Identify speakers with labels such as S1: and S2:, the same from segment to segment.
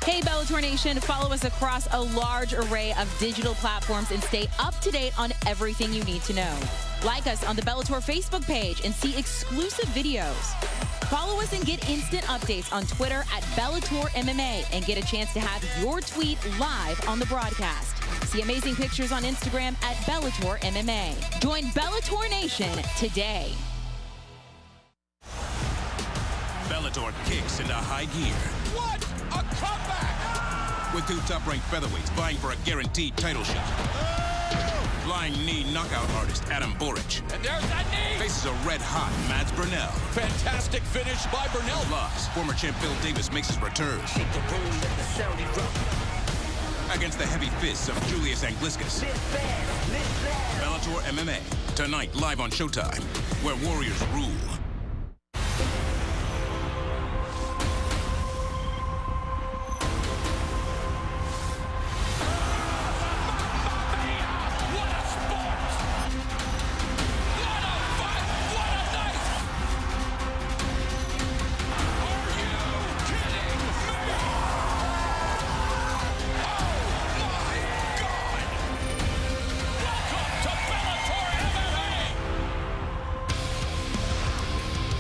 S1: Hey Bellator Nation, follow us across a large array of digital platforms and stay up to date on everything you need to know. Like us on the Bellator Facebook page and see exclusive videos. Follow us and get instant updates on Twitter at Bellator MMA and get a chance to have your tweet live on the broadcast. See amazing pictures on Instagram at Bellator MMA. Join Bellator Nation today.
S2: Bellator kicks into high gear.
S3: What a comeback!
S2: With two top-ranked featherweights vying for a guaranteed title shot.
S3: Oh!
S2: Flying knee knockout artist Adam Borics
S3: And there's that knee!
S2: faces a red-hot Burnell.
S3: Fantastic finish by Burnell.
S2: Plus, former champ Phil Davis makes his return. Against the heavy fists of Julius Angliscus. Bellator MMA, tonight live on Showtime, where warriors rule.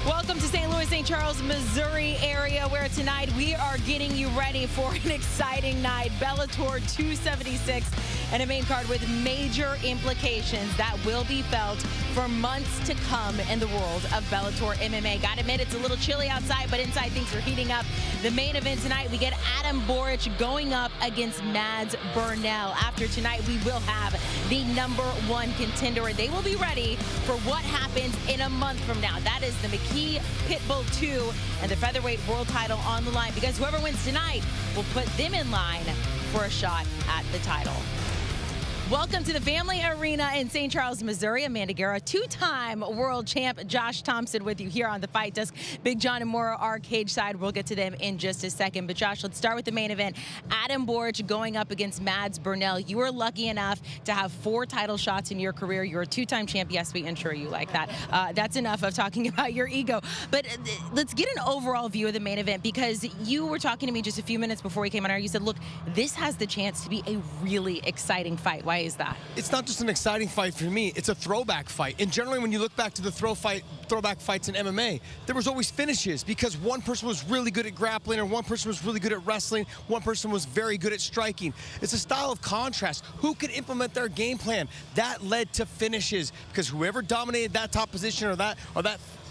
S1: Welcome to St. Louis, St. Charles, Missouri area, where tonight we are getting you ready for an exciting night. Bellator 276 and a main card with major implications that will be felt for months to come in the world of Bellator MMA. Gotta admit, it's a little chilly outside, but inside things are heating up. The main event tonight, we get Adam Borics going up against Burnell. After tonight, we will have the #1 contender, and they will be ready for what happens in a month from now. That is the McKee Pitbull 2 and the featherweight world title on the line, because whoever wins tonight will put them in line for a shot at the title. Welcome to the Family Arena in St. Charles, Missouri. Amanda Guerra, two-time world champ Josh Thompson with you here on the Fight Desk. Big John and Maura are cage side. We'll get to them in just a second. But Josh, let's start with the main event. Adam Borics going up against Burnell. You were lucky enough to have 4 title shots in your career. You're a two-time champ. Yes, we insure you like that. That's enough of talking about your ego. But let's get an overall view of the main event, because you were talking to me just a few minutes before we came on air. You said, look, this has the chance to be a really exciting fight. Why is that?
S4: It's not just an exciting fight for me, it's a throwback fight. And generally when you look back to the throwback fights in MMA, there was always finishes, because one person was really good at grappling, or one person was really good at wrestling, one person was very good at striking. It's a style of contrast. Who could implement their game plan? That led to finishes, because whoever dominated that top position or that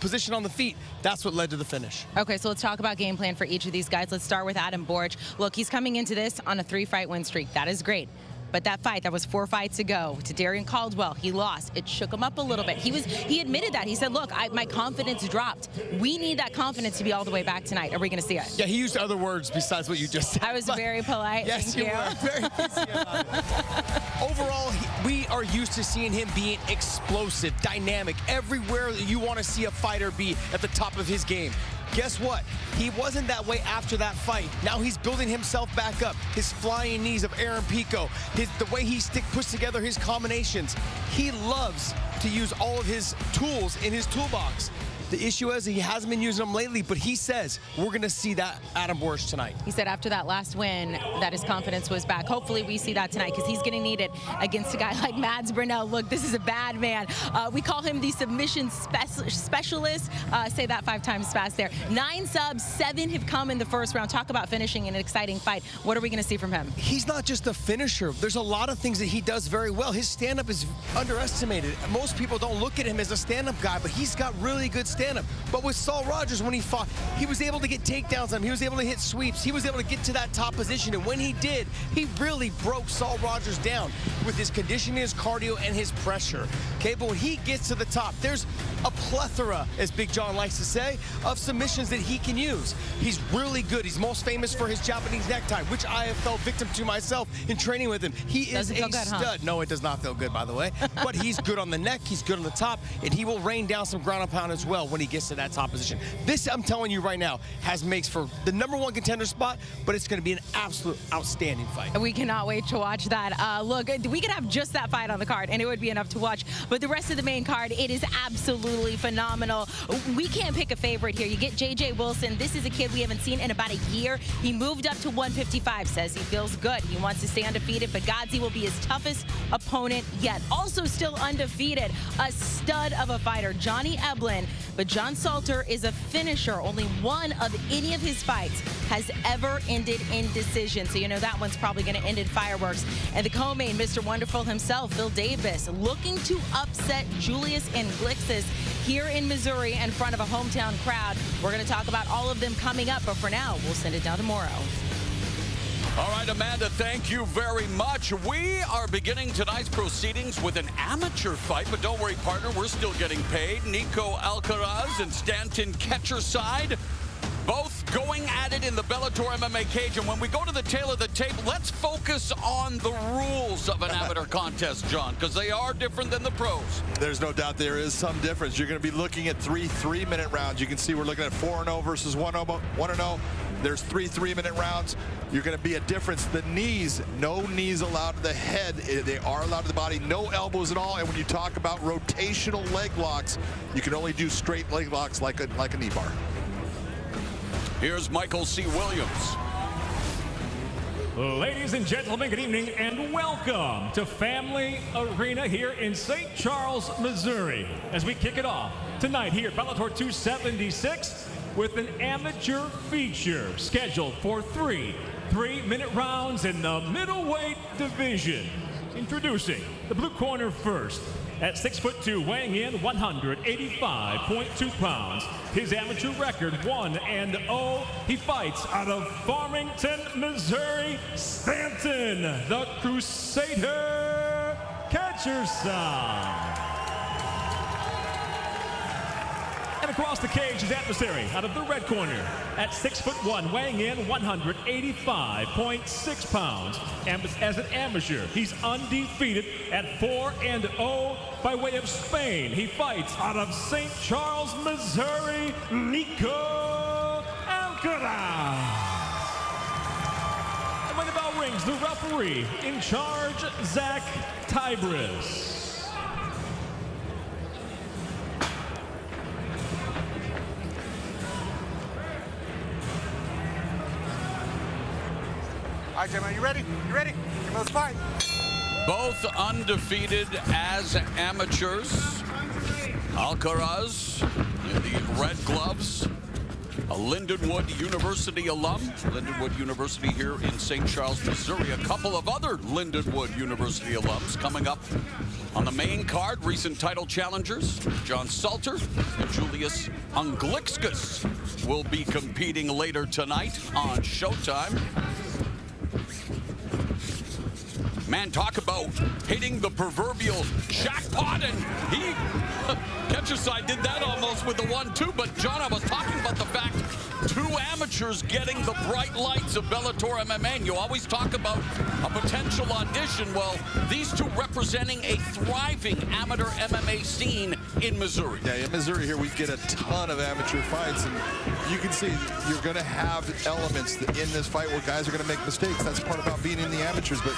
S4: position on the feet, that's what led to the finish.
S1: Okay, so let's talk about game plan for each of these guys. Let's start with Adam Borics. Look, he's coming into this on a 3-fight win streak. That is great. But that fight, that was 4 fights ago to Darrion Caldwell, he lost. It shook him up a little bit. He admitted that. He said, look, my confidence dropped. We need that confidence to be all the way back tonight. Are we going to see it?
S4: Yeah, he used other words besides what you just said.
S1: I was very polite.
S4: Yes,
S1: Thank
S4: you were. Very busy about it. Overall, we are used to seeing him being explosive, dynamic, everywhere that you want to see a fighter be at the top of his game. Guess what? He wasn't that way after that fight. Now he's building himself back up. His flying knees of Aaron Pico, the way he puts together his combinations. He loves to use all of his tools in his toolbox. The issue is he hasn't been using them lately, but he says we're going to see that Adam Borics tonight.
S1: He said after that last win that his confidence was back. Hopefully we see that tonight, because he's going to need it against a guy like Burnell. Look, this is a bad man. We call him the submission specialist. Say that 5 times fast there. 9 subs, 7 have come in the first round. Talk about finishing in an exciting fight. What are we going to see from him?
S4: He's not just a finisher. There's a lot of things that he does very well. His stand-up is underestimated. Most people don't look at him as a stand-up guy, but he's got really good stand-up. understand him. But with Saul Rogers, when he fought, he was able to get takedowns on him. He was able to hit sweeps. He was able to get to that top position. And when he did, he really broke Saul Rogers down with his conditioning, his cardio, and his pressure. Okay, but when he gets to the top, there's a plethora, as Big John likes to say, of submissions that he can use. He's really good. He's most famous for his Japanese necktie, which I have fell victim to myself in training with him. He is a stud. Huh? No, it does not feel good, by the way. But he's good on the neck, he's good on the top, and he will rain down some ground and pound as well when he gets to that top position. This, I'm telling you right now, makes for the #1 contender spot, but it's going to be an absolute outstanding fight.
S1: We cannot wait to watch that. Look, we could have just that fight on the card, and it would be enough to watch. But the rest of the main card, it is absolutely phenomenal. We can't pick a favorite here. You get J.J. Wilson. This is a kid we haven't seen in about a year. He moved up to 155, says he feels good. He wants to stay undefeated, but Godzi will be his toughest opponent yet. Also still undefeated, a stud of a fighter, Johnny Eblen. But John Salter is a finisher. Only one of any of his fights has ever ended in decision. So you know that one's probably going to end in fireworks. And the co-main, Mr. Wonderful himself, Bill Davis, looking to upset Julius Anglixis here in Missouri in front of a hometown crowd. We're going to talk about all of them coming up, but for now, we'll send it down to Morrow.
S3: All right, Amanda, thank you very much. We are beginning tonight's proceedings with an amateur fight, but don't worry, partner, we're still getting paid. Nico Alcaraz and Stanton Ketcherside, both going at it in the Bellator MMA cage. And when we go to the tail of the tape, let's focus on the rules of an amateur contest, John, because they are different than the pros.
S5: There's no doubt there is some difference. You're going to be looking at 3 3-minute rounds. You can see we're looking at 4-0 versus 1-0. There's 3 3-minute rounds. You're going to be a difference. The knees, no knees allowed to the head. They are allowed to the body. No elbows at all. And when you talk about rotational leg locks, you can only do straight leg locks like a knee bar.
S3: Here's Michael C. Williams.
S6: Ladies and gentlemen, good evening and welcome to Family Arena here in St. Charles, Missouri. As we kick it off tonight here at Bellator 276 with an amateur feature scheduled for 3 3-minute rounds in the middleweight division. Introducing the blue corner first. At 6'2", weighing in 185.2 pounds. His amateur record 1-0. He fights out of Farmington, Missouri. Stanton, the Crusader Ketcherside. And across the cage, his adversary out of the red corner at 6'1", weighing in 185.6 pounds. And as an amateur, he's undefeated at 4-0 by way of Spain. He fights out of St. Charles, Missouri, Nico Alcaraz. And when the bell rings, the referee in charge, Zach Tybris.
S7: All right, gentlemen, you ready? You ready? Let's fight.
S3: Both undefeated as amateurs. Alcaraz in the red gloves, a Lindenwood University alum. Lindenwood University here in St. Charles, Missouri. A couple of other Lindenwood University alums coming up on the main card. Recent title challengers, John Salter and Julius Anglixis will be competing later tonight on Showtime. Man, talk about hitting the proverbial jackpot, and Ketcherside did that almost with the 1-2. But John, I was talking about the fact 2 amateurs getting the bright lights of Bellator MMA. And you always talk about a potential audition. Well, these 2 representing a thriving amateur MMA scene in Missouri.
S5: Yeah, in Missouri here we get a ton of amateur fights, and you can see you're going to have elements in this fight where guys are going to make mistakes. That's part about being in the amateurs. But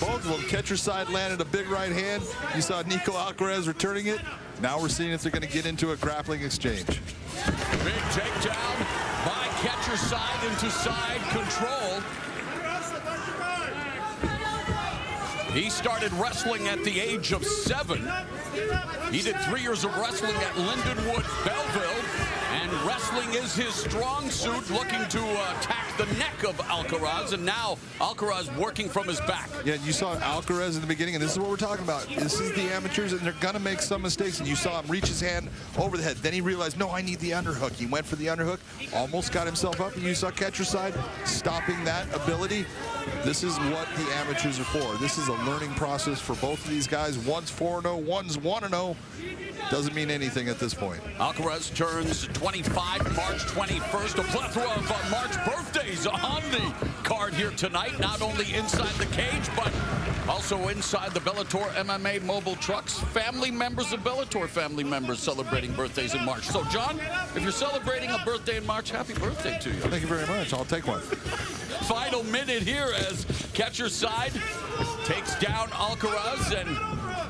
S5: both of them, Ketcherside landed a big right hand. You saw Nico Alcaraz returning it. Now we're seeing if they're going to get into a grappling exchange.
S3: Big takedown by Ketcherside into side control. He started wrestling at the age of 7. He did 3 years of wrestling at Lindenwood Belleville. And wrestling is his strong suit, looking to attack the neck of Alcaraz, and now Alcaraz working from his back.
S5: Yeah, you saw Alcaraz in the beginning, and this is what we're talking about. This is the amateurs, and they're going to make some mistakes, and you saw him reach his hand over the head. Then he realized, no, I need the underhook. He went for the underhook, almost got himself up, and you saw Ketcherside stopping that ability. This is what the amateurs are for. This is a learning process for both of these guys. One's 4-0, one's 1-0. Doesn't mean anything at this point.
S3: Alcaraz turns 25 March 21st. A plethora of March birthdays on the card here tonight. Not only inside the cage, but also inside the Bellator MMA mobile trucks. Family members of Bellator family members celebrating birthdays in March. So, John, if you're celebrating a birthday in March, happy birthday to you.
S5: Thank you very much. I'll take one.
S3: Final minute here as Ketcherside takes down Alcaraz and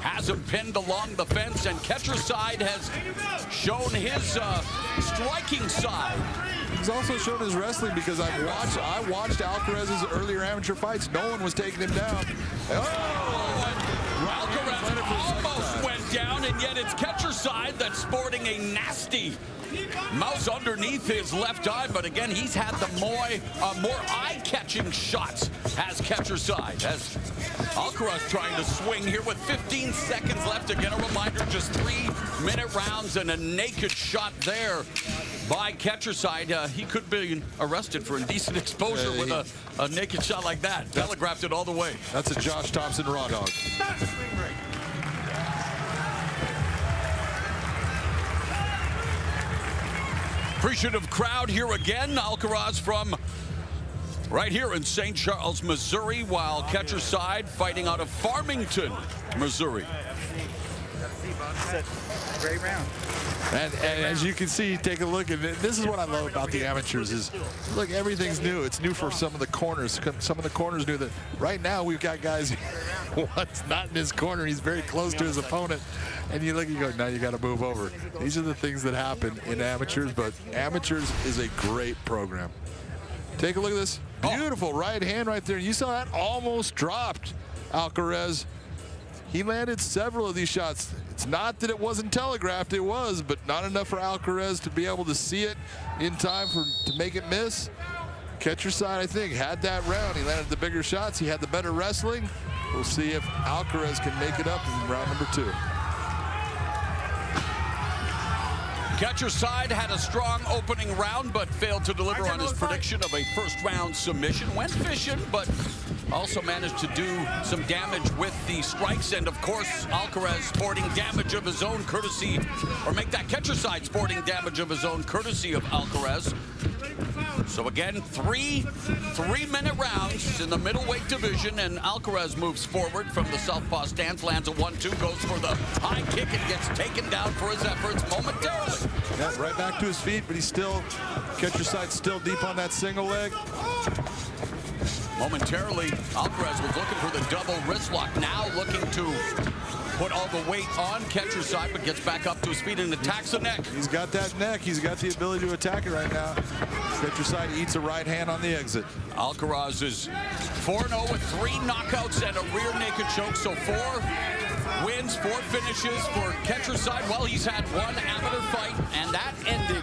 S3: has him pinned along the fence, and Ketcherside has shown his striking side.
S5: He's also shown his wrestling, because I watched Alcaraz's earlier amateur fights. No one was taking him down.
S3: Alcaraz almost went down, and yet it's Ketcherside that's sporting a nasty mouse underneath his left eye, but again, he's had the more eye-catching shots as Ketcherside. As Alcaraz trying to swing here with 15 seconds left. Again, a reminder, just 3-minute rounds and a naked shot there by Ketcherside. He could be arrested for indecent exposure with a naked shot like that. Telegraphed it all the way.
S5: That's a Josh Thompson raw dog.
S3: Appreciative crowd here again. Alcaraz from right here in St. Charles, Missouri, while Ketcherside fighting out of Farmington, Missouri.
S7: Great round.
S5: And as you can see, take a look at it. This is what I love about the amateurs is, look, everything's new. It's new for some of the corners. Some of the corners knew that right now we've got guys, one's not in his corner. He's very close to his opponent. And you look, you go, now you got to move over. These are the things that happen in amateurs, but amateurs is a great program. Take a look at this. Beautiful right hand right there. You saw that almost dropped Alcaraz. He landed several of these shots. It's not that it wasn't telegraphed, it was, but not enough for Alcaraz to be able to see it in time to make it miss. Ketcherside, I think, had that round. He landed the bigger shots. He had the better wrestling. We'll see if Alcaraz can make it up in round number 2.
S3: Ketcherside had a strong opening round, but failed to deliver on his prediction of a first-round submission. Went fishing, but also managed to do some damage with the strikes. And, of course, Alcaraz sporting damage of his own courtesy, or make that Ketcherside sporting damage of his own courtesy of Alcaraz. So, again, three-minute rounds in the middleweight division, and Alcaraz moves forward from the southpaw stance, lands a 1-2, goes for the high kick and gets taken down for his efforts momentarily.
S5: Yeah, right back to his feet, but he's still, Ketcherside still deep on that single leg.
S3: Momentarily, Alcaraz was looking for the double wrist lock, now looking to put all the weight on Ketcherside, but gets back up to his feet and attacks the neck.
S5: He's got that neck. He's got the ability to attack it right now. Ketcherside eats a right hand on the exit.
S3: Alcaraz is 4-0 with 3 knockouts and a rear naked choke, so 4 wins, 4 finishes for Ketcherside. Well, he's had 1 amateur fight, and that ended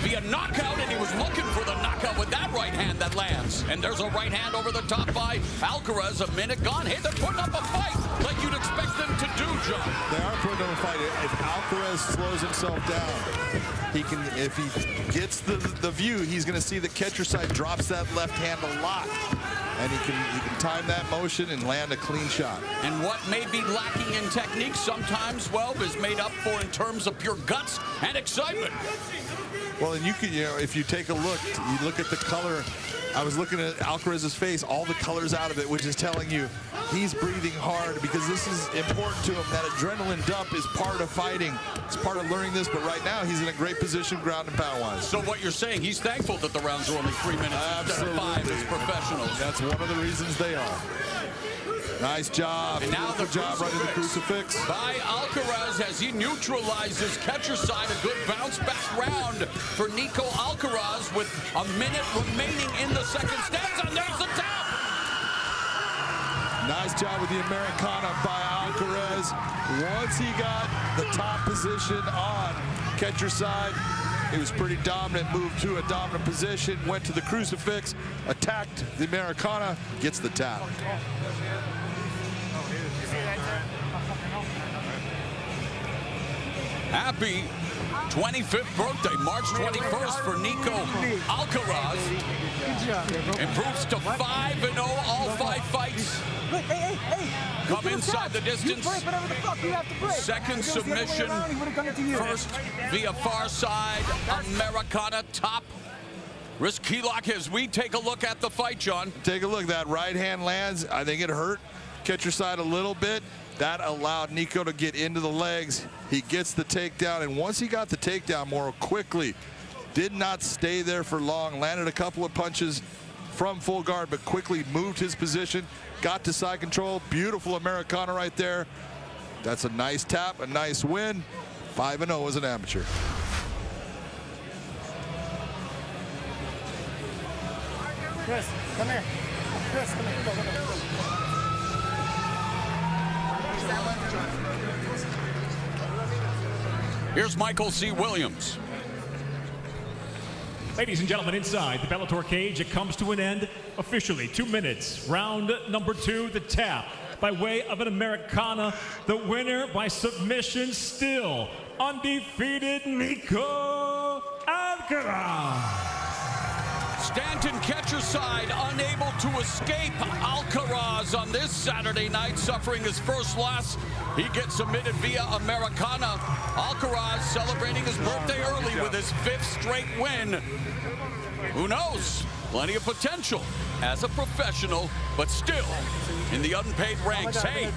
S3: via knockout, and he was looking for the knockout with that right hand that lands. And there's a right hand over the top by Alcaraz. A minute gone. Hey, they're putting up a fight like you'd expect them to do, John.
S5: They are putting up a fight. If Alcaraz slows himself down, he can. If he gets the view, he's going to see that Ketcherside drops that left hand a lot. And he can time that motion and land a clean shot.
S3: And what may be lacking in technique sometimes, well, is made up for in terms of pure guts and excitement.
S5: Well, and you can, if you take a look, you look at the color. I was looking at Alcaraz's face, all the colors out of it, which is telling you he's breathing hard because this is important to him. That adrenaline dump is part of fighting. It's part of learning this, but right now he's in a great position ground and pound-wise.
S3: So what you're saying, he's thankful that the rounds are only 3 minutes instead of 5 as professionals.
S5: That's one of the reasons they are. Nice job.
S3: And now the
S5: job right in the crucifix.
S3: By Alcaraz as he neutralizes Ketcherside. A good bounce-back round for Nico Alcaraz with a minute remaining in the second stanza. And there's the tap.
S5: Nice job with the Americana by Alcaraz. Once he got the top position on Ketcherside, He was pretty dominant, moved to a dominant position, went to the crucifix, attacked the Americana, gets the tap.
S3: Happy 25th birthday, March 21st for Nico Alcaraz. Improves to 5-0 all 5 fights. Come inside the distance. Second submission. First via far side Americana top. Wrist key lock as we take a look at the fight, John.
S5: Take a look. That right hand lands. I think it hurt Ketcherside a little bit. That allowed Nico to get into the legs. He gets the takedown, and once he got the takedown more quickly, did not stay there for long, landed a couple of punches from full guard, but quickly moved his position, got to side control. Beautiful Americana right there. That's a nice tap, a nice win. 5-0 as an amateur.
S7: Chris, come here. Chris, come here. Go, go, go.
S3: Here's Michael C. Williams.
S6: Ladies and gentlemen, inside the Bellator cage, it comes to an end officially. 2 minutes. Round number 2, the tap by way of an Americana. The winner by submission, still undefeated, Nico Alcaraz.
S3: Stanton Ketcherside unable to escape Alcaraz on this Saturday night, suffering his first loss. He gets submitted via Americana. Alcaraz celebrating his birthday early with his 5th straight win. Who knows? Plenty of potential as a professional, but still in the unpaid ranks. Hey,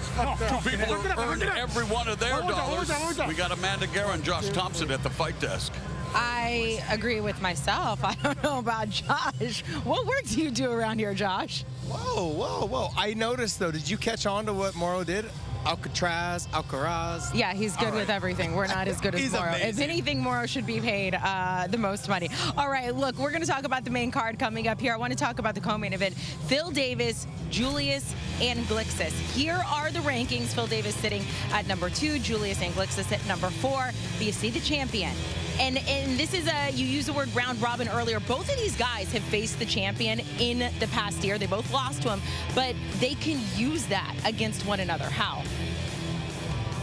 S3: 2 people who earned every one of their dollars. We got Amanda Guerra and Josh Thompson at the fight desk.
S1: I agree with myself. I don't know about Josh. What work do you do around here, Josh?
S4: Whoa, whoa, whoa. I noticed, though, did you catch on to what Moro did? Alcaraz.
S1: Yeah, he's good with everything. We're not as good as Moro.
S4: Amazing.
S1: If anything, Moro should be paid the most money. All right, look, we're going to talk about the main card coming up here. I want to talk about the co-main event. Phil Davis, Julius Anglixis. Here are the rankings. Phil Davis sitting at number 2, Julius Anglixis at number 4. But you see the champion. And this is you used the word round robin earlier. Both of these guys have faced the champion in the past year. They both lost to him, but they can use that against one another. How?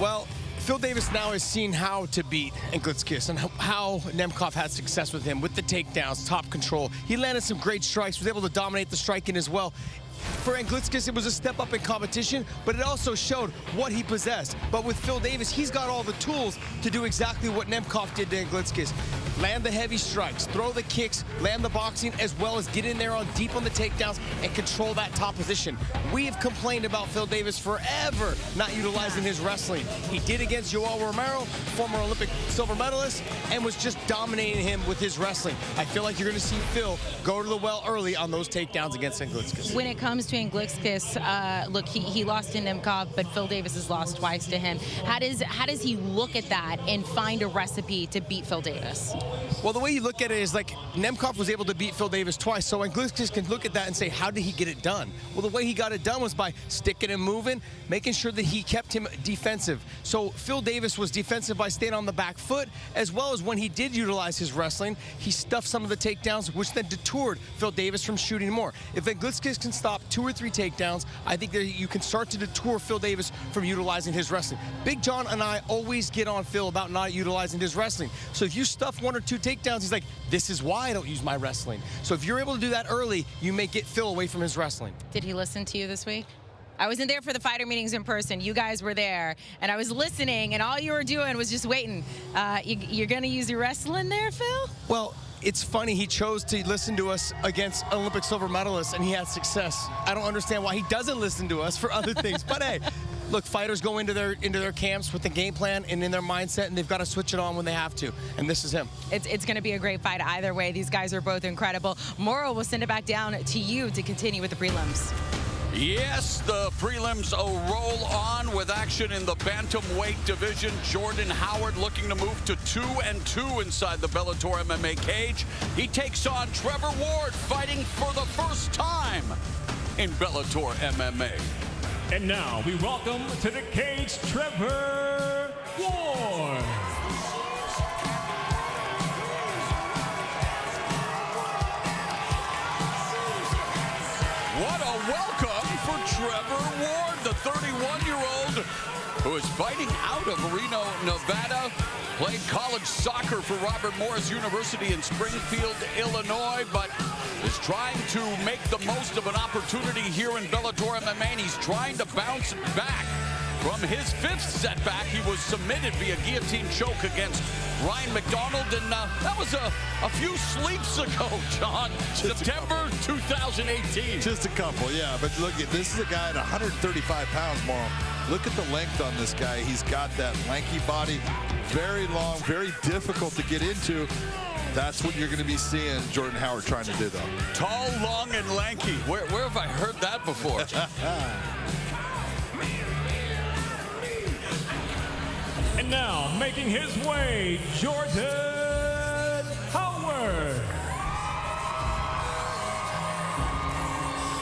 S4: Well, Phil Davis now has seen how to beat Anglixis and how Nemkov had success with him with the takedowns, top control. He landed some great strikes, was able to dominate the striking as well. For Anglixis, it was a step up in competition, but it also showed what he possessed. But with Phil Davis, he's got all the tools to do exactly what Nemkov did to Anglixis. Land the heavy strikes, throw the kicks, land the boxing, as well as get in there on deep on the takedowns and control that top position. We have complained about Phil Davis forever not utilizing his wrestling. He did against Joel Romero, former Olympic silver medalist, and was just dominating him with his wrestling. I feel like you're going to see Phil go to the well early on those takedowns against Anglixis.
S1: When it comes to Anglixis, look, he lost to Nemkov, but Phil Davis has lost twice to him. How does he look at that and find a recipe to beat Phil Davis?
S4: Well, the way you look at it is like Nemkov was able to beat Phil Davis twice, so Anglixis can look at that and say, how did he get it done? Well, the way he got it done was by sticking and moving, making sure that he kept him defensive. So Phil Davis was defensive by staying on the back foot, as well as when he did utilize his wrestling, he stuffed some of the takedowns, which then detoured Phil Davis from shooting more. If Anglixis can stop 2 or 3 takedowns, I think that you can start to detour Phil Davis from utilizing his wrestling. Big John and I always get on Phil about not utilizing his wrestling. So if you stuff 1 or 2 takedowns, he's like, this is why I don't use my wrestling. So if you're able to do that early, you may get Phil away from his wrestling.
S1: Did he listen to you this week? I wasn't there for the fighter meetings in person. You guys were there, and I was listening, and all you were doing was just waiting. You're going to use your wrestling there, Phil?
S4: Well, it's funny, he chose to listen to us against Olympic silver medalists, and he had success. I don't understand why he doesn't listen to us for other things. But hey, look, fighters go into their camps with the game plan and in their mindset, and they've got to switch it on when they have to. And this is him.
S1: It's going to be a great fight either way. These guys are both incredible. Moro will send it back down to you to continue with the prelims.
S3: Yes, the prelims roll on with action in the bantamweight division. Jordan Howard looking to move to 2-2 inside the Bellator MMA cage. He takes on Trevor Ward, fighting for the first time in Bellator MMA.
S6: And now we welcome to the cage Trevor Ward.
S3: Trevor Ward, the 31-year-old who is fighting out of Reno, Nevada. Played college soccer for Robert Morris University in Springfield, Illinois, but is trying to make the most of an opportunity here in Bellator MMA, and he's trying to bounce back from his 5th setback. He was submitted via guillotine choke against Ryan McDonald, and that was a few sleeps ago, John. September 2018.
S5: Just a couple, yeah. But look, this is a guy at 135 pounds, Mauro. Look at the length on this guy. He's got that lanky body, very long, very difficult to get into. That's what you're going to be seeing Jordan Howard trying to do, though.
S3: Tall, long, and lanky. Where have I heard that before?
S6: And now, making his way, Jordan Howard.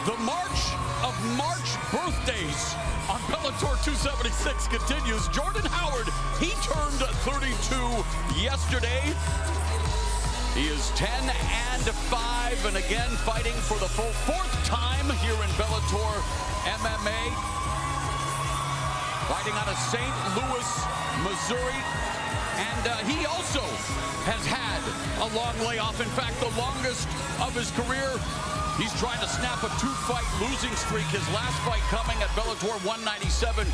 S3: The March of March birthdays on Bellator 276 continues. Jordan Howard, he turned 32 yesterday. He is 10-5, and again fighting for the 4th time here in Bellator MMA. Fighting out of St. Louis, Missouri. And he also has had a long layoff. In fact, the longest of his career. He's trying to snap a 2-fight losing streak. His last fight coming at Bellator 197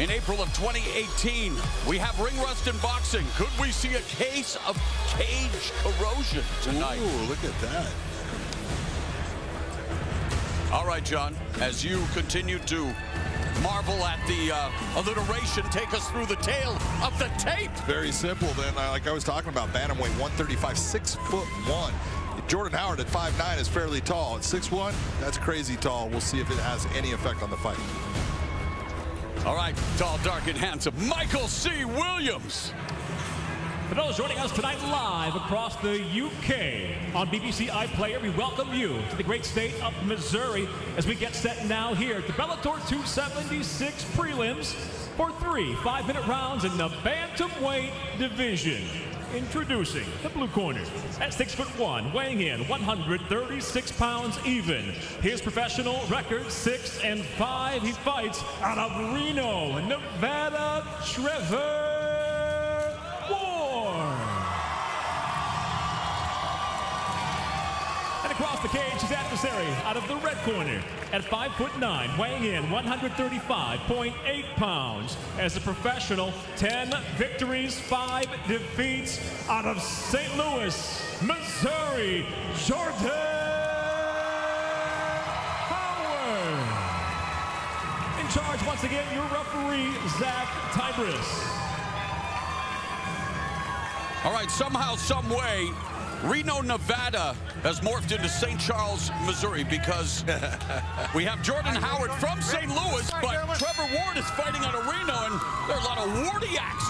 S3: in April of 2018. We have ring rust in boxing. Could we see a case of cage corrosion tonight?
S5: Ooh, look at that.
S3: All right, John, as you continue to marvel at the alliteration, take us through the tale of the tape.
S5: Very simple then, like I was talking about, bantamweight 135, 6'1". Jordan Howard at 5'9" is fairly tall. At 6'1", that's crazy tall. We'll see if it has any effect on the fight.
S3: All right, tall, dark, and handsome, Michael C. Williams.
S6: For those joining us tonight live across the UK on BBC iPlayer, we welcome you to the great state of Missouri as we get set now here at the Bellator 276 prelims for 3 5-minute rounds in the bantamweight division. Introducing the blue corner at 6'1", weighing in 136 pounds even. His professional record 6-5. He fights out of Reno, Nevada, Trevor Ward. And across the cage, his adversary out of the red corner at 5'9", weighing in 135.8 pounds. As a professional, 10 victories, 5 defeats out of St. Louis, Missouri, Jordan Howard. In charge once again, your referee, Zach Tybris.
S3: All right, somehow, some way, Reno, Nevada has morphed into St. Charles, Missouri, because we have Jordan Howard from St. Louis, but Trevor Ward is fighting out of Reno, and there are a lot of Wardiacs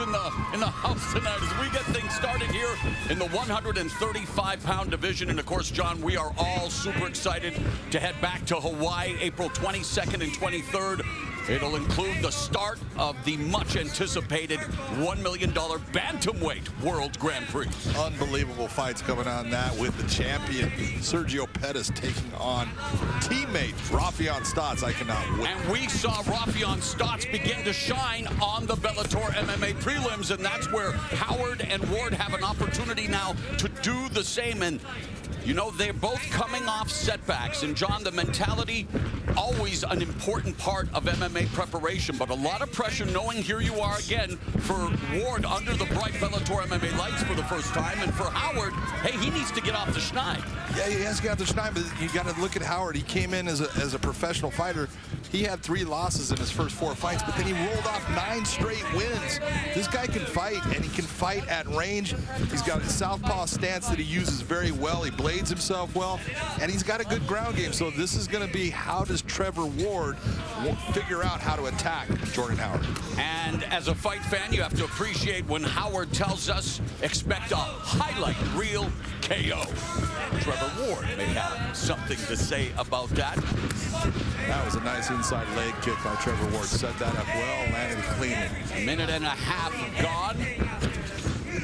S3: in the house tonight as we get things started here in the 135-pound division. And of course, John, we are all super excited to head back to Hawaii April 22nd and 23rd. It'll include the start of the much-anticipated $1 million Bantamweight World Grand Prix.
S5: Unbelievable fights coming on that with the champion, Sergio Pettis, taking on teammate Rafion Stotts. I cannot wait.
S3: And we saw Rafion Stotts begin to shine on the Bellator MMA prelims, and that's where Howard and Ward have an opportunity now to do the same. And you know, they're both coming off setbacks. And John, the mentality, always an important part of MMA preparation, but a lot of pressure knowing here you are again for Ward under the bright Bellator MMA lights for the first time. And for Howard, hey, he needs to get off the schneid.
S5: Yeah, he has to get off the schneid, but you got to look at Howard. He came in as a professional fighter. He had 3 losses in his first 4 fights, but then he rolled off 9 straight wins. This guy can fight, and he can fight at range. He's got a southpaw stance that he uses very well. He blades himself well, and he's got a good ground game. So this is going to be, how does Trevor Ward figure out how to attack Jordan Howard?
S3: And as a fight fan, you have to appreciate when Howard tells us, expect a highlight reel KO. Trevor Ward may have something to say about that.
S5: That was a nice inside leg kick by Trevor Ward. Set that up well, landed clean.
S3: A minute and a half gone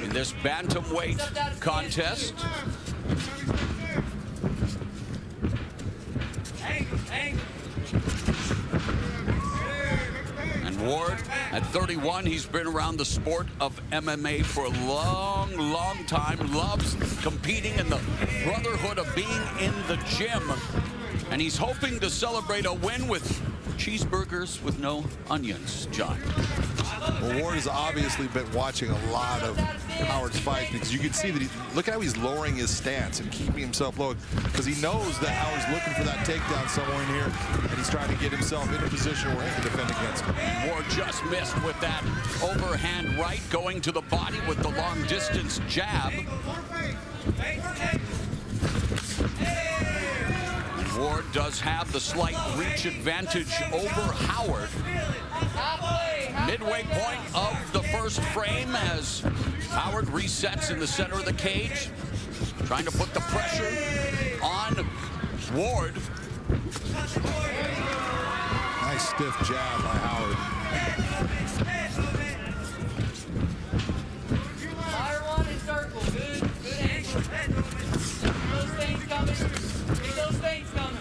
S3: in this bantamweight contest. Ward, at 31, he's been around the sport of MMA for a long, long time. Loves competing in the brotherhood of being in the gym. And he's hoping to celebrate a win with cheeseburgers with no onions, John.
S5: Well, Ward has obviously been watching a lot of Howard's fights because you can see that look at how he's lowering his stance and keeping himself low because he knows that Howard's looking for that takedown somewhere in here and he's trying to get himself in a position where he can defend against him.
S3: Ward just missed with that overhand right, going to the body with the long distance jab. Ward does have the slight reach advantage over Howard. Midway point of the first frame as Howard resets in the center of the cage, trying to put the pressure on Ward.
S5: Nice stiff jab by Howard.
S8: Fire one in circle. Good angle. Keep those things coming. Keep those things coming.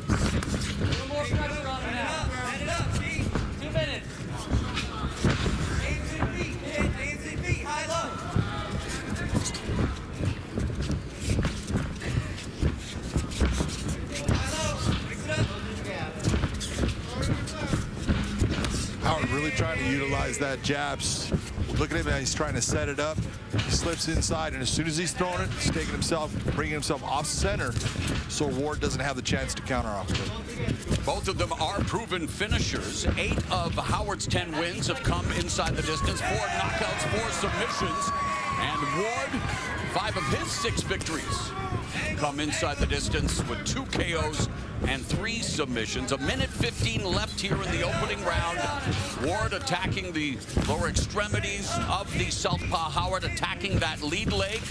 S8: A little more pressure on him now. 2 minutes. Hands and feet, high low.
S5: Howard really trying to utilize that jabs. Look at him, he's trying to set it up. He slips inside, and as soon as he's throwing it, he's taking himself, bringing himself off center, so Ward doesn't have the chance to counter off of it.
S3: Both of them are proven finishers. 8 of Howard's 10 wins have come inside the distance. 4 knockouts, 4 submissions. And Ward, 5 of his 6 victories come inside the distance with 2 KOs and 3 submissions. 1:15 left here in the opening round. Ward attacking the lower extremities of the southpaw. Howard attacking that lead leg.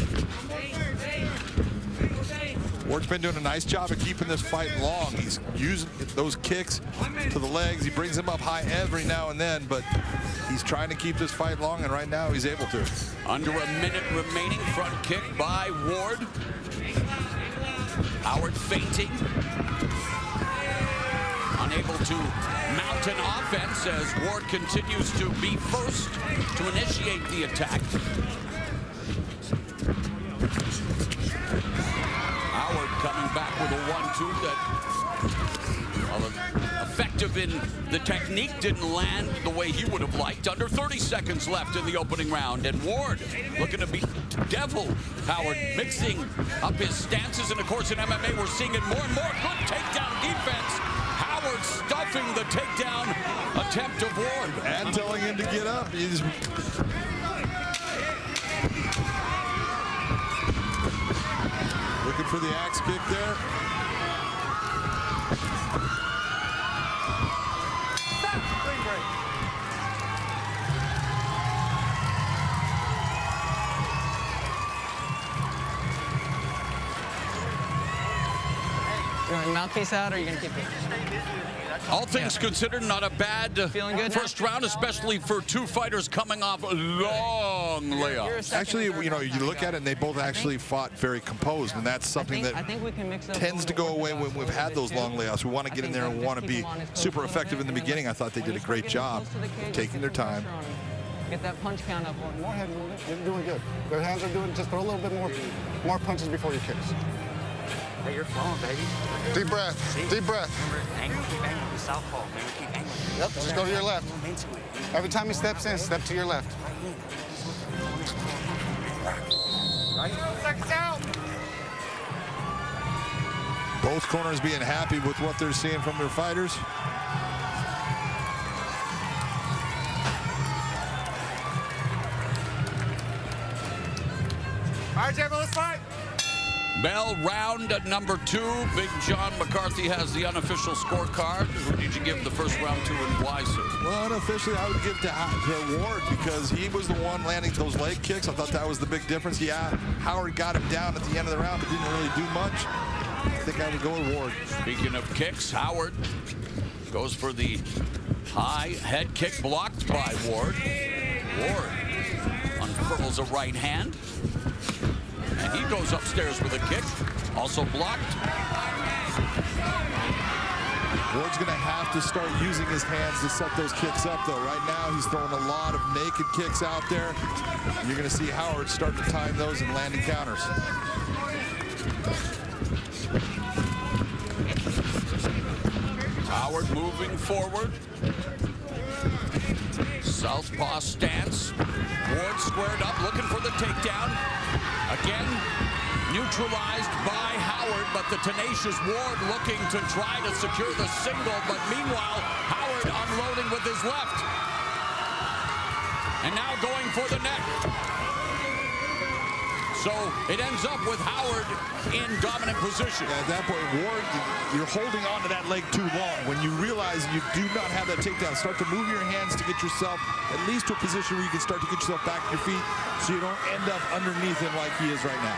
S5: Ward's been doing a nice job of keeping this fight long. He's using those kicks to the legs. He brings them up high every now and then, but he's trying to keep this fight long, and right now he's able to.
S3: Under a minute remaining, front kick by Ward. Howard feinting. Unable to mount an offense as Ward continues to be first to initiate the attack. Howard coming back with a 1-2 that, well, effective in the technique, didn't land the way he would have liked. Under 30 seconds left in the opening round, and Ward looking to beat Devil. Howard mixing up his stances, and of course in MMA we're seeing it more and more. Good takedown defense. Howard stuffing the takedown attempt of Ward.
S5: And telling him to get up. He's looking for the axe kick there.
S9: You want your mouthpiece out, or are you going to keep it?
S3: All things considered, not a bad
S9: Feeling good?
S3: first round, especially for 2 fighters coming off long layoffs.
S5: Actually, you know, you look at it and they both actually fought very composed, and that's something that tends to go away when we've had those long layoffs. We want to get in there and want to be super effective in the beginning. I thought they did a great job taking their time.
S9: Get that punch count up.
S7: More head movement. You're doing good. Their hands are doing, just throw a little bit more punches before your kicks.
S10: Hey, you're flowing, baby.
S7: Deep breath. Deep breath.
S10: Angle, keep angling the southpaw. Remember, keep angling.
S7: Yep, just go to your left. Every time he steps in, step to your left.
S10: Right?
S7: Seconds out.
S5: Both corners being happy with what they're seeing from their fighters.
S7: All right, Jabo, let's fight.
S3: Bell, round number 2. Big John McCarthy has the unofficial scorecard. Who did you give the first round to and why, sir?
S5: Well, unofficially, I would give to Ward because he was the one landing those leg kicks. I thought that was the big difference. Yeah, Howard got him down at the end of the round, but didn't really do much. I think I would go with Ward.
S3: Speaking of kicks, Howard goes for the high head kick blocked by Ward. Ward unfurls a right hand. And he goes upstairs with a kick, also blocked.
S5: Ward's going to have to start using his hands to set those kicks up, though. Right now, he's throwing a lot of naked kicks out there. You're going to see Howard start to time those and landing counters.
S3: Howard moving forward. Southpaw stance. Ward squared up, looking for the takedown. Again, neutralized by Howard, but the tenacious Ward looking to try to secure the single. But meanwhile, Howard unloading with his left. And now going for the neck. So it ends up with Howard in dominant position.
S5: At that point, Ward, you're holding on to that leg too long. When you realize you do not have that takedown, start to move your hands to get yourself at least to a position where you can start to get yourself back to your feet so you don't end up underneath him like he is right now.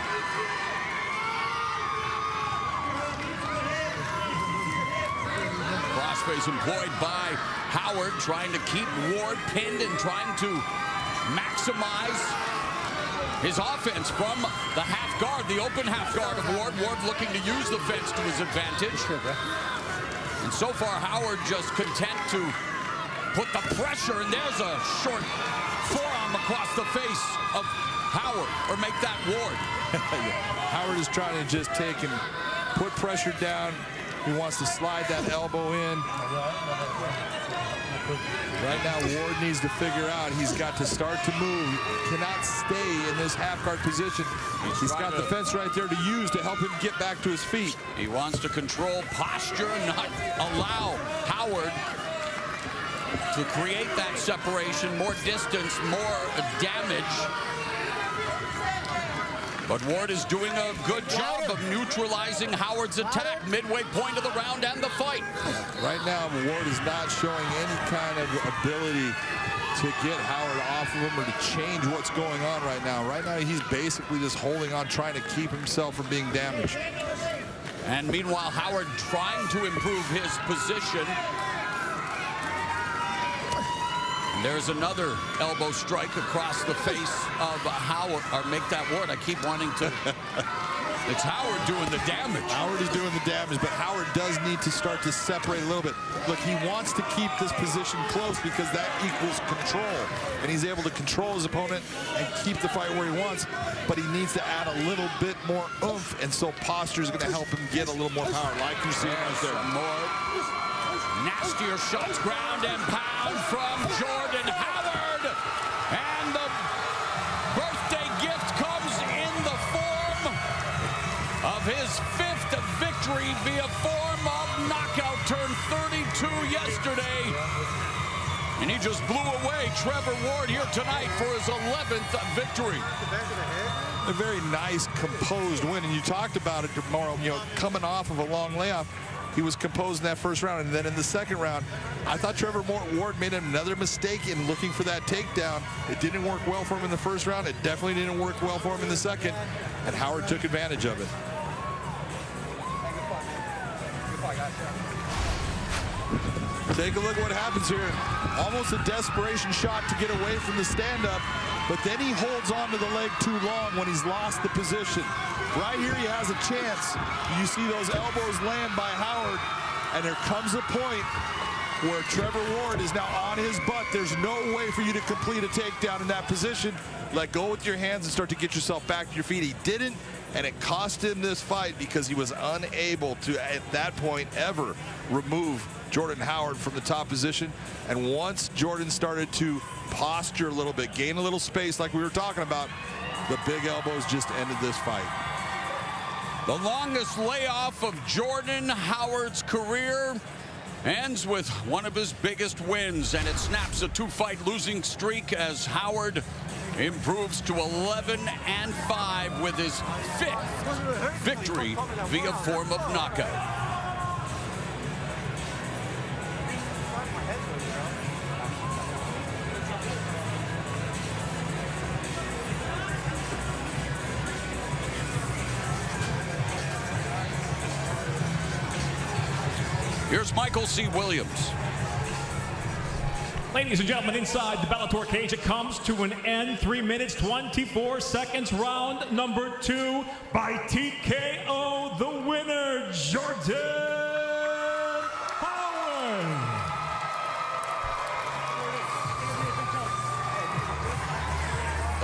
S3: Crossface employed by Howard, trying to keep Ward pinned and trying to maximize his offense from the half guard, the open half guard of Ward. Ward looking to use the fence to his advantage. And so far, Howard just content to put the pressure, and there's a short forearm across the face of Howard, or make that Ward.
S5: Howard is trying to just take and put pressure down. He wants to slide that elbow in. Right now, Ward needs to figure out he's got to start to move. He cannot stay in this half-guard position. He's got the fence right there to use to help him get back to his feet.
S3: He wants to control posture, not allow Howard to create that separation, more distance, more damage. But Ward is doing a good job of neutralizing Howard's attack midway point of the round and the fight.
S5: Right now, Ward is not showing any kind of ability to get Howard off of him or to change what's going on right now. Right now, he's basically just holding on, trying to keep himself from being damaged.
S3: And meanwhile, Howard trying to improve his position. There's another elbow strike across the face of Howard, or make that Ward. I keep wanting to. It's Howard doing the damage.
S5: Howard is doing the damage, but Howard does need to start to separate a little bit. Look, he wants to keep this position close because that equals control. And he's able to control his opponent and keep the fight where he wants, but he needs to add a little bit more oomph, and so posture is going to help him get a little more power, like you see right there.
S3: More nastier shots, ground and pound from Jordan Howard. And the birthday gift comes in the form of his 5th victory via form of knockout. Turned 32 yesterday. And he just blew away Trevor Ward here tonight for his 11th victory.
S5: A very nice, composed win. And you talked about it tomorrow, you know, coming off of a long layoff. He was composed in that first round, and then in the second round, I thought Trevor Ward made another mistake in looking for that takedown. It didn't work well for him in the first round. It definitely didn't work well for him in the second, and Howard took advantage of it. Take a look at what happens here. Almost a desperation shot to get away from the stand-up, but then he holds on to the leg too long when he's lost the position. Right here, he has a chance. You see those elbows land by Howard, and there comes a point where Trevor Ward is now on his butt. There's no way for you to complete a takedown in that position. Let go with your hands and start to get yourself back to your feet. He didn't, and it cost him this fight because he was unable to, at that point, ever remove Jordan Howard from the top position. And once Jordan started to posture a little bit, gain a little space like we were talking about, the big elbows just ended this fight.
S3: The longest layoff of Jordan Howard's career ends with one of his biggest wins, and it snaps a 2-fight losing streak as Howard improves to 11-5 with his 5th victory via form of knockout. Here's Michael C. Williams.
S6: Ladies and gentlemen, inside the Bellator cage, it comes to an end. 3 minutes, 24 seconds, round number 2 by TKO. The winner, Jordan Howard.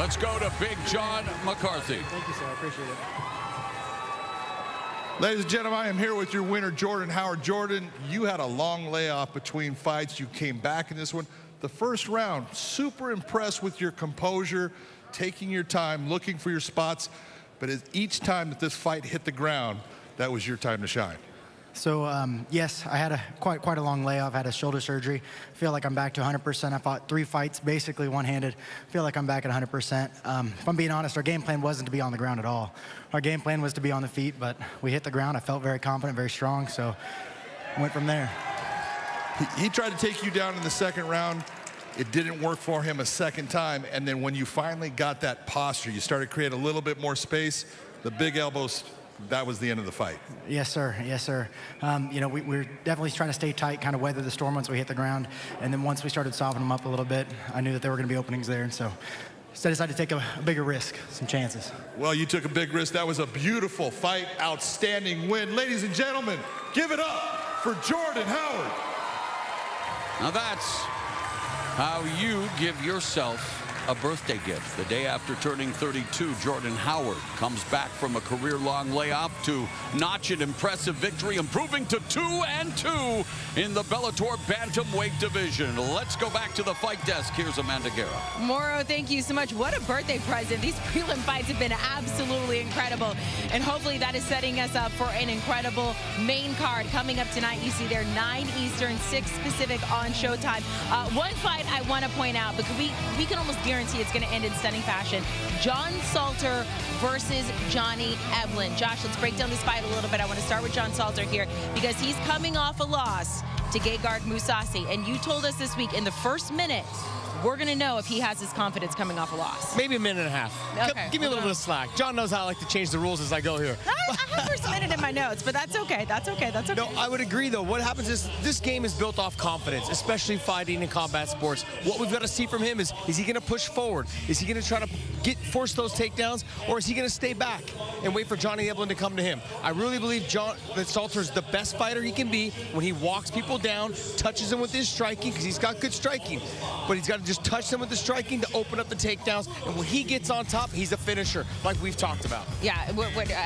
S3: Let's go to Big John McCarthy.
S9: Thank you, sir. I appreciate it.
S5: Ladies and gentlemen, I am here with your winner, Jordan Howard. Jordan, you had a long layoff between fights. You came back in this one. The first round, super impressed with your composure, taking your time, looking for your spots. But each time that this fight hit the ground, that was your time to shine.
S9: So, yes, I had quite a long layoff. I had a shoulder surgery. I feel like I'm back to 100%. I fought 3 fights, basically one-handed. I feel like I'm back at 100%. If I'm being honest, our game plan wasn't to be on the ground at all. Our game plan was to be on the feet, but we hit the ground. I felt very confident, very strong, so went from there.
S5: He tried to take you down in the second round. It didn't work for him a second time, and then when you finally got that posture, you started to create a little bit more space, the big elbows, that was the end of the fight.
S9: Yes, sir. Yes, sir. You know, we're definitely trying to stay tight, kind of weather the storm once we hit the ground. And then once we started softening them up a little bit, I knew that there were going to be openings there. And so I decided to take a bigger risk, some chances.
S5: Well, you took a big risk. That was a beautiful fight, outstanding win. Ladies and gentlemen, give it up for Jordan Howard.
S3: Now that's how you give yourself a birthday gift. The day after turning 32, Jordan Howard comes back from a career-long layoff to notch an impressive victory, improving to 2-2 in the Bellator bantamweight division. Let's go back to the fight desk. Here's Amanda Guerra.
S1: Moro, thank you so much. What a birthday present. These prelim fights have been absolutely incredible, and hopefully that is setting us up for an incredible main card coming up tonight. You see there 9 Eastern, 6 Pacific on Showtime. One fight I want to point out, because we can almost guarantee it's going to end in stunning fashion. John Salter versus Johnny Eblen. Josh, let's break down this fight a little bit. I want to start with John Salter here because he's coming off a loss to Gegard Mousasi. And you told us this week in the first minute, we're going to know if he has his confidence coming off a loss.
S4: Maybe a minute and a half.
S1: Okay.
S4: Give me a little bit of slack. John knows how I like to change the rules as I go here.
S1: I have first minute in my notes, but that's okay. That's okay. That's okay.
S4: No, I would agree, though. What happens is this game is built off confidence, especially fighting in combat sports. What we've got to see from him is he going to push forward? Is he going to try to force those takedowns, or is he going to stay back and wait for Johnny Eblen to come to him? I really believe that Salter's the best fighter he can be when he walks people down, touches them with his striking, because he's got good striking, but he's got to just touch them with the striking to open up the takedowns, and when he gets on top, he's a finisher, like we've talked about.
S1: Yeah,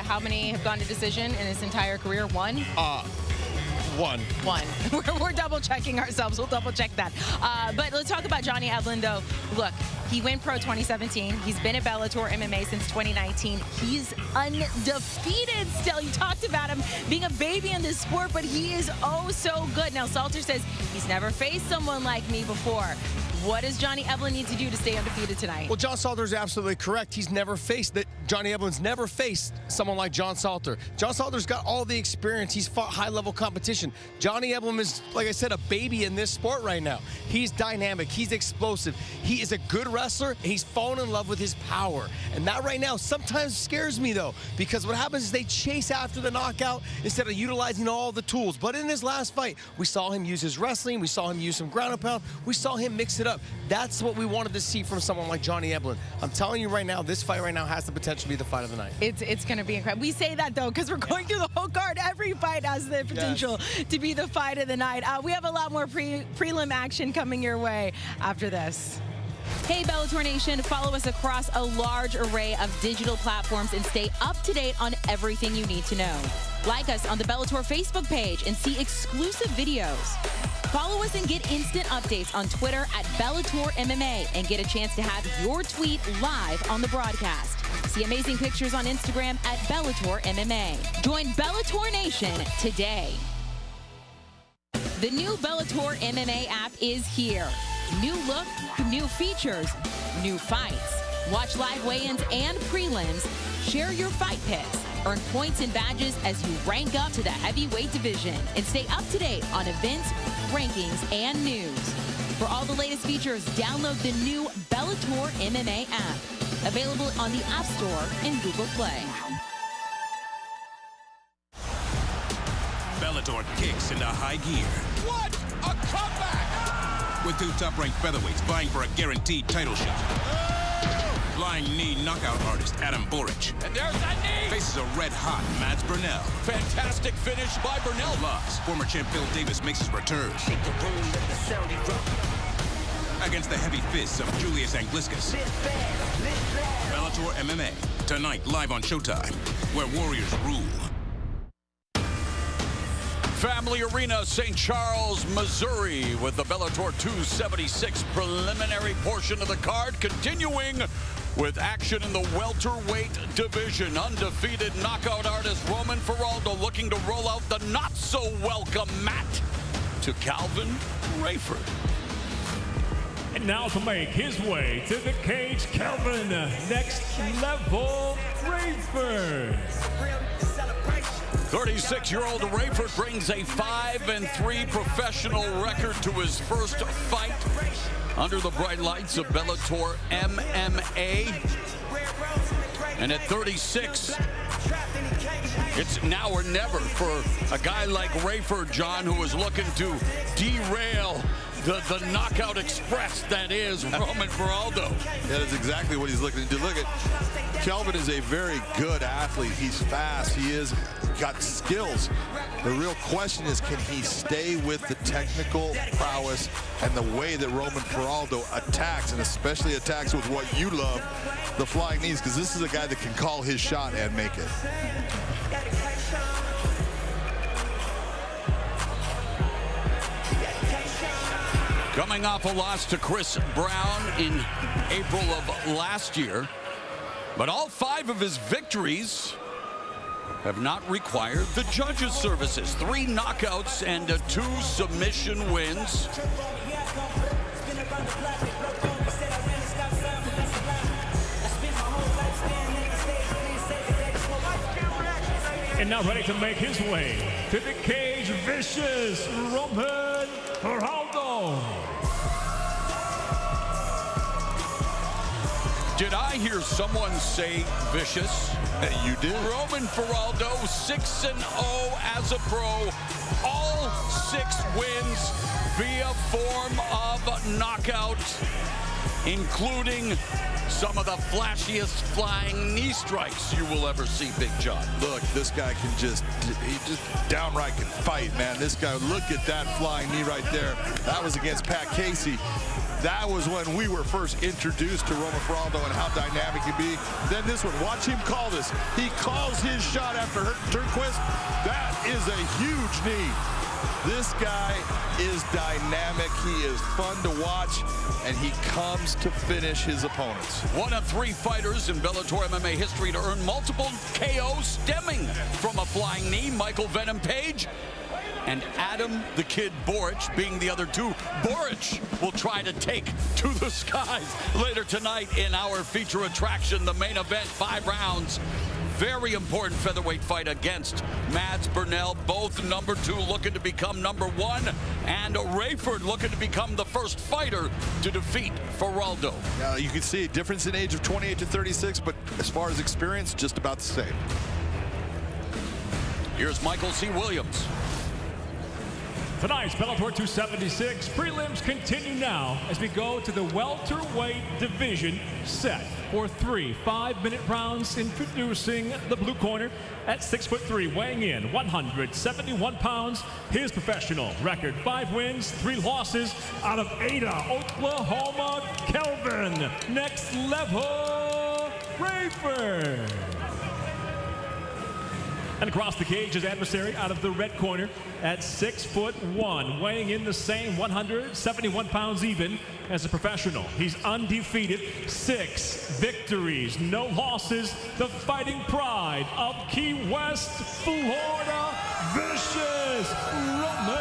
S1: how many have gone to decision in his entire career? One?
S4: One.
S1: We're double checking ourselves. We'll double check that. But let's talk about Johnny Eblen, though. Look, he went pro 2017. He's been at Bellator MMA since 2019. He's undefeated still. You talked about him being a baby in this sport, but he is oh so good. Now, Salter says he's never faced someone like me before. What does Johnny Eblen need to do to stay undefeated tonight?
S4: Well, John Salter is absolutely correct. He's never faced that. Johnny Eblen's never faced someone like John Salter. John Salter's got all the experience. He's fought high-level competition. Johnny Eblen is, like I said, a baby in this sport right now. He's dynamic. He's explosive. He is a good wrestler, and he's fallen in love with his power. And that right now sometimes scares me, though, because what happens is they chase after the knockout instead of utilizing all the tools. But in his last fight, we saw him use his wrestling. We saw him use some ground and pound. We saw him mix it up. That's what we wanted to see from someone like Johnny Eblen. I'm telling you right now, this fight right now has the potential to be the fight of the night.
S1: It's going to be incredible. We say that, though, because we're going through the whole card. Every fight has the potential to be the fight of the night. We have a lot more prelim action coming your way after this. Hey, Bellator Nation, follow us across a large array of digital platforms and stay up to date on everything you need to know. Like us on the Bellator Facebook page and see exclusive videos. Follow us and get instant updates on Twitter at Bellator MMA and get a chance to have your tweet live on the broadcast. See amazing pictures on Instagram at Bellator MMA. Join Bellator Nation today. The new Bellator MMA app is here. New look, new features, new fights. Watch live weigh-ins and prelims. Share your fight picks. Earn points and badges as you rank up to the heavyweight division. And stay up to date on events, rankings, and news. For all the latest features, download the new Bellator MMA app. Available on the App Store and Google Play.
S2: Bellator kicks into high gear.
S3: What a comeback!
S2: With 2 top-ranked featherweights vying for a guaranteed title shot. Flying knee knockout artist Adam Borics.
S3: And there's that knee!
S2: Faces a red-hot Mads Burnell.
S3: Fantastic finish by Burnell.
S2: Plus, former champ Bill Davis makes his return. against the heavy fists of Julius Angliscus. Bellator MMA, tonight live on Showtime, where warriors rule.
S3: Family Arena, St. Charles, Missouri, with the Bellator 276 preliminary portion of the card continuing with action in the welterweight division. Undefeated knockout artist Roman Faraldo looking to roll out the not-so-welcome mat to Calvin Rayford.
S6: And now to make his way to the cage, Calvin Next Level Rayford.
S3: 36-year-old Rayford brings a 5-3 professional record to his first fight under the bright lights of Bellator MMA. And at 36, it's now or never for a guy like Rayford, John, who is looking to derail the knockout express that is Roman Faraldo.
S5: That is exactly what he's looking to do. Look at Kelvin is a very good athlete. He's fast. He is got skills. The real question is, can he stay with the technical prowess and the way that Roman Faraldo attacks, and especially attacks with what you love, the flying knees, because this is a guy that can call his shot and make it.
S3: Coming off a loss to Chris Brown in April of last year, but all 5 of his victories have not required the judges' services. 3 knockouts and 2 submission wins.
S6: And now ready to make his way to the cage, vicious Roman Faraldo.
S3: Did I hear someone say vicious?
S5: You did.
S3: Roman Faraldo, 6-0 as a pro. All 6 wins via form of knockout, including some of the flashiest flying knee strikes you will ever see, Big John.
S5: Look, this guy can he just downright can fight, man. This guy, look at that flying knee right there. That was against Pat Casey. That was when we were first introduced to Roman Faraldo and how dynamic he'd be. Then this one, watch him call this. He calls his shot after Turnquist. That is a huge knee. This guy is dynamic. He is fun to watch, and he comes to finish his opponents.
S3: One of 3 fighters in Bellator MMA history to earn multiple KOs stemming from a flying knee, Michael Venom Page and Adam the Kid Borics being the other 2. Borics will try to take to the skies later tonight in our feature attraction, the main event, 5 rounds. Very important featherweight fight against Mads Burnell, both number 2 looking to become number 1, and Rayford looking to become the first fighter to defeat Faraldo.
S5: Now you can see a difference in age of 28 to 36, but as far as experience, just about the same.
S3: Here's Michael C. Williams.
S6: Tonight's Bellator 276 prelims continue now as we go to the welterweight division, set for 3 5-minute rounds. Introducing the blue corner at 6'3", weighing in 171 pounds. His professional record: 5 wins, 3 losses out of Ada, Oklahoma. Kelvin Next Level Rayford. And across the cage, his adversary out of the red corner at 6'1", weighing in the same 171 pounds even as a professional. He's undefeated, 6 victories, no losses. The fighting pride of Key West, Florida, vicious Roman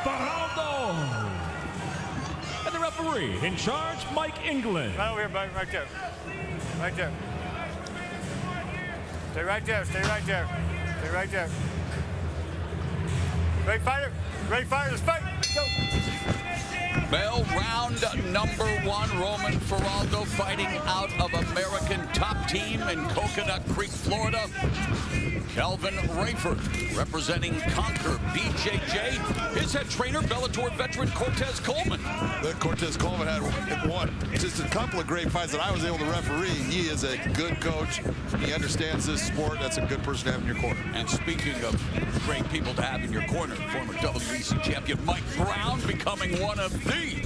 S6: Faraldo. And the referee in charge, Mike England.
S11: Right over here, Mike, right there. Right there. Stay right there, stay right there. Stay right there. Ready, fighter? Ready, fighter, let's fight. Go.
S3: Bell, round number 1. Roman Faraldo fighting out of American Top Team in Coconut Creek, Florida. Calvin Rayford representing Conquer BJJ. His head trainer, Bellator veteran Cortez Coleman.
S5: Cortez Coleman had won just a couple of great fights that I was able to referee. He is a good coach. He understands this sport. That's a good person to have in your corner.
S3: And speaking of great people to have in your corner, former WEC champion Mike Brown becoming one of the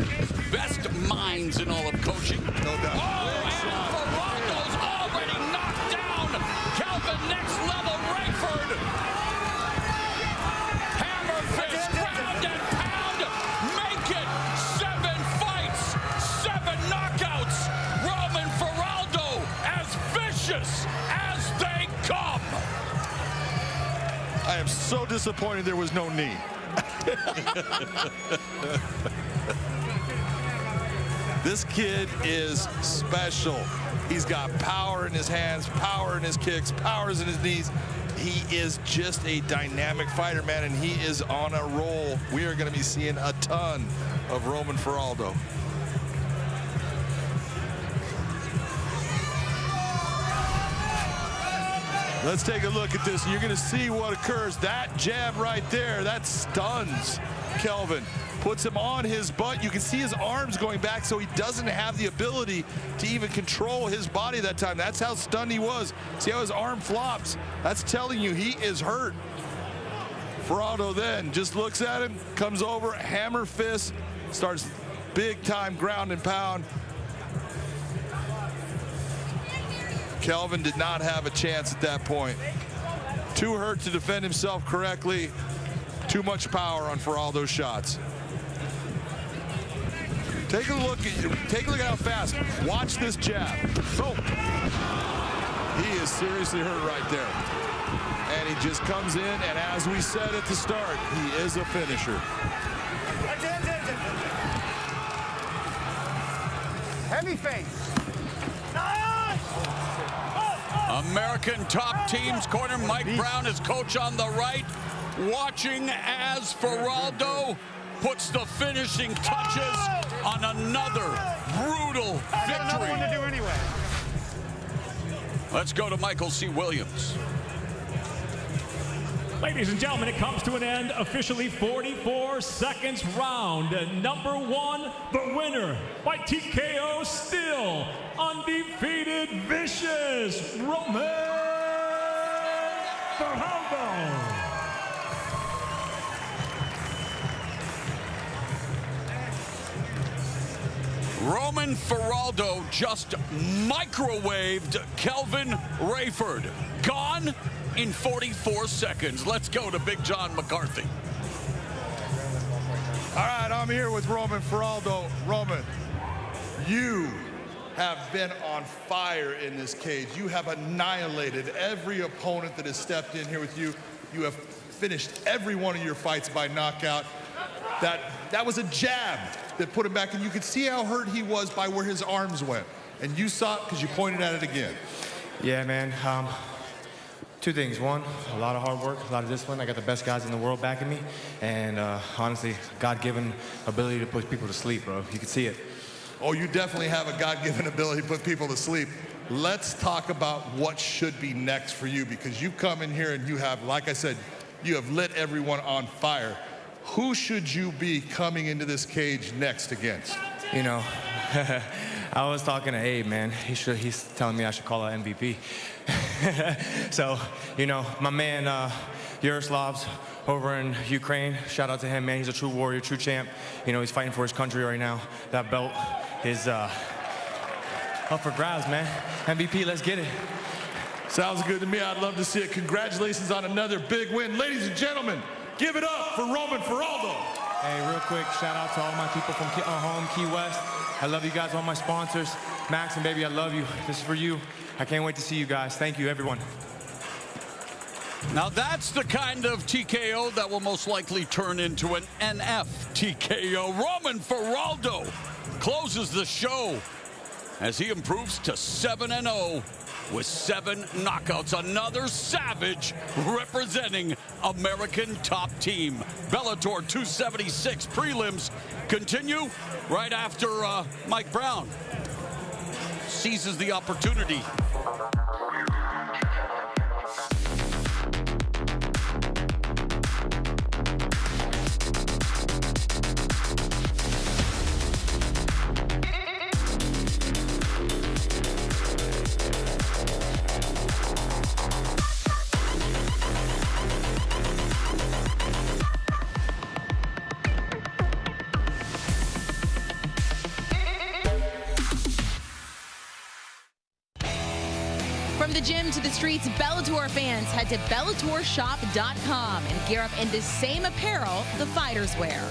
S3: best minds in all of coaching.
S5: No doubt.
S3: Oh, and Faraldo's already knocked down Kelvin next level Rayford. Hammer fist, ground and pound, make it 7 fights, 7 knockouts. Roman Faraldo as vicious as they come.
S5: I am so disappointed there was no knee. This kid is special. He's got power in his hands, power in his kicks, powers in his knees. He is just a dynamic fighter, man, and he is on a roll. We are going to be seeing a ton of Roman Faraldo. Let's take a look at this. You're going to see what occurs. That jab right there, that stuns Kelvin. Puts him on his butt. You can see his arms going back, so he doesn't have the ability to even control his body that time. That's how stunned he was. See how his arm flops? That's telling you he is hurt. Faraldo then just looks at him, comes over, hammer fist, starts big time ground and pound. Kelvin did not have a chance at that point. Too hurt to defend himself correctly. Too much power on Faraldo's shots. Take a look at how fast. Watch this jab. Boom. He is seriously hurt right there. And he just comes in, and as we said at the start, he is a finisher.
S11: Heavy face.
S3: American top team's corner. Mike Brown, his coach on the right, watching as Faraldo puts the finishing touches on another brutal victory.
S11: Another one to do anyway.
S3: Let's go to Michael C. Williams.
S6: Ladies and gentlemen, it comes to an end. Officially 44 seconds round. Number 1, the winner by TKO, still undefeated, vicious Roman Faraldo.
S3: Roman Faraldo just microwaved Kelvin Rayford. Gone in 44 seconds. Let's go to Big John McCarthy.
S5: All right, I'm here with Roman Faraldo. Roman, you have been on fire in this cage. You have annihilated every opponent that has stepped in here with you. You have finished every one of your fights by knockout. That was a jab that put him back, and you could see how hurt he was by where his arms went. And you saw it because you pointed at it again.
S12: Yeah, man. 2 things. 1, a lot of hard work, a lot of discipline. I got the best guys in the world backing me. And honestly, God-given ability to put people to sleep, bro. You can see it.
S5: Oh, you definitely have a God-given ability to put people to sleep. Let's talk about what should be next for you, because you come in here and you have, like I said, you have lit everyone on fire. Who should you be coming into this cage next against?
S12: You know, I was talking to Abe, man. He's telling me I should call out MVP. So, you know, my man Yaroslav's over in Ukraine. Shout out to him, man. He's a true warrior, true champ. You know, he's fighting for his country right now. That belt is up for grabs, man. MVP, let's get it.
S5: Sounds good to me. I'd love to see it. Congratulations on another big win. Ladies and gentlemen, give it up for Roman Faraldo.
S12: Hey, real quick, shout out to all my people from home, Key West. I love you guys, all my sponsors. Max and baby, I love you. This is for you. I can't wait to see you guys. Thank you, everyone.
S3: Now that's the kind of TKO that will most likely turn into an NF TKO. Roman Faraldo closes the show as he improves to 7-0 with 7 knockouts. Another savage representing American top team. Bellator 276 prelims continue right after Mike Brown seizes the opportunity.
S1: the gym to the streets, Bellator fans head to BellatorShop.com and gear up in the same apparel the fighters wear.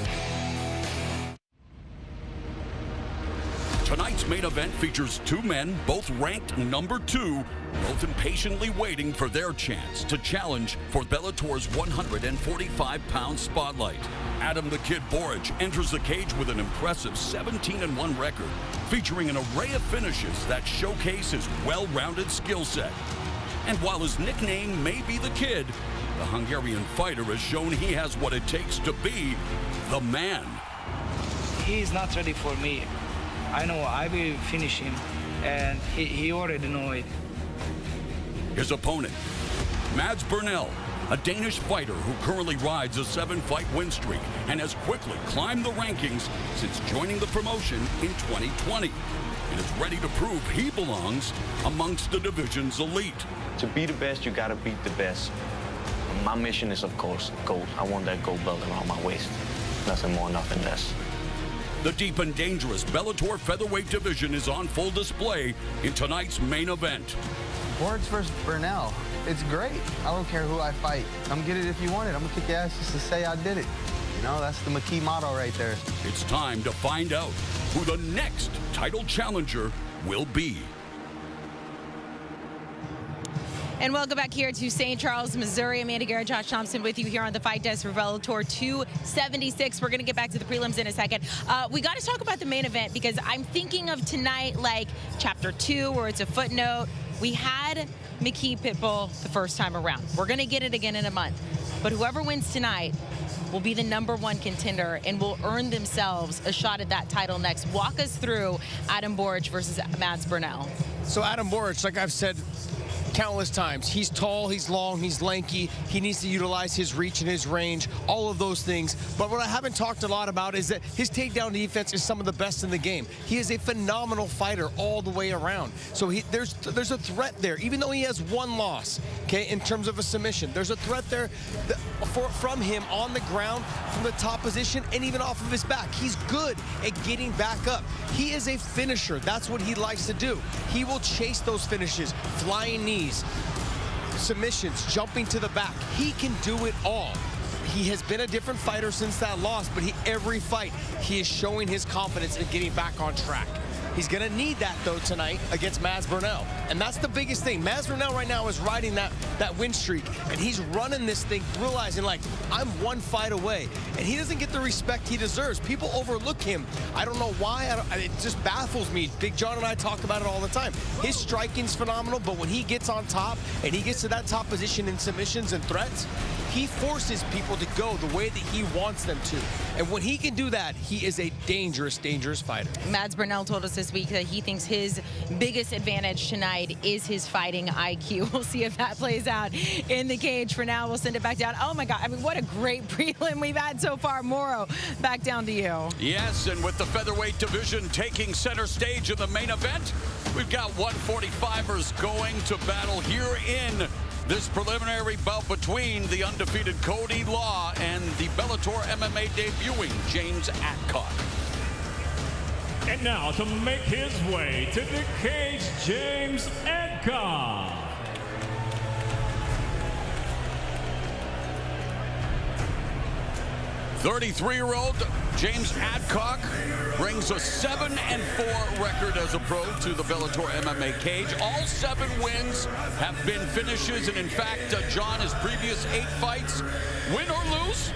S3: Tonight's main event features two men, both ranked number 2, both impatiently waiting for their chance to challenge for Bellator's 145-pound spotlight. Adam the Kid Borics enters the cage with an impressive 17-1 record, featuring an array of finishes that showcase his well-rounded skill set. And while his nickname may be the Kid, the Hungarian fighter has shown he has what it takes to be the man.
S13: He's not ready for me. I know I will finish him, and he already know it.
S3: His opponent, Mads Burnell, a Danish fighter who currently rides a 7-fight win streak and has quickly climbed the rankings since joining the promotion in 2020 and is ready to prove he belongs amongst the division's elite.
S14: To be the best, you gotta beat the best. My mission is, of course, gold. I want that gold belt around my waist. Nothing more, nothing less.
S3: The deep and dangerous Bellator featherweight division is on full display in tonight's main event.
S15: Borics versus Burnell. It's great. I don't care who I fight. I'm get it if you want it. I'm gonna kick your ass just to say I did it. You know, that's the McKee motto right there.
S3: It's time to find out who the next title challenger will be.
S1: And welcome back here to St. Charles, Missouri. Amanda Garrett, Josh Thompson with you here on the Fight Desk for Bellator 276. We're going to get back to the prelims in a second. We got to talk about the main event because I'm thinking of tonight like Chapter 2 where it's a footnote. We had McKee Pitbull the first time around. We're going to get it again in a month. But whoever wins tonight will be the #1 contender and will earn themselves a shot at that title next. Walk us through Adam Borics versus Mads Burnell.
S4: So Adam Borics, like I've said countless times, he's tall, he's long, he's lanky, he needs to utilize his reach and his range, all of those things. But what I haven't talked a lot about is that his takedown defense is some of the best in the game. He is a phenomenal fighter all the way around. So there's a threat there, even though he has one loss, okay, in terms of a submission. There's a threat there from him on the ground, from the top position, and even off of his back. He's good at getting back up. He is a finisher. That's what he likes to do. He will chase those finishes, flying knees, submissions, jumping to the back. He can do it all. He has been a different fighter since that loss, but every fight, he is showing his confidence in getting back on track. He's going to need that, though, tonight against Mads Burnell. And that's the biggest thing. Mads Burnell right now is riding that win streak, and he's running this thing, realizing, like, I'm one fight away. And he doesn't get the respect he deserves. People overlook him. I don't know why. It just baffles me. Big John and I talk about it all the time. His striking's phenomenal, but when he gets on top and he gets to that top position in submissions and threats, he forces people to go the way that he wants them to. And when he can do that, he is a dangerous, dangerous fighter.
S1: Mads Burnell told us this week that he thinks his biggest advantage tonight is his fighting IQ. We'll see if that plays out in the cage. For now, we'll send it back down. Oh, my God. I mean, what a great prelim we've had so far. Morrow, back down to you.
S3: Yes, and with the featherweight division taking center stage in the main event, we've got 145ers going to battle here in this preliminary bout between the undefeated Cody Law and the Bellator MMA debuting James Adcock.
S6: And now to make his way to the cage, James Adcock.
S3: 33-year-old James Adcock brings a 7-4 record as a pro to the Bellator MMA cage. All 7 wins have been finishes, and in fact, John, his previous 8 fights, win or lose,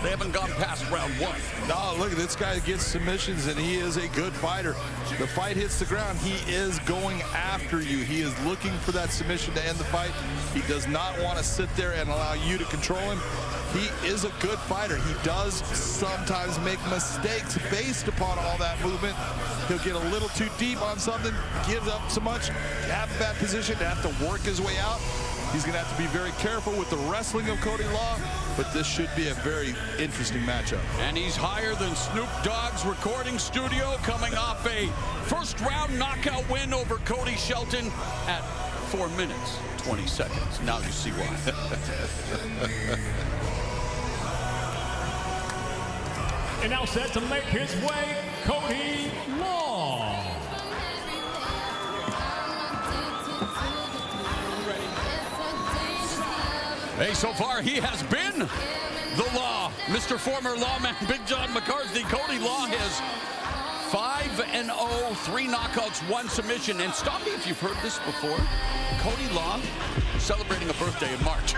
S3: they haven't gone past round 1.
S5: No, look, this guy gets submissions, and he is a good fighter. The fight hits the ground, he is going after you. He is looking for that submission to end the fight. He does not want to sit there and allow you to control him. He is a good fighter. He does sometimes make mistakes based upon all that movement. He'll get a little too deep on something, gives up so much, have a bad position, to have to work his way out. He's going to have to be very careful with the wrestling of Cody Law, but this should be a very interesting matchup.
S3: And he's higher than Snoop Dogg's recording studio, coming off a first-round knockout win over Cody Shelton at 4 minutes, 20 seconds. Now you see why.
S6: And now set to make his way, Cody Law.
S3: Hey, so far he has been the law. Mr. Former Lawman Big John McCarthy. Cody Law has 5-0, 3 knockouts, 1 submission. And stop me if you've heard this before. Cody Law celebrating a birthday in March.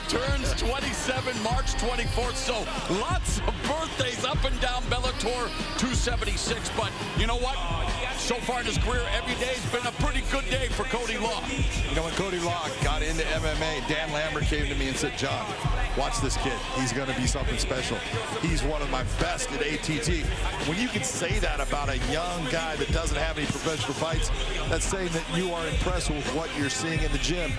S3: Turns 27 March 24th. So lots of birthdays up and down Bellator 276. But you know what? So far in his career, every day has been a pretty good day for Cody Law.
S5: You know, when Cody Law got into MMA, Dan Lambert came to me and said, John, watch this kid. He's going to be something special. He's one of my best at ATT. When you can say that about a young guy that doesn't have any professional fights, that's saying that you are impressed with what you're seeing in the gym.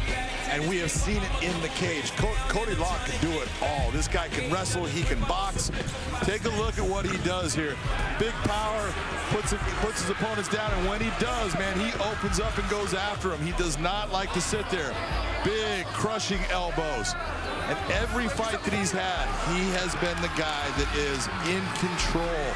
S5: And we have seen it in the cage. Cody Law can do it all. This guy can wrestle. He can box. Take a look at what he does here. Big power, puts his opponents down, and when he does, man, he opens up and goes after him. He does not like to sit there. Big, crushing elbows. And every fight that he's had, he has been the guy that is in control.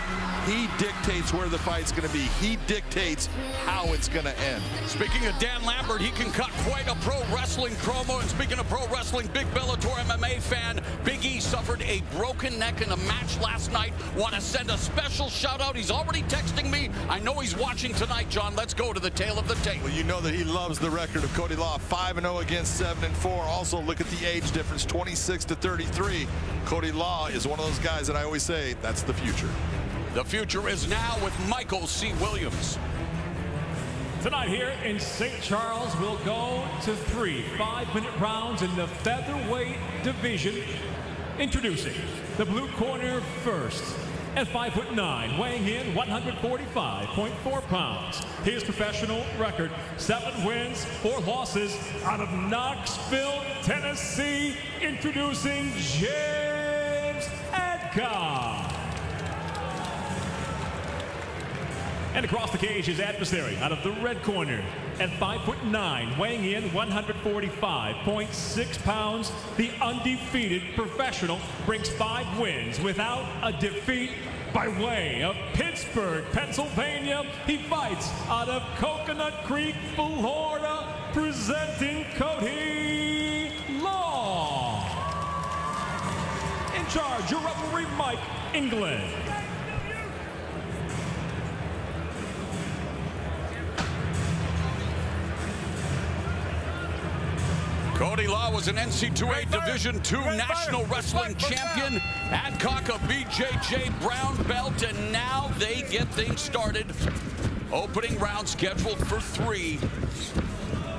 S5: He dictates where the fight's going to be. He dictates how it's going to end.
S3: Speaking of Dan Lambert, he can cut quite a pro wrestling promo. And speaking of pro wrestling, big Bellator MMA fan, Big E suffered a broken neck in a match last night. Want to send a special shout out. He's already texting me. I know he's watching tonight, John. Let's go to the tail of the tape.
S5: Well, you know that he loves the record of Cody Law, 5-0 against 7-4. Also, look at the age difference, 26 to 33. Cody Law is one of those guys that I always say, that's the future.
S3: The future is now with Michael C. Williams.
S6: Tonight here in St. Charles, we'll go to 3 5-minute rounds in the featherweight division. Introducing the blue corner first. At 5'9", weighing in 145.4 pounds. His professional record, 7 wins, 4 losses out of Knoxville, Tennessee. Introducing James Adcock. And across the cage, his adversary out of the red corner at 5'9", weighing in 145.6 pounds. The undefeated professional brings 5 wins without a defeat. By way of Pittsburgh, Pennsylvania, he fights out of Coconut Creek, Florida, presenting Cody Law. In charge, your referee, Mike England.
S3: Cody Law was an NC2A Division II National Wrestling Champion. Adcock a BJJ Brown belt, and now they get things started. Opening round scheduled for 3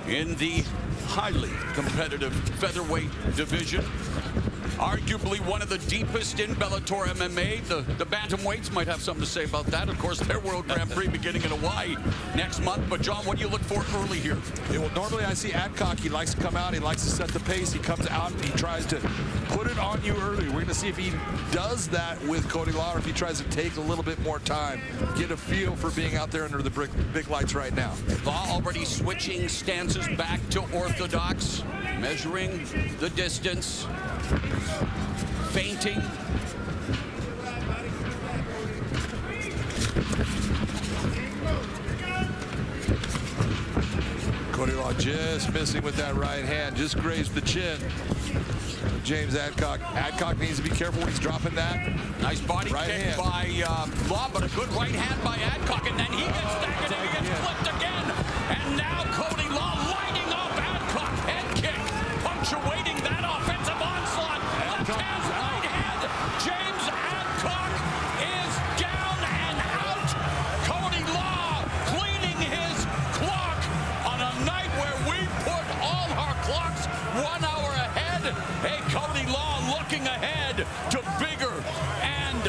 S3: in the highly competitive featherweight division. Arguably one of the deepest in Bellator MMA. The bantamweights might have something to say about that. Of course, their World Grand Prix beginning in Hawaii next month. But John, what do you look for early here?
S5: Yeah, well, normally I see Adcock. He likes to come out. He likes to set the pace. He comes out and he tries to put it on you early. We're going to see if he does that with Cody Law, or if he tries to take a little bit more time, get a feel for being out there under the big lights right now.
S3: Law already switching stances back to orthodox, measuring the distance, feinting.
S5: Cody Law just missing with that right hand, just grazed the chin. James Adcock. Adcock needs to be careful when he's dropping that.
S3: Nice body
S5: right
S3: kick
S5: hand
S3: by Law, but a good right hand by Adcock, and then he gets staggered and he gets flipped again. And now Cody Law lighting up Adcock. Head kick, punctuating that offensive onslaught. Left hand, right hand. James Adcock is down and out. Cody Law cleaning his clock on a night where we put all our clocks 1 hour ahead. Hey, Cody Law looking ahead to bigger and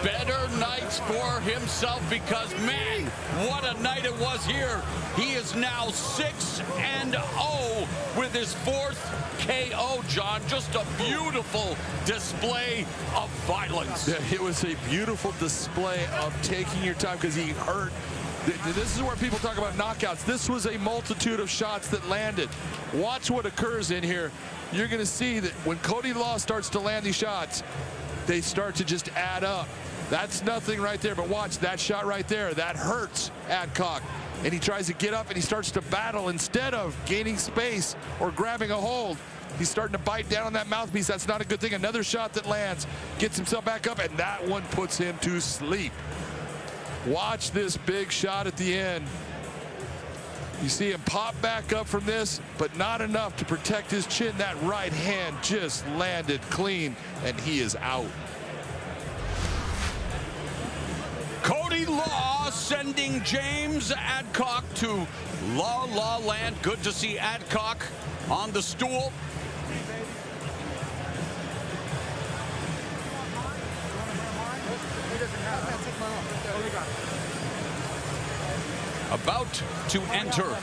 S3: better nights for himself, because, man, what a night it was here. He is now 6-0 with his 4th KO, John. Just a beautiful display of violence.
S5: Yeah, it was a beautiful display of taking your time, because he hurt. This is where people talk about knockouts. This was a multitude of shots that landed. Watch what occurs in here. You're going to see that when Cody Law starts to land these shots, they start to just add up. That's nothing right there, but watch that shot right there. That hurts Adcock. And he tries to get up and he starts to battle. Instead of gaining space or grabbing a hold, he's starting to bite down on that mouthpiece. That's not a good thing. Another shot that lands, gets himself back up, and that one puts him to sleep. Watch this big shot at the end. You see him pop back up from this, but not enough to protect his chin. That right hand just landed clean, and he is out.
S3: Cody Law sending James Adcock to La La Land. Good to see Adcock on the stool. About to enter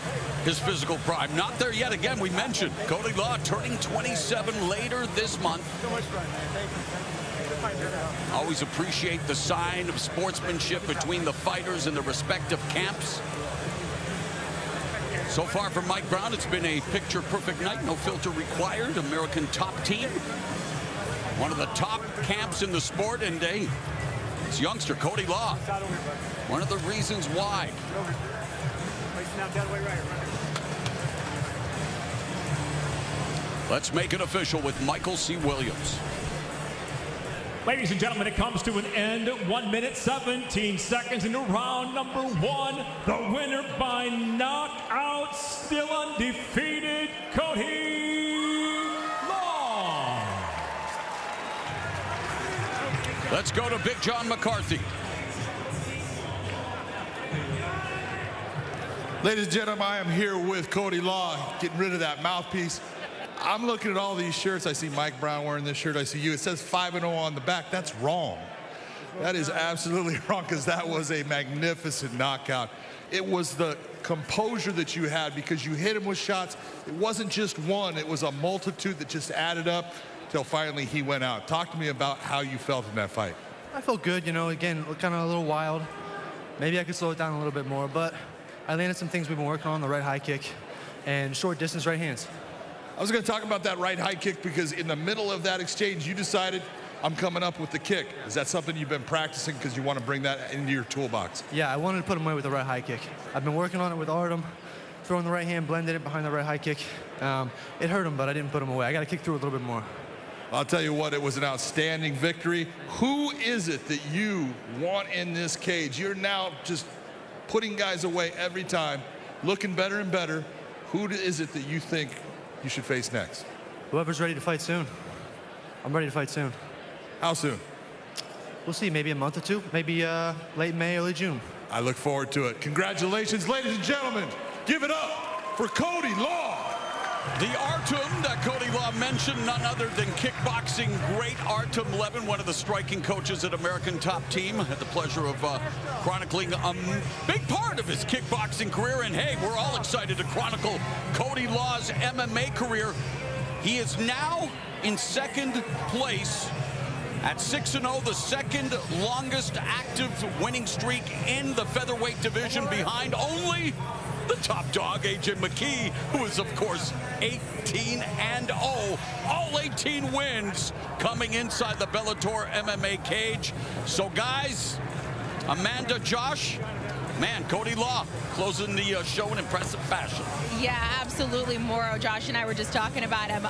S3: his physical prime. Not there yet. Again, we mentioned Cody Law turning 27 later this month. Always appreciate the sign of sportsmanship between the fighters in the respective camps. So far from Mike Brown, it's been a picture-perfect night. No filter required. American top team. One of the top camps in the sport, and it's youngster Cody Law. One of the reasons why. Let's make it official with Michael C. Williams.
S6: Ladies and gentlemen, it comes to an end. 1 minute, 17 seconds into round number 1. The winner by knockout, still undefeated, Cody Law.
S3: Let's go to Big John McCarthy.
S5: Ladies and gentlemen, I am here with Cody Law, getting rid of that mouthpiece. I'm looking at all these shirts. I see Mike Brown wearing this shirt. I see you. It says 5-0 on the back. That's wrong. That is absolutely wrong, because that was a magnificent knockout. It was the composure that you had because you hit him with shots. It wasn't just one. It was a multitude that just added up till finally he went out. Talk to me about how you felt in that fight.
S16: I felt good, you know, again, kind of a little wild. Maybe I could slow it down a little bit more, but I landed some things we've been working on, the right high kick and short distance right hands.
S5: I was going to talk about that right high kick because in the middle of that exchange, you decided, I'm coming up with the kick. Is that something you've been practicing because you want to bring that into your toolbox?
S16: Yeah, I wanted to put him away with the right high kick. I've been working on it with Artem, throwing the right hand, blended it behind the right high kick. It hurt him, but I didn't put him away. I got to kick through a little bit more.
S5: I'll tell you what, it was an outstanding victory. Who is it that you want in this cage? You're now just putting guys away every time, looking better and better. Who is it that you think you should face next?
S16: Whoever's ready to fight soon. I'm ready to fight soon.
S5: How soon?
S16: We'll see, maybe a month or two, maybe late May, early June.
S5: I look forward to it. Congratulations, ladies and gentlemen. Give it up for Cody Law.
S3: The Artem that Cody Law mentioned, none other than kickboxing great Artem Levin, one of the striking coaches at American Top Team. Had the pleasure of chronicling a big part of his kickboxing career. And hey, we're all excited to chronicle Cody Law's MMA career. He is now in second place at 6-0, the second longest active winning streak in the featherweight division, behind only the top dog, AJ McKee, who is, of course, 18-0. All 18 wins coming inside the Bellator MMA cage. So, guys, Amanda, Josh, man, Cody Law closing the show in impressive fashion.
S1: Yeah, absolutely, Moro. Josh and I were just talking about him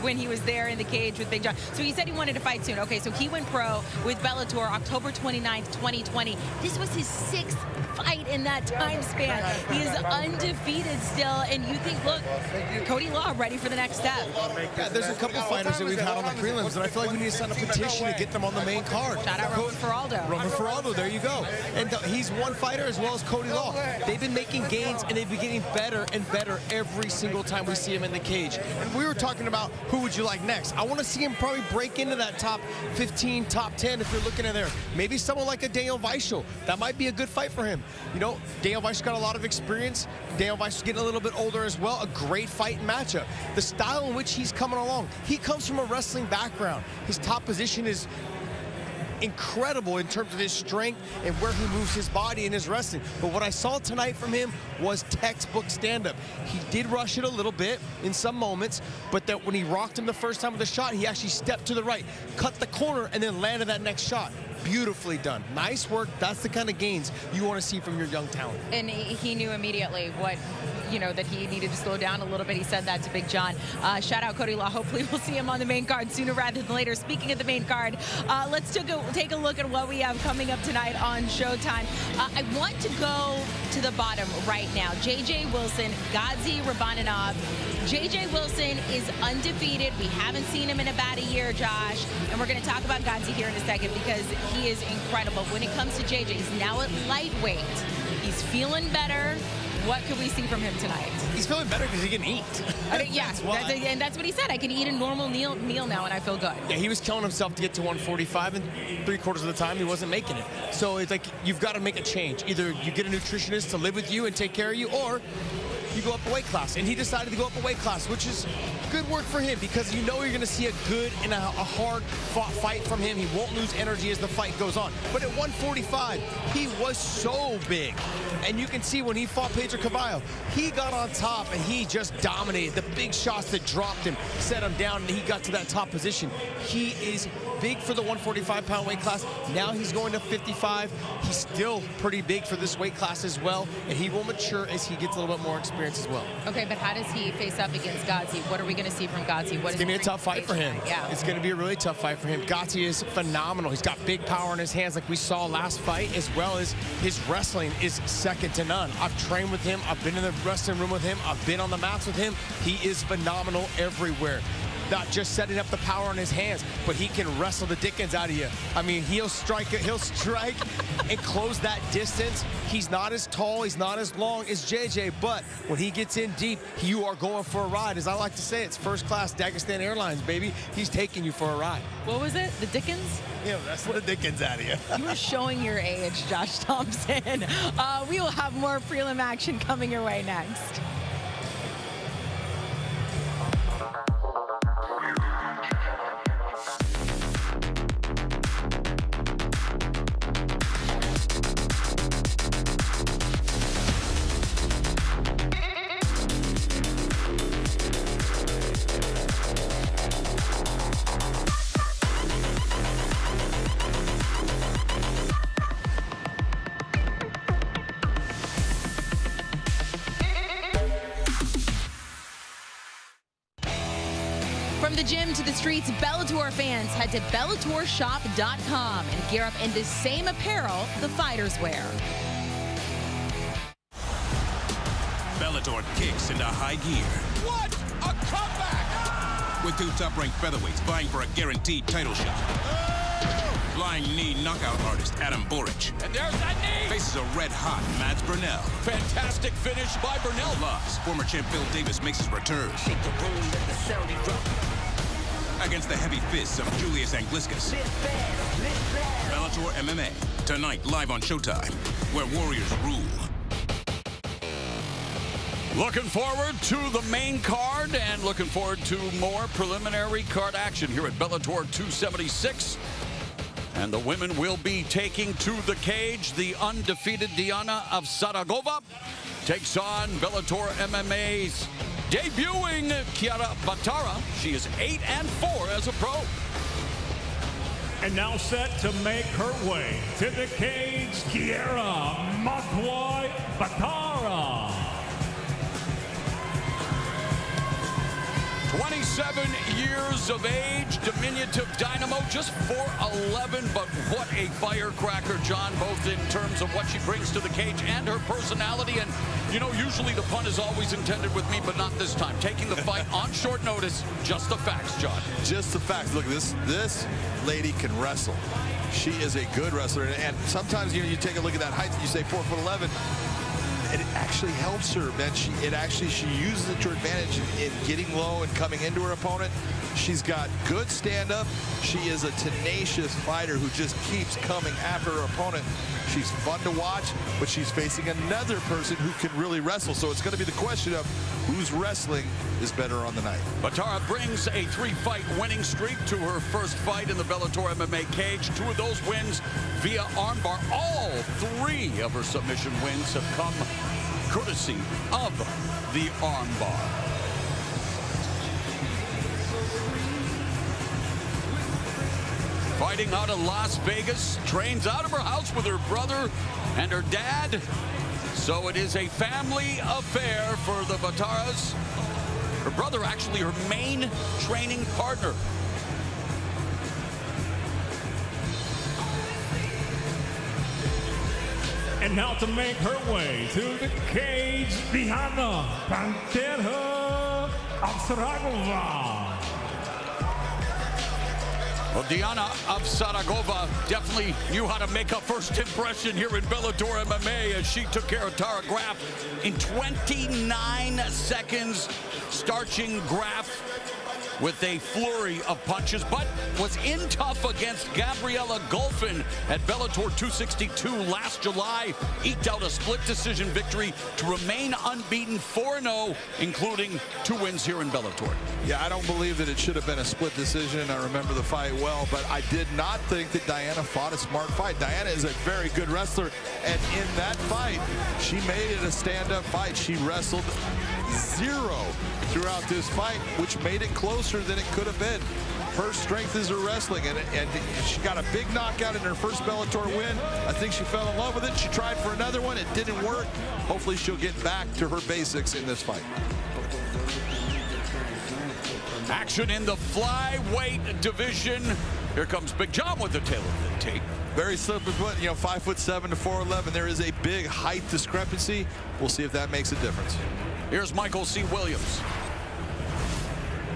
S1: when he was there in the cage with Big John. So he said he wanted to fight soon. Okay, so he went pro with Bellator October 29th, 2020. This was his 6th fight in that time span. He is undefeated still, and you think, look, Cody Law ready for the next step.
S4: Yeah, there's a couple fighters that we've had on the prelims, and I feel like we need to send a petition to get them on the main card.
S1: Shout out Roman Faraldo.
S4: Roman Faraldo, there you go. And he's one fighter as well as Cody Law. They've been making gains, and they've been getting better and better every single time we see him in the cage. And we were talking about who would you like next. I want to see him probably break into that top 15, top 10 if you're looking at there. Maybe someone like a Daniel Weichel. That might be a good fight for him. You know, Daniel Weichel's got a lot of experience. Daniel Weichel's getting a little bit older as well. A great fight and matchup. The style in which he's coming along, he comes from a wrestling background. His top position is incredible in terms of his strength and where he moves his body in his wrestling. But what I saw tonight from him was textbook stand-up. He did rush it a little bit in some moments, but that when he rocked him the first time with a shot, he actually stepped to the right, cut the corner, and then landed that next shot. Beautifully done. Nice work. That's the kind of gains you want to see from your young talent.
S1: And he knew immediately what, that he needed to slow down a little bit. He said that to Big John. Shout out Cody Law. Hopefully we'll see him on the main card sooner rather than later. Speaking of the main card, let's take a look at what we have coming up tonight on Showtime. I want to go to the bottom right now. J.J. Wilson, Gadzhi Rabananov. J.J. Wilson is undefeated. We haven't seen him in about a year, Josh. And we're going to talk about Gadzhi here in a second because he is incredible. When it comes to J.J., he's now at lightweight. He's feeling better. What could we see from him tonight?
S4: He's feeling better because he can eat.
S1: And that's what he said. I can eat a normal meal now and I feel good.
S4: Yeah, he was killing himself to get to 145, and 3/4 of the time he wasn't making it. So it's like you've got to make a change. Either you get a nutritionist to live with you and take care of you, or you go up a weight class. And he decided to go up a weight class, which is good work for him because you're going to see a good and a hard-fought fight from him. He won't lose energy as the fight goes on. But at 145, he was so big. And you can see when he fought Pedro Caballo, he got on top and he just dominated. The big shots that dropped him, set him down, and he got to that top position. He is big for the 145-pound weight class. Now he's going to 55. He's still pretty big for this weight class as well, and he will mature as he gets a little bit more experience as well.
S1: Okay, but how does he face up against Gadzhi? What are we going to see from Gadzhi?
S4: It's going to be a tough fight for him.
S1: Yeah.
S4: It's going to be a really tough fight for him. Gadzhi is phenomenal. He's got big power in his hands like we saw last fight, as well as his wrestling is second to none. I've trained with him. I've been in the wrestling room with him. I've been on the mats with him. He is phenomenal everywhere. Not just setting up the power in his hands, but he can wrestle the dickens out of you. I mean, he'll strike and close that distance. He's not as tall, he's not as long as JJ, but when he gets in deep, you are going for a ride. As I like to say, it's first class Dagestan Airlines, baby. He's taking you for a ride.
S1: What was it? The Dickens?
S4: Yeah, that's what the dickens out of you.
S1: You were showing your age, Josh Thompson. We will have more prelim action coming your way next. From the gym to the streets, Bellator fans head to BellatorShop.com and gear up in the same apparel the fighters wear.
S2: Bellator kicks into high gear.
S3: What a comeback!
S2: With two top-ranked featherweights vying for a guaranteed title shot. Flying knee knockout artist Adam Borics.
S3: And there's that knee!
S2: Faces a red-hot Mads Burnell.
S3: Fantastic finish by Burnell.
S2: Plus, former champ Bill Davis makes his return.
S8: Shake the room, let the Saudi rock.
S2: Against the heavy fists of Julius Angliskas. Bellator MMA, tonight live on Showtime, where warriors rule.
S3: Looking forward to the main card and looking forward to more preliminary card action here at Bellator 276. And the women will be taking to the cage. The undefeated Diana of Saragova takes on Bellator MMA's debuting Kiara Batara. She is 8-4 as a pro.
S6: And now set to make her way to the cage, Kiara McKee Batara.
S3: 27 years of age, diminutive dynamo, just 4'11", but what a firecracker, John, both in terms of what she brings to the cage and her personality. And, you know, usually the pun is always intended with me, but not this time. Taking the fight on short notice, just the facts, John.
S5: Just the facts. Look, this lady can wrestle. She is a good wrestler. And sometimes, you take a look at that height and you say 4'11". It actually helps her, man. She uses it to her advantage in getting low and coming into her opponent. She's got good stand-up. She is a tenacious fighter who just keeps coming after her opponent. She's fun to watch, but she's facing another person who can really wrestle. So it's going to be the question of whose wrestling is better on the night.
S3: Batara brings a 3-fight winning streak to her first fight in the Bellator MMA cage. 2 of those wins via armbar. All 3 of her submission wins have come courtesy of the armbar. fighting out of Las Vegas, trains out of her house with her brother and her dad. So it is a family affair for the Bataras. Her brother, actually her main training partner.
S6: And now to make her way to the cage, Diana Pantera Ofarago.
S3: Well, Diana Ofarago definitely knew how to make a first impression here in Bellator MMA as she took care of Tara Graf in 29 seconds, starching Graf with a flurry of punches, but was in tough against Gabriela Golfin at Bellator 262 last July. Eked out a split decision victory to remain unbeaten 4-0, including 2 wins here in Bellator.
S5: Yeah, I don't believe that it should have been a split decision. I remember the fight well, but I did not think that Diana fought a smart fight. Diana is a very good wrestler, and in that fight, she made it a stand-up fight. She wrestled 0 throughout this fight, which made it closer than it could have been. Her strength is her wrestling, and she got a big knockout in her first Bellator win. I think she fell in love with it. She tried for another one. It didn't work. Hopefully she'll get back to her basics in this fight.
S3: Action in the flyweight division. Here comes Big John with the tail of the tape.
S5: Very simply put, 5'7" to 4'11". There is a big height discrepancy. We'll see if that makes a difference.
S3: Here's Michael C. Williams.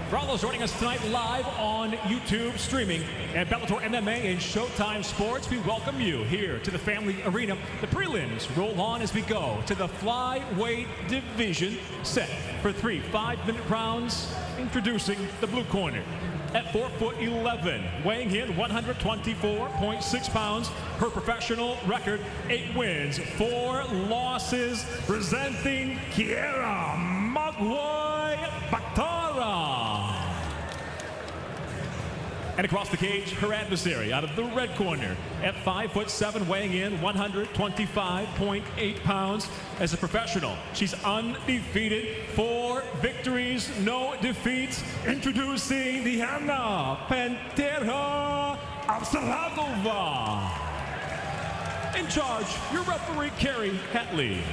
S6: Faraldo's joining us tonight live on YouTube, streaming at Bellator MMA and Showtime Sports. We welcome you here to the Family Arena. The prelims roll on as we go to the flyweight division, set for 3 5-minute rounds. Introducing the blue corner. At 4'11", weighing in 124.6 pounds. Her professional record, 8 wins, 4 losses. Presenting Kiera Magway Batara. And across the cage, her adversary out of the red corner at 5'7", weighing in 125.8 pounds. As a professional, she's undefeated, 4 victories, no defeats. Introducing Diana Pantera Ofarago. In charge, your referee, Kerry Hatley.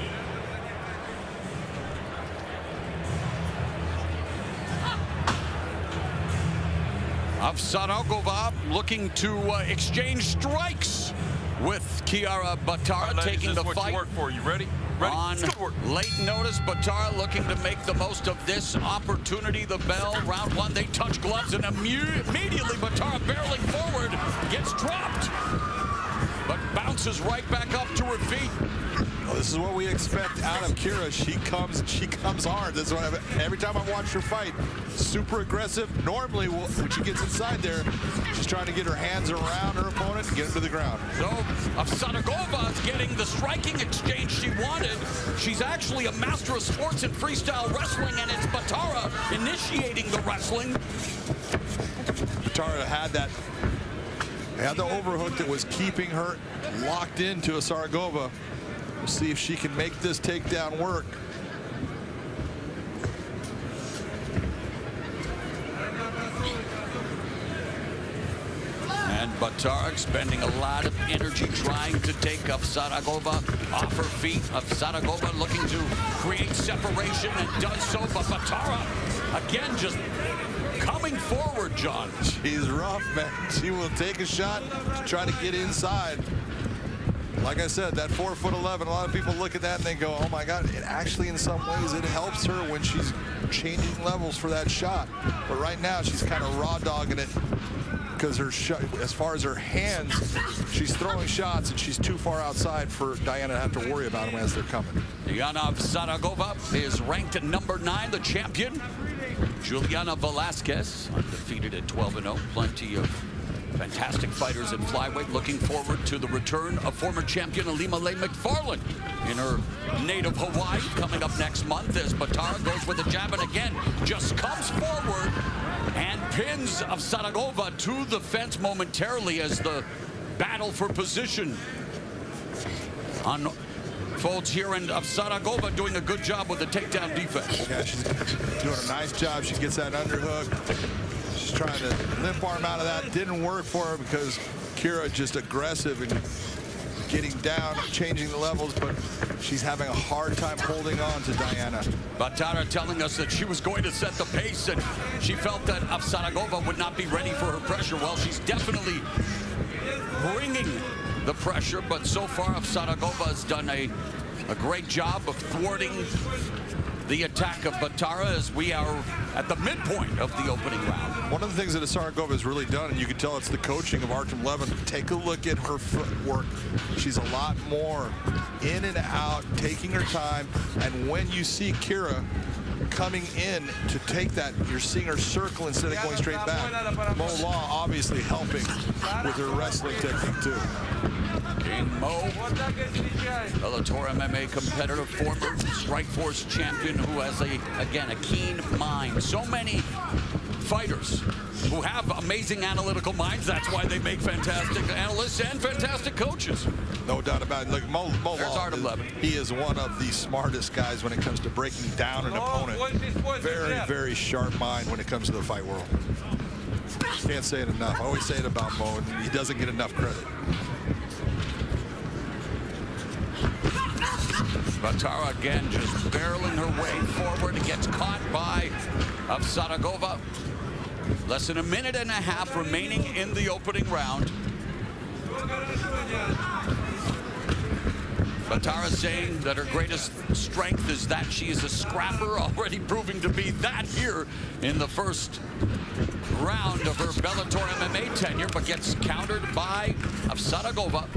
S3: Ofarago looking to exchange strikes with Kiera Batara, taking the fight.
S17: Work for you. Ready?
S3: On late notice, Batara looking to make the most of this opportunity. The bell, round 1, they touch gloves, and immediately Batara barreling forward, gets dropped, but bounces right back up to her feet.
S5: Well, this is what we expect out of Kiera. She comes hard. That's what every time I watch her fight, super aggressive. Normally, when she gets inside there, she's trying to get her hands around her opponent and get him to the ground.
S3: So, Ofarago is getting the striking exchange she wanted. She's actually a master of sports in freestyle wrestling, and it's Batara initiating the wrestling.
S5: Batara had the overhook that was keeping her locked into Ofarago. We'll see if she can make this takedown work.
S3: And Batara expending a lot of energy trying to take Ofarago off her feet. Ofarago looking to create separation and does so, but Batara again just coming forward, John.
S5: She's rough, man. She will take a shot to try to get inside. Like I said, that 4'11", a lot of people look at that and they go, oh my God, it actually in some ways it helps her when she's changing levels for that shot. But right now she's kind of raw dogging it because her shot, as far as her hands, she's throwing shots and she's too far outside for Diana to have to worry about them as they're coming.
S3: Diana Ofarago is ranked at number 9, the champion. Juliana Velasquez, undefeated at 12-0. Plenty of fantastic fighters in flyweight. Looking forward to the return of former champion Ilima-Lei Macfarlane in her native Hawaii coming up next month as Batara goes with a jab and again just comes forward and pins Ofarago to the fence momentarily as the battle for position unfolds here, and Ofarago doing a good job with the takedown defense.
S5: Yeah, she's doing a nice job. She gets that underhook. She's trying to limp arm out of that. Didn't work for her because Kira just aggressive and getting down, changing the levels, but she's having a hard time holding on to Diana.
S3: Batara telling us that she was going to set the pace and she felt that Ofarago would not be ready for her pressure. Well, she's definitely bringing the pressure, but so far Ofarago has done a great job of thwarting the attack of Batara as we are at the midpoint of the opening round.
S5: One of the things that Ofarago has really done, and you can tell it's the coaching of Artem Levin, take a look at her footwork. She's a lot more in and out, taking her time, and when you see Kira coming in to take that, you're seeing her circle instead of going straight back. Mo Law obviously helping with her wrestling technique too.
S3: King Mo, Bellator MMA competitor, former Strikeforce champion, who has again a keen mind. So many fighters who have amazing analytical minds. That's why they make fantastic analysts and fantastic coaches.
S5: No doubt about it. Look, Mo Law, he is one of the smartest guys when it comes to breaking down an opponent. Very, very sharp mind when it comes to the fight world. Can't say it enough. I always say it about Mo, and he doesn't get enough credit.
S3: Batara again just barreling her way forward and gets caught by Ofarago. Less than a minute and a half remaining in the opening round. Batara saying that her greatest strength is that she is a scrapper, already proving to be that here in the first round of her Bellator MMA tenure, but gets countered by Ofarago.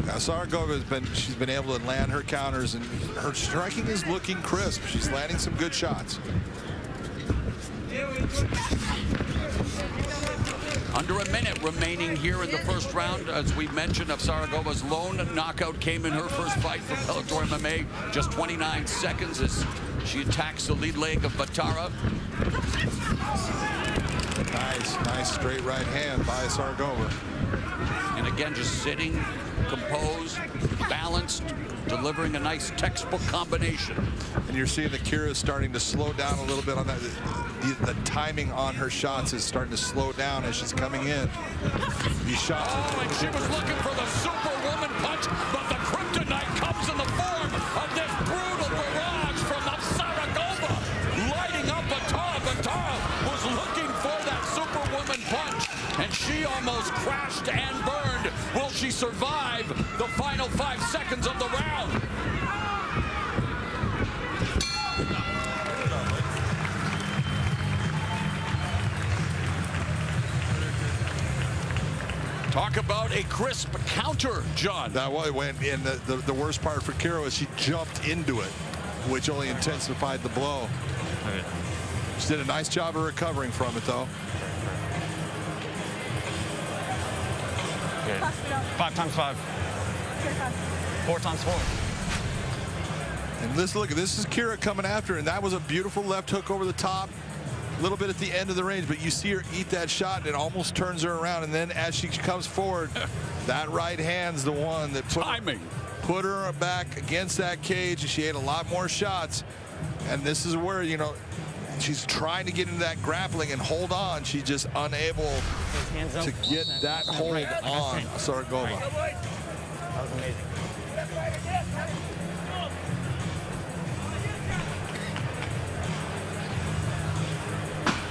S5: Ofarago she's been able to land her counters, and her striking is looking crisp. She's landing some good shots.
S3: Under a minute remaining here in the first round. As we mentioned, Ofarago's lone knockout came in her first fight for Bellator MMA. Just 29 seconds as she attacks the lead leg of Batara.
S5: Nice straight right hand by Ofarago.
S3: And again, just sitting, composed, balanced, delivering a nice textbook combination.
S5: And you're seeing that Kira is starting to slow down a little bit on that. The timing on her shots is starting to slow down as she's coming in. These shots.
S3: Oh, and she was looking for the Superwoman punch, but the kryptonite comes in the form of this brutal barrage from Ofarago, lighting up Batara. Batara was looking for that Superwoman punch, and she almost crashed and burned. Will she survive the final 5 seconds of the round? Talk about a crisp counter, John.
S5: That went in. The worst part for Kira is she jumped into it, which only intensified the blow. She did a nice job of recovering from it, though.
S10: Okay. 5 times 5. 4 times 4.
S5: And look, this is Kira coming after, and that was a beautiful left hook over the top. A little bit at the end of the range, but you see her eat that shot and it almost turns her around, and then as she comes forward, that right hand's the one that put her back against that cage. She ate a lot more shots, and this is where, you know, she's trying to get into that grappling and hold on. She's just unable to get that hold on Ofarago.
S10: That was amazing.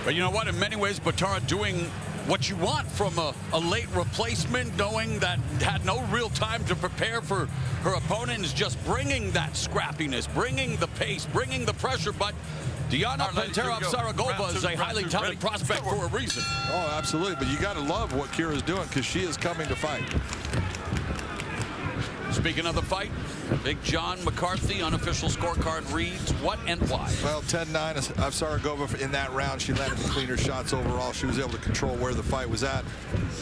S3: But you know what? In many ways, Batara doing what you want from a late replacement, knowing that had no real time to prepare for her opponent, is just bringing that scrappiness, bringing the pace, bringing the pressure. But Diana Ofarago is a highly talented prospect for a reason.
S5: Oh, absolutely. But you got to love what Kira's doing, because she is coming to fight.
S3: Speaking of the fight, Big John McCarthy unofficial scorecard reads what and why.
S5: Well, 10-9 Ofarago in that round. She landed the cleaner shots overall. She was able to control where the fight was at.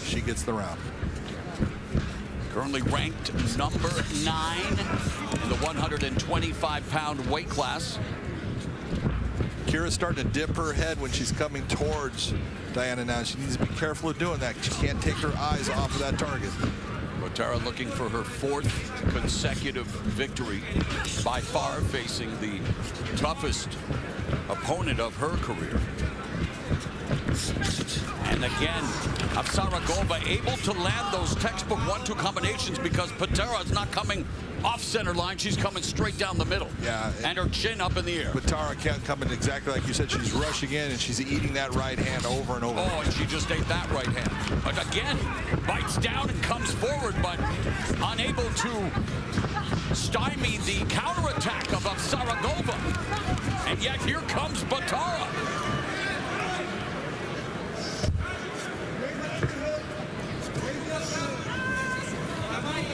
S5: She gets the round.
S3: Currently ranked number 9 in the 125-pound weight class.
S5: Kira's starting to dip her head when she's coming towards Diana now. She needs to be careful of doing that. She can't take her eyes off of that target.
S3: Batara looking for her 4th consecutive victory, by far facing the toughest opponent of her career. again, Ofarago able to land those textbook 1-2 combinations because Batara is not coming off center line. She's coming straight down the middle.
S5: Yeah.
S3: And her chin up in the air.
S5: Batara can't come in exactly like you said. She's rushing in and she's eating that right hand over and over.
S3: Oh, and she just ate that right hand. But again, bites down and comes forward, but unable to stymie the counterattack of Ofarago. And yet here comes Batara.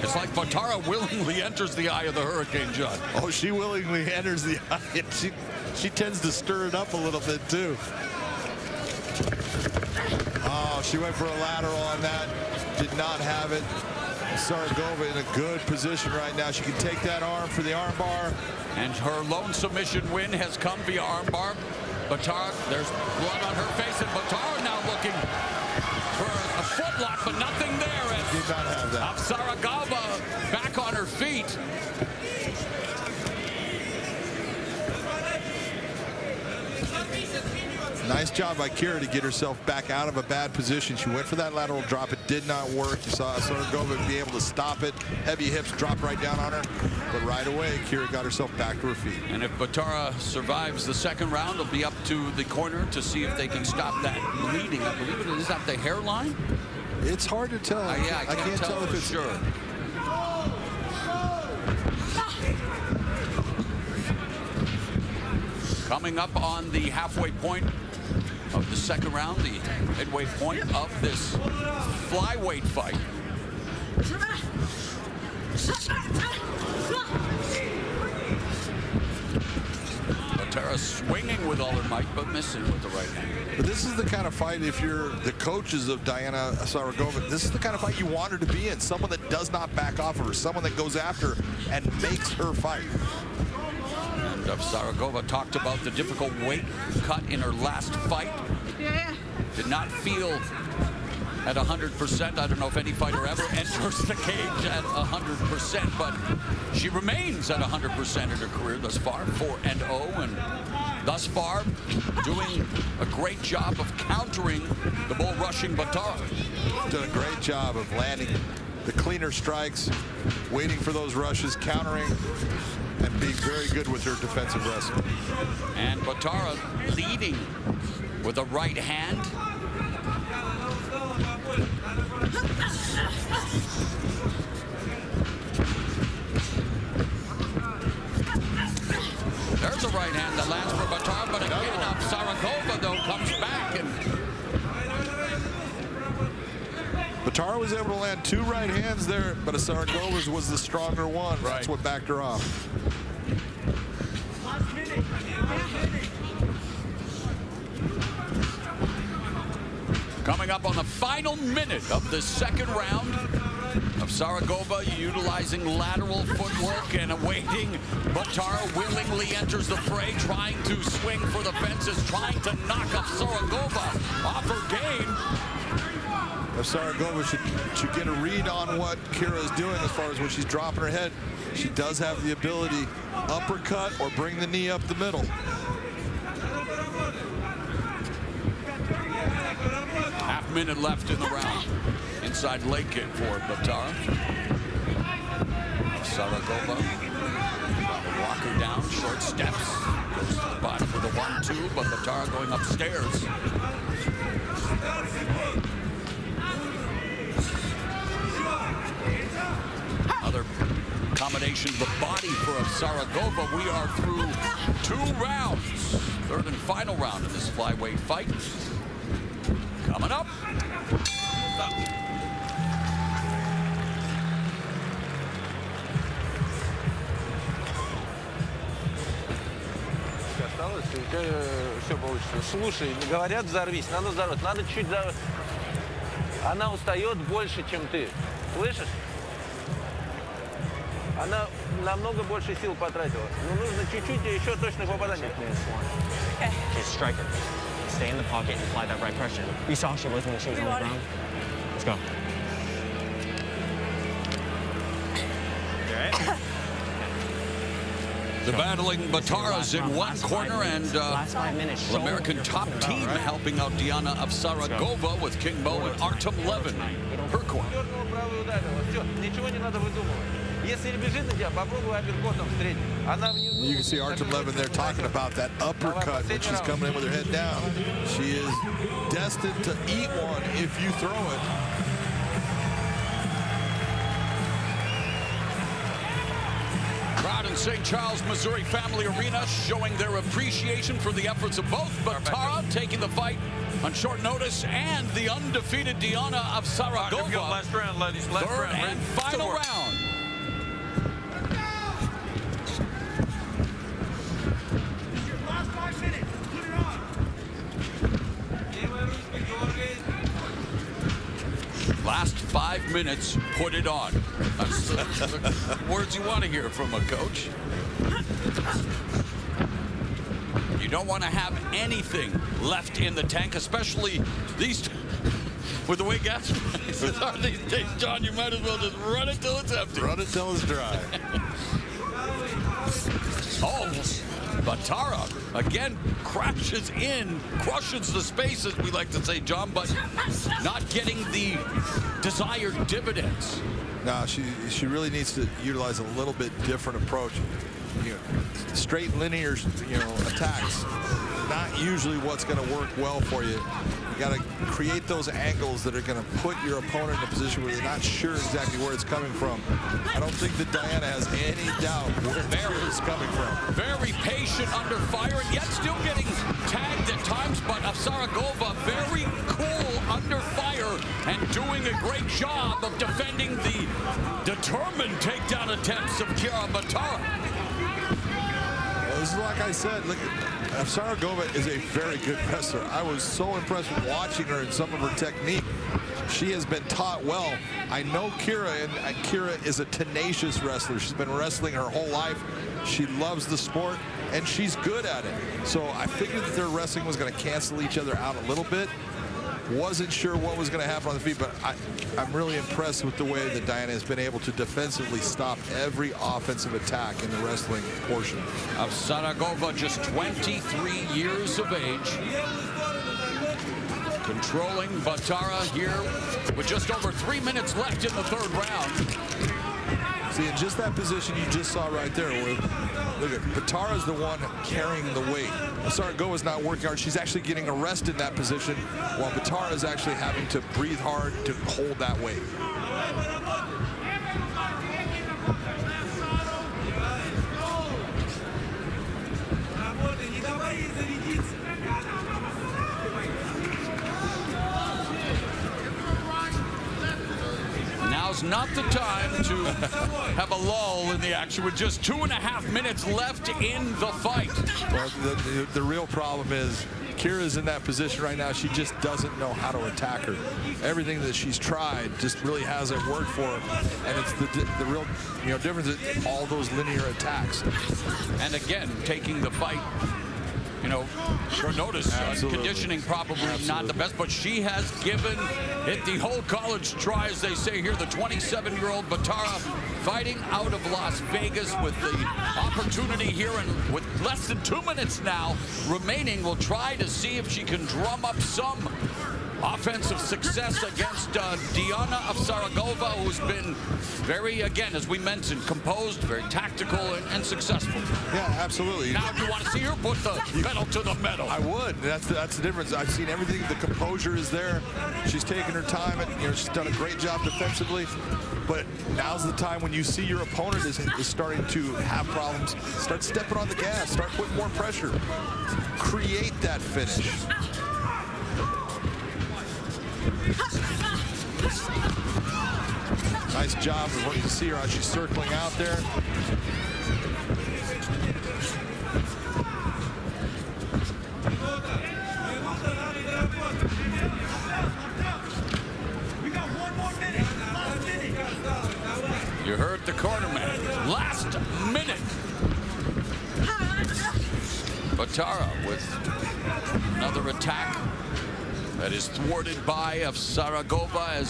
S3: It's like Batara willingly enters the eye of the hurricane, John.
S5: Oh, she willingly enters the eye. She tends to stir it up a little bit, too. Oh, she went for a lateral on that. Did not have it. Saragova in a good position right now. She can take that arm for the armbar.
S3: And her lone submission win has come via armbar. Batara, there's blood on her face, and Batara now looking for a footlock, but nothing there.
S5: Did not have that.
S3: Ofarago back on her feet.
S5: Nice job by Kira to get herself back out of a bad position. She went for that lateral drop. It did not work. You saw Saragova be able to stop it. Heavy hips dropped right down on her. But right away, Kira got herself back to her feet.
S3: And if Batara survives the second round, it'll be up to the corner to see if they can stop that bleeding. I believe it is at the hairline.
S5: It's hard to tell.
S3: Yeah, I can't tell
S5: if it's
S3: sure. Coming up on the halfway point of the second round, the midway point of this flyweight fight. Batara swinging with all her might, but missing with the right hand.
S5: But this is the kind of fight, if you're the coaches of Diana Saragova, this is the kind of fight you want her to be in. Someone that does not back off of her, someone that goes after and makes her fight.
S3: And Saragova talked about the difficult weight cut in her last fight. Did not feel at 100%. I don't know if any fighter ever enters the cage at 100%, but she remains at 100% in her career thus far, 4-0, and thus far doing a great job of countering the bull-rushing Batara.
S5: Done a great job of landing the cleaner strikes, waiting for those rushes, countering, and being very good with her defensive wrestling.
S3: And Batara leading with a right hand. There's a right hand that lands for Batara, but again, Saragova though comes back, and
S5: Batara was able to land 2 right hands there, but Saragova's was the stronger one. Right. That's what backed her off.
S3: Coming up on the final minute of the second round, Ofarago utilizing lateral footwork and awaiting. Batara willingly enters the fray, trying to swing for the fences, trying to knock Ofarago off her game.
S5: Ofarago should get a read on what Kira is doing as far as when she's dropping her head. She does have the ability uppercut or bring the knee up the middle.
S3: Half-minute left in the round. Inside leg kick for Batara. Ofarago walk her down, short steps. Goes to the bottom with a 1-2, but Batara going upstairs. Another combination of the body for Ofarago. We are through 2 rounds. Third and final round of this flyweight fight. Coming up.
S17: Осталось, и у тебя все получится. Слушай, говорят, взорвись, надо взорвать, надо чуть взорвать. Она устает больше, чем ты. Слышишь? Она намного больше сил потратила. Ну, нужно чуть-чуть и еще точных попаданий.
S10: Just strike her. Stay in the pocket and apply that right pressure. You saw she was when she was on the ground. Let's go. You all right?
S3: The battling Bataras in one corner, and American top team helping out Diana of Saragova with King Mo and Artem Levin, her corner.
S5: You can see Artem Levin there talking about that uppercut when she's coming in with her head down. She is destined to eat one if you throw it.
S3: Crowd in St. Charles, Missouri Family Arena showing their appreciation for the efforts of both Batara taking the fight on short notice and the undefeated Diana of Saragova.
S17: Last round, ladies. Last
S3: Third
S17: round.
S3: and final round. Last 5 minutes, put it on. That's the words you want to hear from a coach. You don't want to have anything left in the tank, especially these, with the way gas prices are these days, John, you might as well just run it till it's empty.
S5: Run it till it's dry.
S3: Oh, Batara again crashes in, crushes the space, as we like to say, John, but not getting the desired dividends.
S5: No, she really needs to utilize a little bit different approach. Straight linear, attacks, not usually what's going to work well for you. You got to create those angles that are going to put your opponent in a position where they're not sure exactly where it's coming from. I don't think that Diana has any doubt where it's coming from.
S3: Very patient under fire, and yet still getting tagged at times, but Saragova very cool under fire and doing a great job of defending the determined takedown attempts of Chiara Batara.
S5: Well, this is like I said, look, Saragova is a very good wrestler. I was so impressed with watching her and some of her technique. She has been taught well. I know Chiara, and Chiara is a tenacious wrestler. She's been wrestling her whole life. She loves the sport, and she's good at it. So I figured that their wrestling was going to cancel each other out a little bit. Wasn't sure what was going to happen on the feet, but I'm really impressed with the way that Diana has been able to defensively stop every offensive attack in the wrestling portion.
S3: Of Saragova, just 23 years of age. Controlling Batara here with just over 3 minutes left in the third round.
S5: See, in just that position you just saw right there, where, look at Batara's the one carrying the weight. Saragova's not working hard. She's actually getting arrested in that position, while Batara is actually having to breathe hard to hold that weight.
S3: Now's not the time to have a lull in the action with just 2.5 minutes left in the fight.
S5: Well, the real problem is Kira's in that position right now. She just doesn't know how to attack her. Everything that she's tried just really hasn't worked for her, and it's the real difference is all those linear attacks.
S3: And again, taking the fight, short notice. Conditioning probably not the best, but she has given it the whole college try, as they say here. The 27-year-old Batara fighting out of Las Vegas with the opportunity here, and with less than 2 minutes now remaining, will try to see if she can drum up some offensive success against Diana of Saragova, who's been very, again, as we mentioned, composed, very tactical, and successful.
S5: Yeah, absolutely.
S3: Now you want to see her put the pedal to the metal.
S5: I would. That's the difference. I've seen everything. The composure is there. She's taken her time, and she's done a great job defensively. But now's the time when you see your opponent is starting to have problems. Start stepping on the gas. Start putting more pressure. Create that finish. Nice job of what you see her how she's circling out there.
S3: You heard the cornerman. Last minute. Batara with another attack that is thwarted by Saragova,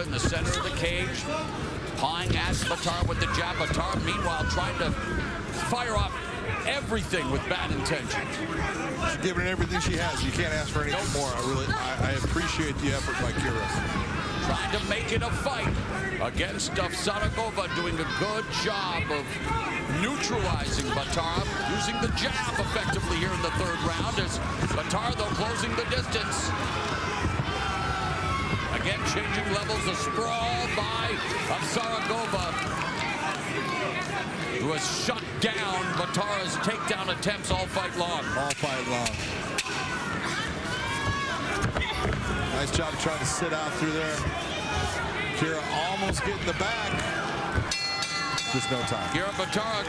S3: in the center of the cage, pawing at Batara with the jab. Batara, meanwhile, trying to fire off everything with bad intention.
S5: She's giving it everything she has. You can't ask for anything more. I appreciate the effort by Kira.
S3: Trying to make it a fight against Ofarago, doing a good job of neutralizing Batara, using the jab effectively here in the third round as Batara, though, closing the distance. Again, changing levels, a sprawl by Ofarago, who has shut down Batara's takedown attempts all fight long.
S5: All fight long. Nice job trying to sit out through there. Kira almost getting the back. Just no time.
S3: Kira Batara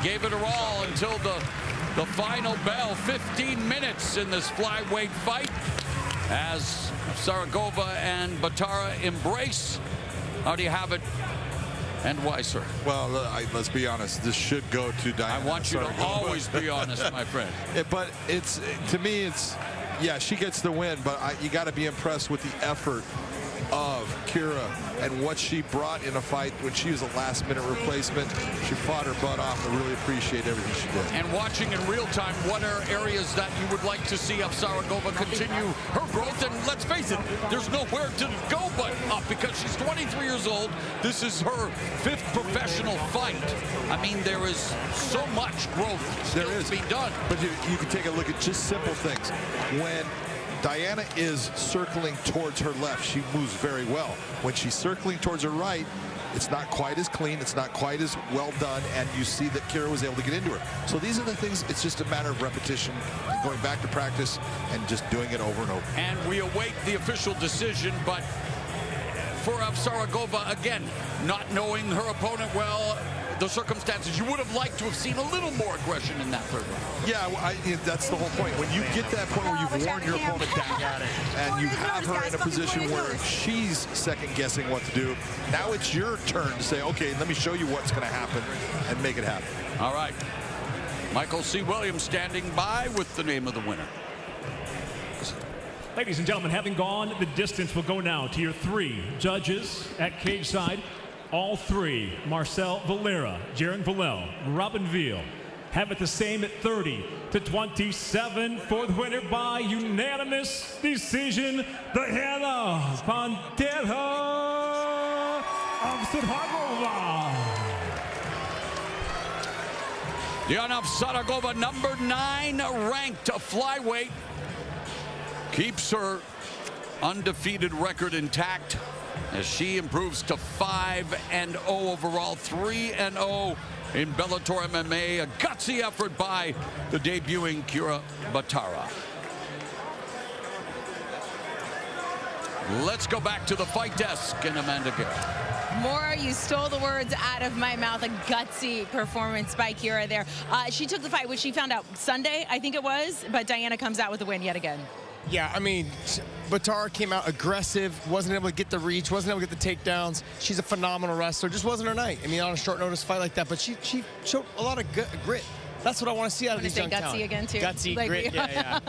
S3: gave it her all until the final bell. 15 minutes in this flyweight fight as Ofarago and Batara embrace. How do you have it? And why, sir?
S5: Well, let's be honest. This should go to Diana.
S3: I want you to always be honest, my friend.
S5: But to me, yeah, she gets the win, but you got to be impressed with the effort of Kira and what she brought in a fight when she was a last-minute replacement. She fought her butt off. I really appreciate everything she did.
S3: And watching in real time, what are areas that you would like to see Ofarago continue her growth? And let's face it, there's nowhere to go but up because she's 23 years old. This is her 5th professional fight. I mean, there is so much growth still to be done.
S5: But you can take a look at just simple things. When Diana is circling towards her left, she moves very well. When she's circling towards her right, it's not quite as clean, it's not quite as well done, and you see that Kira was able to get into her. So these are the things, it's just a matter of repetition, and going back to practice, and just doing it over and over.
S3: And we await the official decision, but for Ofarago, again, not knowing her opponent well, the circumstances, you would have liked to have seen a little more aggression in that third round.
S5: Yeah, that's the whole point. When you get that point where you've worn your opponent down and you have her in a position where she's second-guessing what to do, now it's your turn to say, okay, let me show you what's going to happen and make it happen.
S3: All right. Michael C. Williams standing by with the name of the winner.
S6: Ladies and gentlemen, having gone the distance, we'll go now to your 3 judges at cage side. All 3, Marcel Valera, Jaron Villel, Robin Veal, have it the same at 30-27 for the winner by unanimous decision, the Hannah Pantera of Ofarago.
S3: Diana Ofarago, number 9 ranked flyweight, keeps her undefeated record intact as she improves to 5-0 overall, 3-0 in Bellator MMA. A gutsy effort by the debuting Kira Batara. Let's go back to the fight desk and Amanda Garrett.
S1: Maura, you stole the words out of my mouth. A gutsy performance by Kira there. She took the fight, which she found out Sunday, I think it was, but Diana comes out with the win yet again.
S4: Yeah, I mean, Batara came out aggressive, wasn't able to get the reach, wasn't able to get the takedowns. She's a phenomenal wrestler. Just wasn't her night. I mean, on a short notice fight like that, but she showed a lot of grit. That's what I want to see out of these young talent.
S1: Gutsy again, too.
S4: Gutsy,
S1: like,
S4: grit, yeah.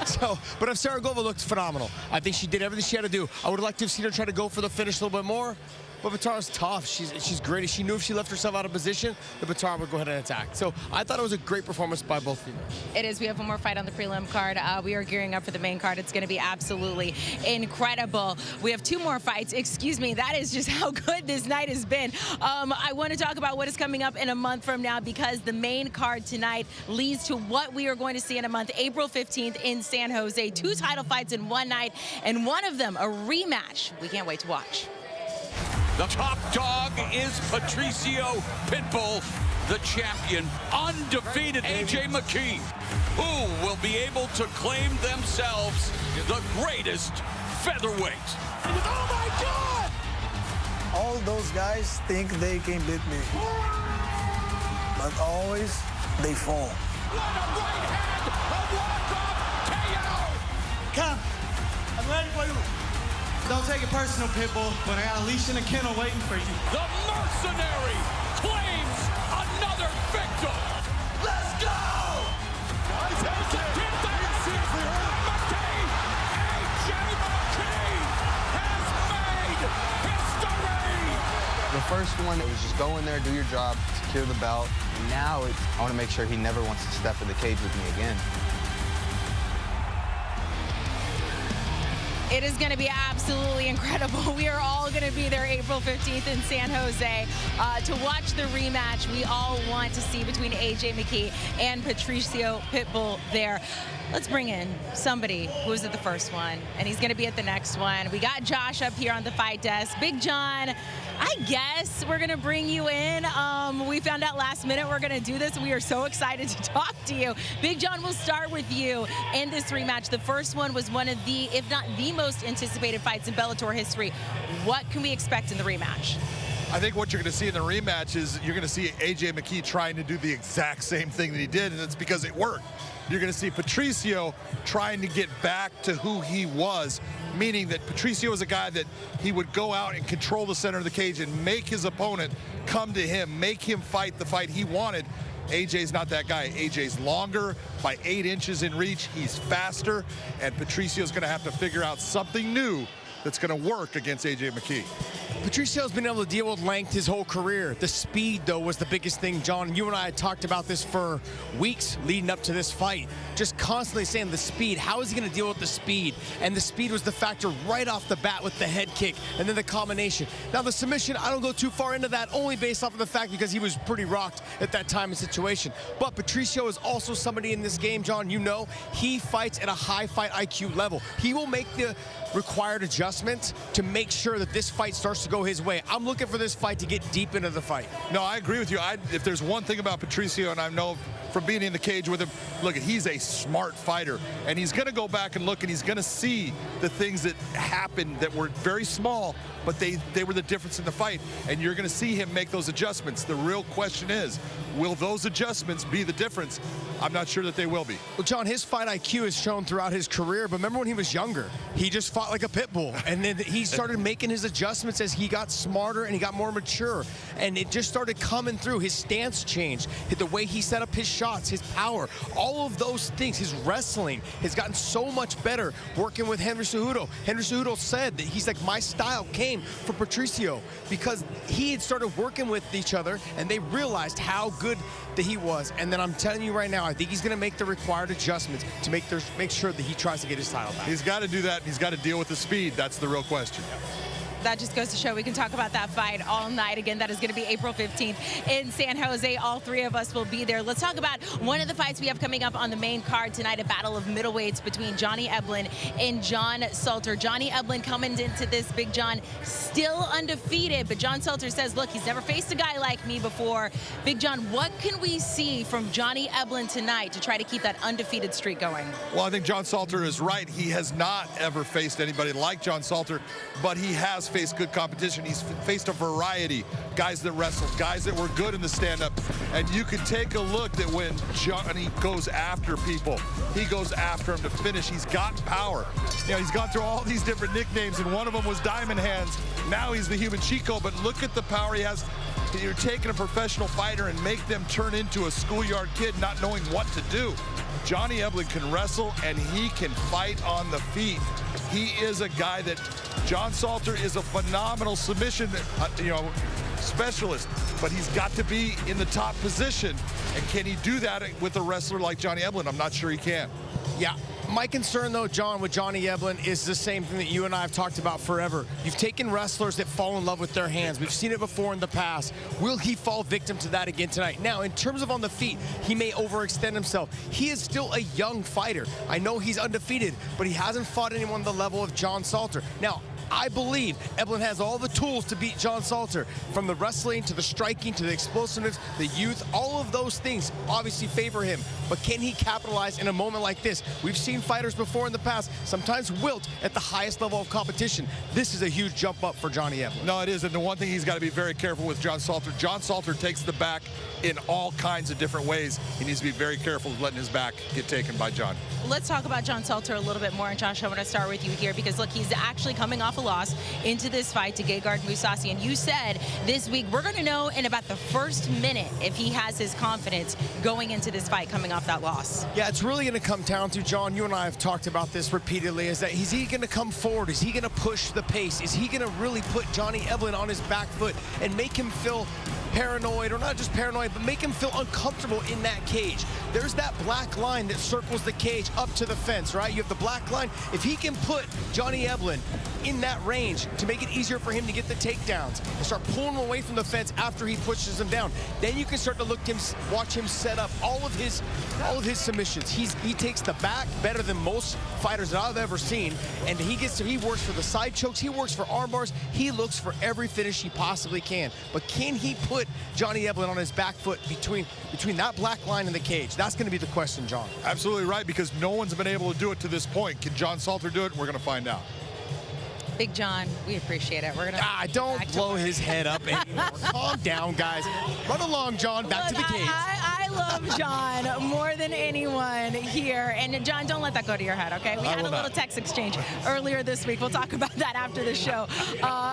S4: So, but Ofarago looked phenomenal. I think she did everything she had to do. I would like to have seen her try to go for the finish a little bit more. But Batara's tough. She's great. She knew if she left herself out of position, the Batara would go ahead and attack. So I thought it was a great performance by both females.
S1: It is. We have one more fight on the prelim card. We are gearing up for the main card. It's going to be absolutely incredible. We have 2 more fights. Excuse me. That is just how good this night has been. I want to talk about what is coming up in a month from now because the main card tonight leads to what we are going to see in a month, April 15th in San Jose. 2 title fights in one night, and one of them a rematch. We can't wait to watch.
S3: The top dog is Patricio Pitbull, the champion, undefeated AJ McKee, who will be able to claim themselves the greatest featherweight.
S8: Oh my God!
S18: All those guys think they can beat me, but always they fall.
S8: What a right hand! A walk-off KO!
S16: Come, I'm ready for you. Don't take it personal, Pitbull, but I got a leash in the kennel waiting for you.
S3: The mercenary claims another victim.
S8: Let's go!
S3: The
S15: first one, it was just go in there, do your job, secure the belt. And now I want to make sure he never wants to step in the cage with me again.
S1: It is going to be absolutely incredible. We are all going to be there April 15th in San Jose to watch the rematch we all want to see between AJ McKee and Patricio Pitbull there. Let's bring in somebody who was at the first one, and he's going to be at the next one. We got Josh up here on the fight desk. Big John, I guess we're going to bring you in. We found out last minute we're going to do this, and we are so excited to talk to you. Big John, we'll start with you in this rematch. The first one was one of the, if not the most anticipated fights in Bellator history. What can we expect in the rematch?
S5: I think what you're going to see in the rematch is you're going to see AJ McKee trying to do the exact same thing that he did, and it's because it worked. You're going to see Patricio trying to get back to who he was, meaning that Patricio is a guy that he would go out and control the center of the cage and make his opponent come to him, make him fight the fight he wanted. AJ's not that guy. AJ's longer by 8 inches in reach. He's faster, and Patricio's going to have to figure out something new that's going to work against AJ McKee.
S4: Patricio's been able to deal with length his whole career. The speed, though, was the biggest thing, John. You and I had talked about this for weeks leading up to this fight. Just constantly saying the speed. How is he going to deal with the speed? And the speed was the factor right off the bat with the head kick and then the combination. Now, the submission, I don't go too far into that, only based off of the fact because he was pretty rocked at that time and situation. But Patricio is also somebody in this game, John, you know, he fights at a high fight IQ level. He will make the required adjustments to make sure that this fight starts to go his way. I'm looking for this fight to get deep into the fight.
S5: No, I agree with you. If there's one thing about Patricio, and I know from being in the cage with him, look, he's a smart fighter, and he's going to go back and look, and he's going to see the things that happened that were very small, but they were the difference in the fight, and you're going to see him make those adjustments. The real question is, will those adjustments be the difference? I'm not sure that they will be.
S4: Well, John, his fight IQ is shown throughout his career, but remember when he was younger, he just fought like a pit bull, and then he started making his adjustments as he got smarter and he got more mature, and it just started coming through. His stance changed, the way he set up his shots, his power, all of those things. His wrestling has gotten so much better working with Henry Cejudo. Henry Cejudo said that he's like, my style came from Patricio because he had started working with each other, and they realized how good that he was. And then I'm telling you right now, I think he's going to make the required adjustments to make sure that he tries to get his title back.
S5: He's got to do that, and he's got to deal with the speed. That's the real question.
S1: That just goes to show we can talk about that fight all night. Again, that is going to be April 15th in San Jose. All three of us will be there. Let's talk about one of the fights we have coming up on the main card tonight, a battle of middleweights between Johnny Eblen and John Salter. Johnny Eblen coming into this, Big John, still undefeated, but John Salter says, look, he's never faced a guy like me before. Big John, what can we see from Johnny Eblen tonight to try to keep that undefeated streak going?
S5: Well, I think John Salter is right. He has not ever faced anybody like John Salter, but he has faced good competition. He's faced a variety, guys that wrestled, guys that were good in the stand-up, and you can take a look that when Johnny goes after people, he goes after them to finish. He's got power. You know, he's gone through all these different nicknames, and one of them was Diamond Hands. Now he's the Human Chico, but look at the power he has. You're taking a professional fighter and make them turn into a schoolyard kid not knowing what to do. Johnny Eblen can wrestle, and he can fight on the feet. He is a guy that John Salter is a phenomenal submission, specialist, but he's got to be in the top position. And can he do that with a wrestler like Johnny Eblen? I'm not sure he can.
S4: Yeah. My concern, though, John, with Johnny Eblen is the same thing that you and I have talked about forever. You've taken wrestlers that fall in love with their hands. We've seen it before in the past. Will he fall victim to that again tonight? Now, in terms of on the feet, he may overextend himself. He is still a young fighter. I know he's undefeated, but he hasn't fought anyone at the level of John Salter. Now, I believe Eblen has all the tools to beat John Salter, from the wrestling to the striking to the explosiveness, the youth. All of those things obviously favor him, but can he capitalize in a moment like this? We've seen fighters before in the past sometimes wilt at the highest level of competition. This is a huge jump up for Johnny Eblen.
S5: No, it is, and the one thing he's got to be very careful with John Salter takes the back in all kinds of different ways. He needs to be very careful of letting his back get taken by John.
S1: Let's talk about John Salter a little bit more, and Josh, I want to start with you here because, look, he's actually coming off off a loss into this fight to Gegard Mousasi. And you said this week we're going to know in about the first minute if he has his confidence going into this fight coming off that loss.
S4: Yeah, it's really going to come down to, John, you and I have talked about this repeatedly, is that is he going to come forward? Is he going to push the pace? Is he going to really put Johnny Eblen on his back foot and make him feel paranoid, or not just paranoid, but make him feel uncomfortable in that cage? There's that black line that circles the cage up to the fence, right? You have the black line. If he can put Johnny Eblen in that range to make it easier for him to get the takedowns and start pulling him away from the fence after he pushes him down, then you can start to watch him set up all of his submissions. He takes the back better than most fighters that I've ever seen, and he works for the side chokes, he works for arm bars, he looks for every finish he possibly can. But can he put Johnny Eblen on his back foot between that black line and the cage? That's going to be the question, John.
S5: Absolutely right, because no one's been able to do it to this point. Can John Salter do it? We're going to find out.
S1: Big John, we appreciate it. We're gonna
S4: don't blow his head up anymore. Calm down, guys. Run along, John. Back to the cage.
S1: I love John more than anyone here. And John, don't let that go to your head, okay? We had a little text exchange earlier this week. We'll talk about that after the show.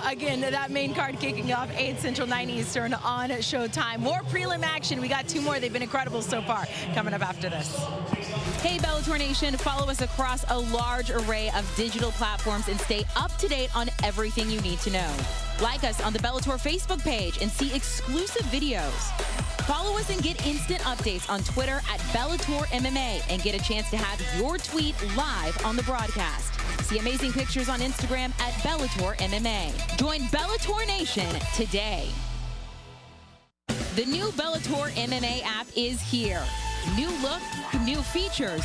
S1: Again, that main card kicking off 8 Central, 9 Eastern on Showtime. More prelim action. We got 2 more. They've been incredible so far. Coming up after this. Hey, Bellator Nation, follow us across a large array of digital platforms and stay up to date on everything you need to know. Like us on the Bellator Facebook page and see exclusive videos. Follow us and get instant updates on Twitter at Bellator MMA and get a chance to have your tweet live on the broadcast. See amazing pictures on Instagram at Bellator MMA. Join Bellator Nation today. The new Bellator MMA app is here. New look, new features,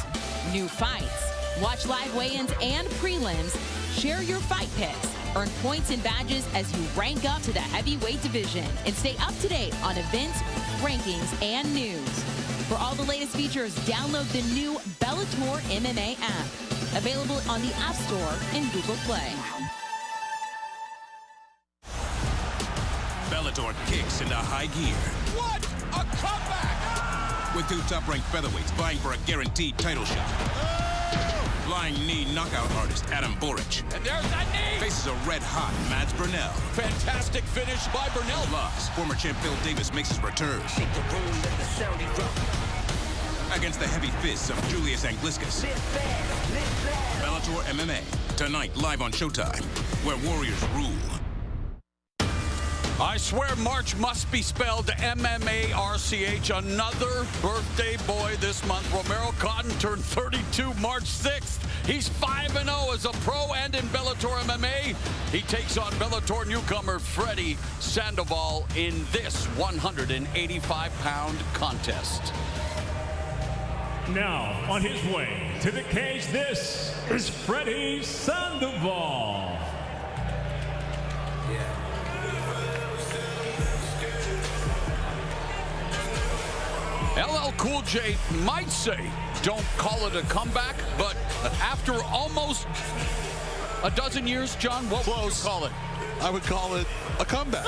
S1: new fights. Watch live weigh-ins and prelims. Share your fight picks. Earn points and badges as you rank up to the heavyweight division. And stay up to date on events, rankings, and news. For all the latest features, download the new Bellator MMA app. Available on the App Store and Google Play.
S2: Bellator kicks into high gear.
S3: What a comeback!
S2: With 2 top-ranked featherweights vying for a guaranteed title shot. Flying knee knockout artist Adam Borics.
S3: And there's that knee!
S2: Faces a red-hot Mads Burnell.
S3: Fantastic finish by Burnell.
S2: Plus, former champ Phil Davis makes his return. Against the heavy fists of Julius Angliskas. Bellator MMA, tonight live on Showtime, where warriors rule.
S3: I swear March must be spelled M-M-A-R-C-H. Another birthday boy this month. Romero Cotton turned 32 March 6th. He's 5-0 as a pro and in Bellator MMA. He takes on Bellator newcomer Freddie Sandoval in this 185-pound contest.
S6: Now, on his way to the cage, this is Freddie Sandoval.
S3: LL Cool J might say, don't call it a comeback, but after almost a dozen years, John, what would you call it?
S5: I would call it a comeback.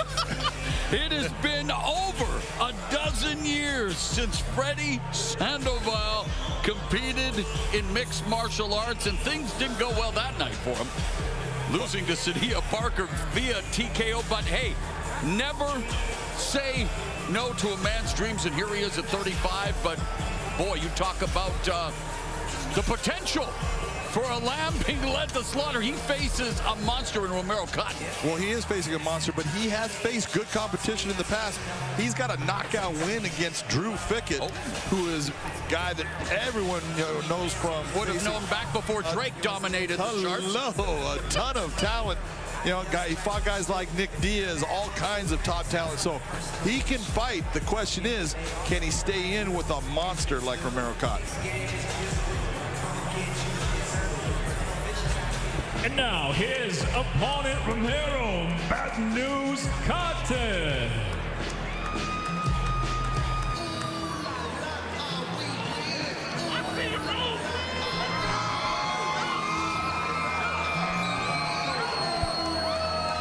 S3: It has been over a dozen years since Freddie Sandoval competed in mixed martial arts, and things didn't go well that night for him. Losing to Sadia Parker via TKO, but hey, never say no to a man's dreams, and here he is at 35. But boy, you talk about the potential for a lamb being led to slaughter. He faces a monster in Romero Cotton.
S5: Well, he is facing a monster, but he has faced good competition in the past. He's got a knockout win against Drew Fickett, who is a guy that everyone knows from.
S3: Would have known back before Drake dominated the charts.
S5: A ton of talent. You know, he fought guys like Nick Diaz, all kinds of top talent. So he can fight. The question is, can he stay in with a monster like Romero Cotton?
S6: And now his opponent, Romero Bad News Cotton.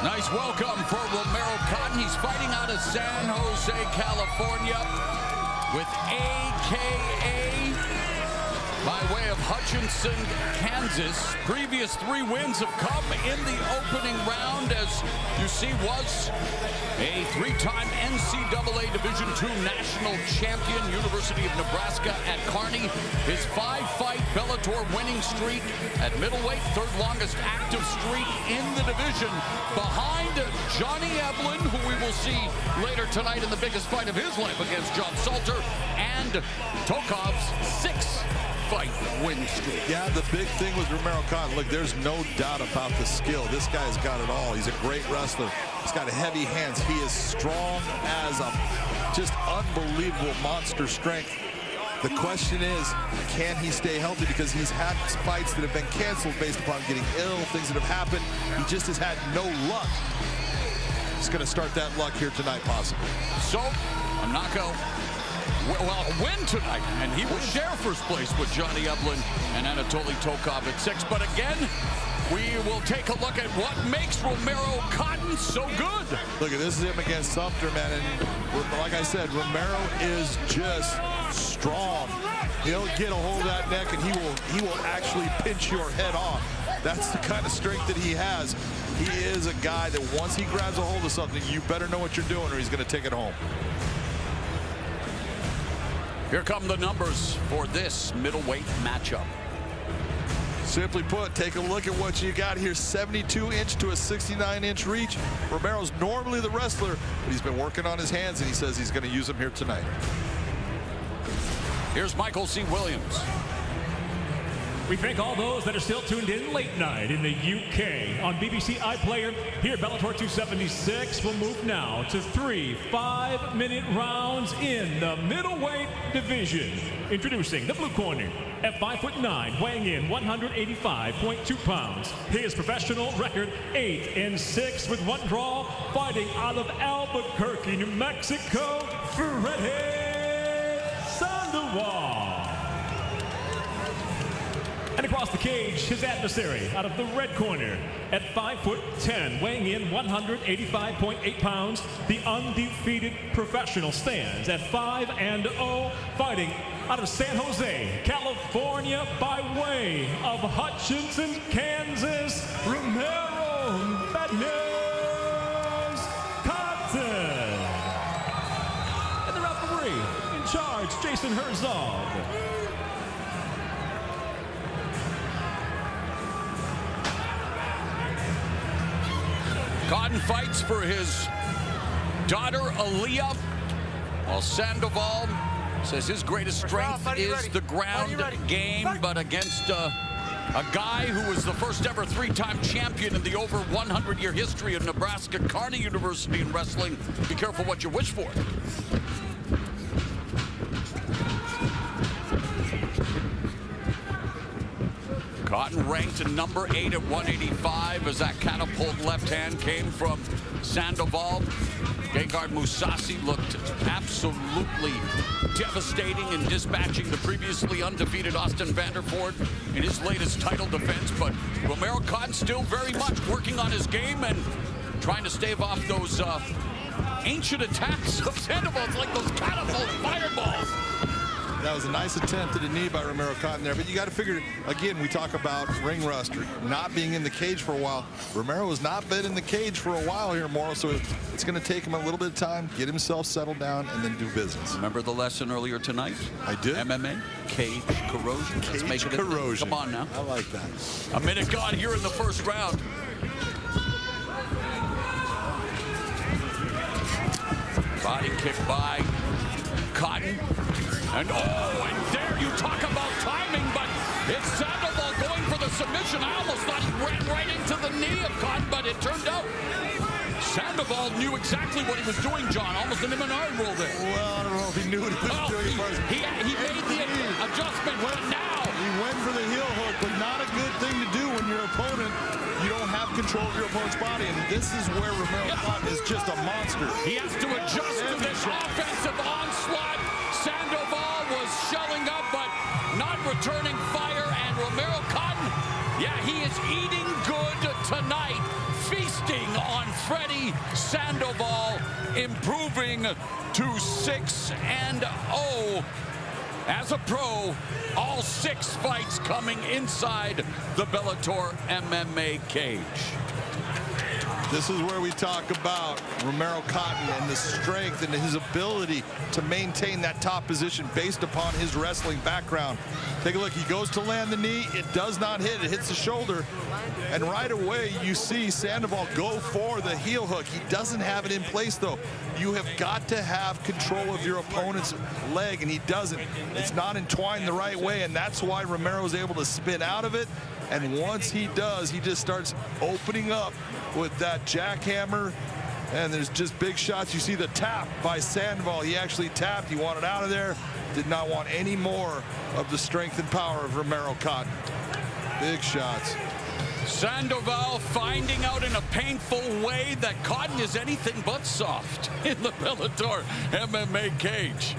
S3: Nice welcome for Romero Cotton. He's fighting out of San Jose, California with AKA by way of Hutchinson, Kansas. Previous 3 wins have come in the opening round, as you see, was a 3-time NCAA Division II national champion, University of Nebraska at Kearney. His 5-fight Bellator winning streak at middleweight, 3rd longest active streak in the division, behind Johnny Eblin, who we will see later tonight in the biggest fight of his life against John Salter, and Tokov's 6-fight win streak.
S5: Yeah, the big thing with Romero Cotton, look, there's no doubt about the skill. This guy's got it all. He's a great wrestler. He's got heavy hands. He is strong as a just unbelievable monster strength. The question is, can he stay healthy? Because he's had fights that have been canceled based upon getting ill, things that have happened. He just has had no luck. He's going to start that luck here tonight, possibly.
S3: So, a knockout. Well, a win tonight, and he will share first place with Johnny Eblin and Anatoly Tokov at 6. But again, we will take a look at what makes Romero Cotton so good.
S5: Look at this is him against Sumter, man, and like I said, Romero is just strong. He'll get a hold of that neck, and he will actually pinch your head off. That's the kind of strength that he has. He is a guy that once he grabs a hold of something, you better know what you're doing, or he's going to take it home.
S3: Here come the numbers for this middleweight matchup.
S5: Simply put, take a look at what you got here. 72-inch to a 69-inch reach. Romero's normally the wrestler, but he's been working on his hands, and he says he's going to use them here tonight.
S3: Here's Michael C. Williams.
S6: We thank all those that are still tuned in late night in the UK on BBC iPlayer. Here, Bellator 276 will move now to 3 5-minute rounds in the middleweight division. Introducing the blue corner at 5'9", weighing in 185.2 pounds. His professional record 8-6 with 1 draw, fighting out of Albuquerque, New Mexico, Sandoval. And across the cage, his adversary out of the red corner at 5'10", weighing in 185.8 pounds, the undefeated professional stands at 5-0, fighting out of San Jose, California, by way of Hutchinson, Kansas, Romero Cotton. And the referee in charge, Jason Herzog.
S3: Cotton fights for his daughter, Aaliyah, while Sandoval says his greatest strength is the ground game, but against a guy who was the first ever 3-time champion in the over 100-year history of Nebraska Kearney University in wrestling. Be careful what you wish for. Cotton ranked at number 8 at 185 as that catapult left hand came from Sandoval. Gegard Mousasi looked absolutely devastating in dispatching the previously undefeated Austin Vanderford in his latest title defense, but Romero Cotton still very much working on his game and trying to stave off those ancient attacks of Sandoval. It's like those catapult fireballs.
S5: That was a nice attempt at a knee by Romero Cotton there, but you got to figure, again, we talk about ring rust, not being in the cage for a while. Romero has not been in the cage for a while here, Morrow, so it's going to take him a little bit of time, get himself settled down, and then do business.
S3: Remember the lesson earlier tonight?
S5: I did.
S3: MMA, cage corrosion.
S5: Cage
S3: Let's make it
S5: corrosion.
S3: Come on now.
S5: I like that.
S3: A minute gone here in the first round. Body kick by Cotton. And there you talk about timing, but it's Sandoval going for the submission. I almost thought he ran right into the knee of Cotton, but it turned out Sandoval knew exactly what he was doing, John. Almost an M&R roll there.
S5: Well, I don't know if he knew what he was doing.
S3: He made the adjustment, but now
S5: he went for the heel hook, but not a good thing to do when your opponent, you don't have control of your opponent's body, and this is where Romero Cotton is just a monster.
S3: He has to adjust to this offensive onslaught. Sandoval was shelling up, but not returning fire, and Romero Cotton, yeah, he is eating good tonight, feasting on Freddie Sandoval, improving to 6-0 as a pro, all 6 fights coming inside the Bellator MMA cage.
S5: This is where we talk about Romero Cotton and the strength and his ability to maintain that top position based upon his wrestling background. Take a look. He goes to land the knee. It does not hit. It hits the shoulder. And right away, you see Sandoval go for the heel hook. He doesn't have it in place, though. You have got to have control of your opponent's leg, and he doesn't. It's not entwined the right way, and that's why Romero is able to spin out of it. And once he does, he just starts opening up with that jackhammer, and there's just big shots. You see the tap by Sandoval. He actually tapped. He wanted out of there. Did not want any more of the strength and power of Romero Cotton. Big shots.
S3: Sandoval finding out in a painful way that Cotton is anything but soft in the Bellator MMA cage.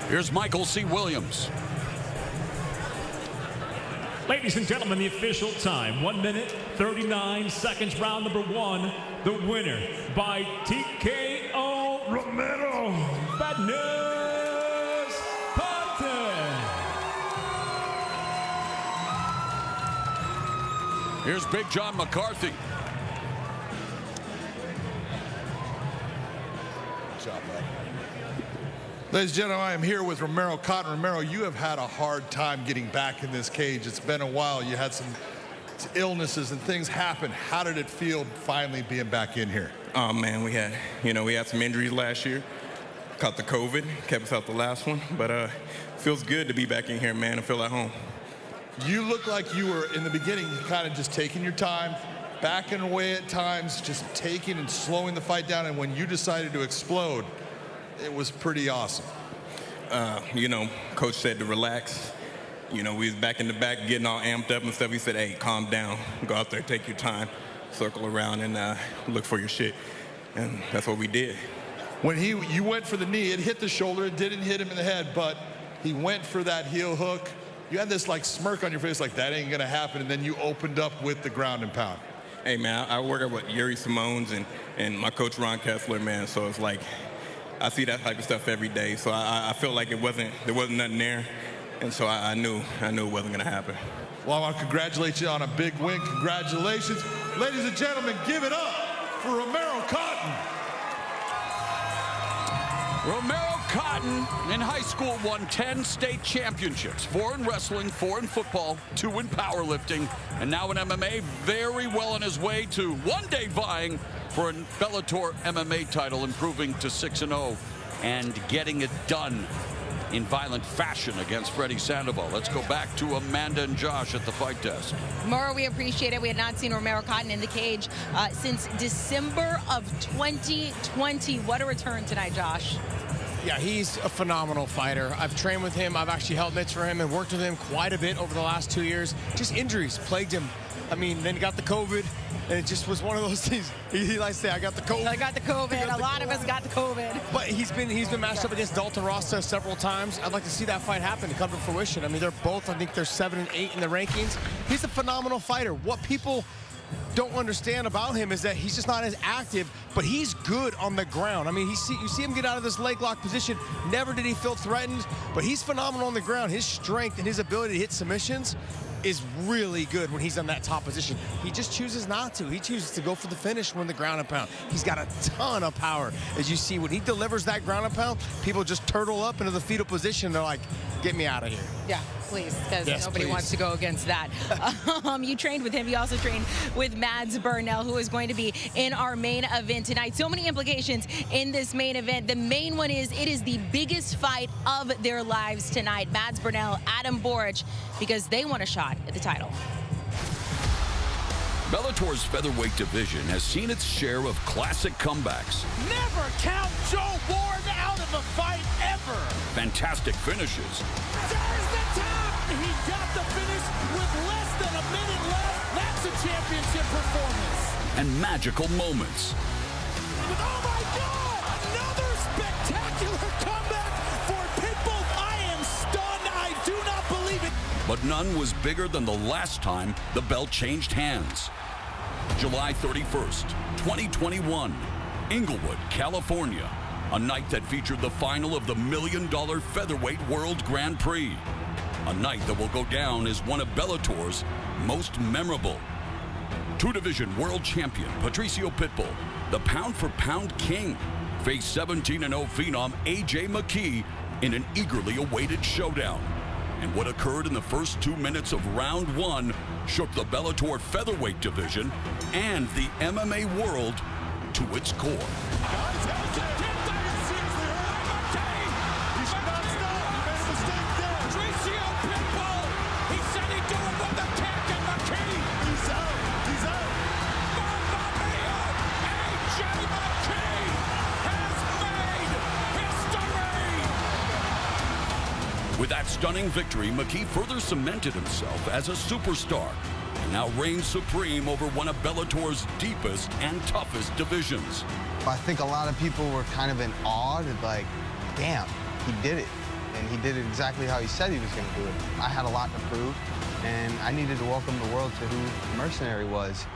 S3: Here's Michael C. Williams.
S6: Ladies and gentlemen, the official time, 1 minute, 39 seconds, round number 1. The winner by TKO Romero Badness Patton.
S3: Here's Big John McCarthy.
S5: Good job, bud. Ladies and gentlemen, I am here with Romero Cotton. Romero, you have had a hard time getting back in this cage. It's been a while. You had some illnesses and things happen. How did it feel finally being back in here?
S19: Oh man, we had some injuries last year. Caught the COVID, kept us out the last one, but feels good to be back in here, man. I feel at home.
S5: You look like you were in the beginning, kind of just taking your time, backing away at times, just taking and slowing the fight down. And when you decided to explode, it was pretty awesome.
S19: Coach said to relax. We was back in the back getting all amped up and stuff. He said, hey, calm down. Go out there, take your time, circle around, and look for your shit. And that's what we did.
S5: When you went for the knee, it hit the shoulder. It didn't hit him in the head, but he went for that heel hook. You had this like smirk on your face like that ain't going to happen, and then you opened up with the ground and pound.
S19: Hey, man, I work with Yuri Simone's and my coach Ron Kessler, man, so it's like I see that type of stuff every day, so I feel like there wasn't nothing there, and so I knew it wasn't going to happen.
S5: Well, I want to congratulate you on a big win. Congratulations. Ladies and gentlemen, give it up for Romero Cotton.
S3: Romero Cotton in high school won 10 state championships, 4 in wrestling, 4 in football, 2 in powerlifting, and now in MMA, very well on his way to one day vying for a Bellator MMA title, improving to 6-0 and getting it done in violent fashion against Freddie Sandoval. Let's go back to Amanda and Josh at the fight desk.
S1: Mauro, we appreciate it. We had not seen Romero Cotton in the cage since December of 2020. What a return tonight, Josh.
S4: Yeah, he's a phenomenal fighter. I've trained with him. I've actually held mitts for him and worked with him quite a bit over the last 2 years. Just injuries plagued him. I mean, then he got the COVID, and it just was one of those things. He likes to say, I got the COVID.
S1: I got the COVID. A lot of us got the COVID.
S4: But he's been matched up against Dalton Rosta several times. I'd like to see that fight happen to come to fruition. I mean, they're both, I think they're 7 and 8 in the rankings. He's a phenomenal fighter. What people don't understand about him is that he's just not as active, but he's good on the ground. I mean, you see him get out of this leg lock position. Never did he feel threatened, but he's phenomenal on the ground. His strength and his ability to hit submissions is really good when he's on that top position. He just chooses not to. He chooses to go for the finish when the ground and pound. He's got a ton of power. As you see, when he delivers that ground and pound, people just turtle up into the fetal position. They're like, get me out of here.
S1: Yeah, please, because nobody
S4: please.
S1: wants to go against that. You trained with him. You also trained with Mads Burnell, who is going to be in our main event tonight. So many implications in this main event. The main one is it is the biggest fight of their lives tonight. Mads Burnell, Adam Borics, because they want a shot at the title.
S3: Bellator's featherweight division has seen its share of classic comebacks.
S8: Never count Joe Ward out of a fight ever.
S3: Fantastic finishes.
S8: There's the top. He got the finish with less than a minute left. That's a championship performance.
S3: And magical moments.
S8: Oh my God! Another spectacular comeback for Pitbull. I am stunned. I do not believe it.
S3: but none was bigger than the last time the belt changed hands. July 31st, 2021, Inglewood, California, a night that featured the final of the $1 million Featherweight World Grand Prix. A night that will go down as one of Bellator's most memorable. Two-division world champion Patricio Pitbull, the pound-for-pound king, faced 17-0 phenom AJ McKee in an eagerly awaited showdown. And what occurred in the first 2 minutes of round one shook the Bellator featherweight division and the MMA world to its core. With that stunning victory, McKee further cemented himself as a superstar and now reigns supreme over one of Bellator's deepest and toughest divisions.
S15: I think a lot of people were kind of in awe, like, damn, he did it. And he did it exactly how he said he was going to do it. I had a lot to prove, and I needed to welcome the world to who Mercenary was.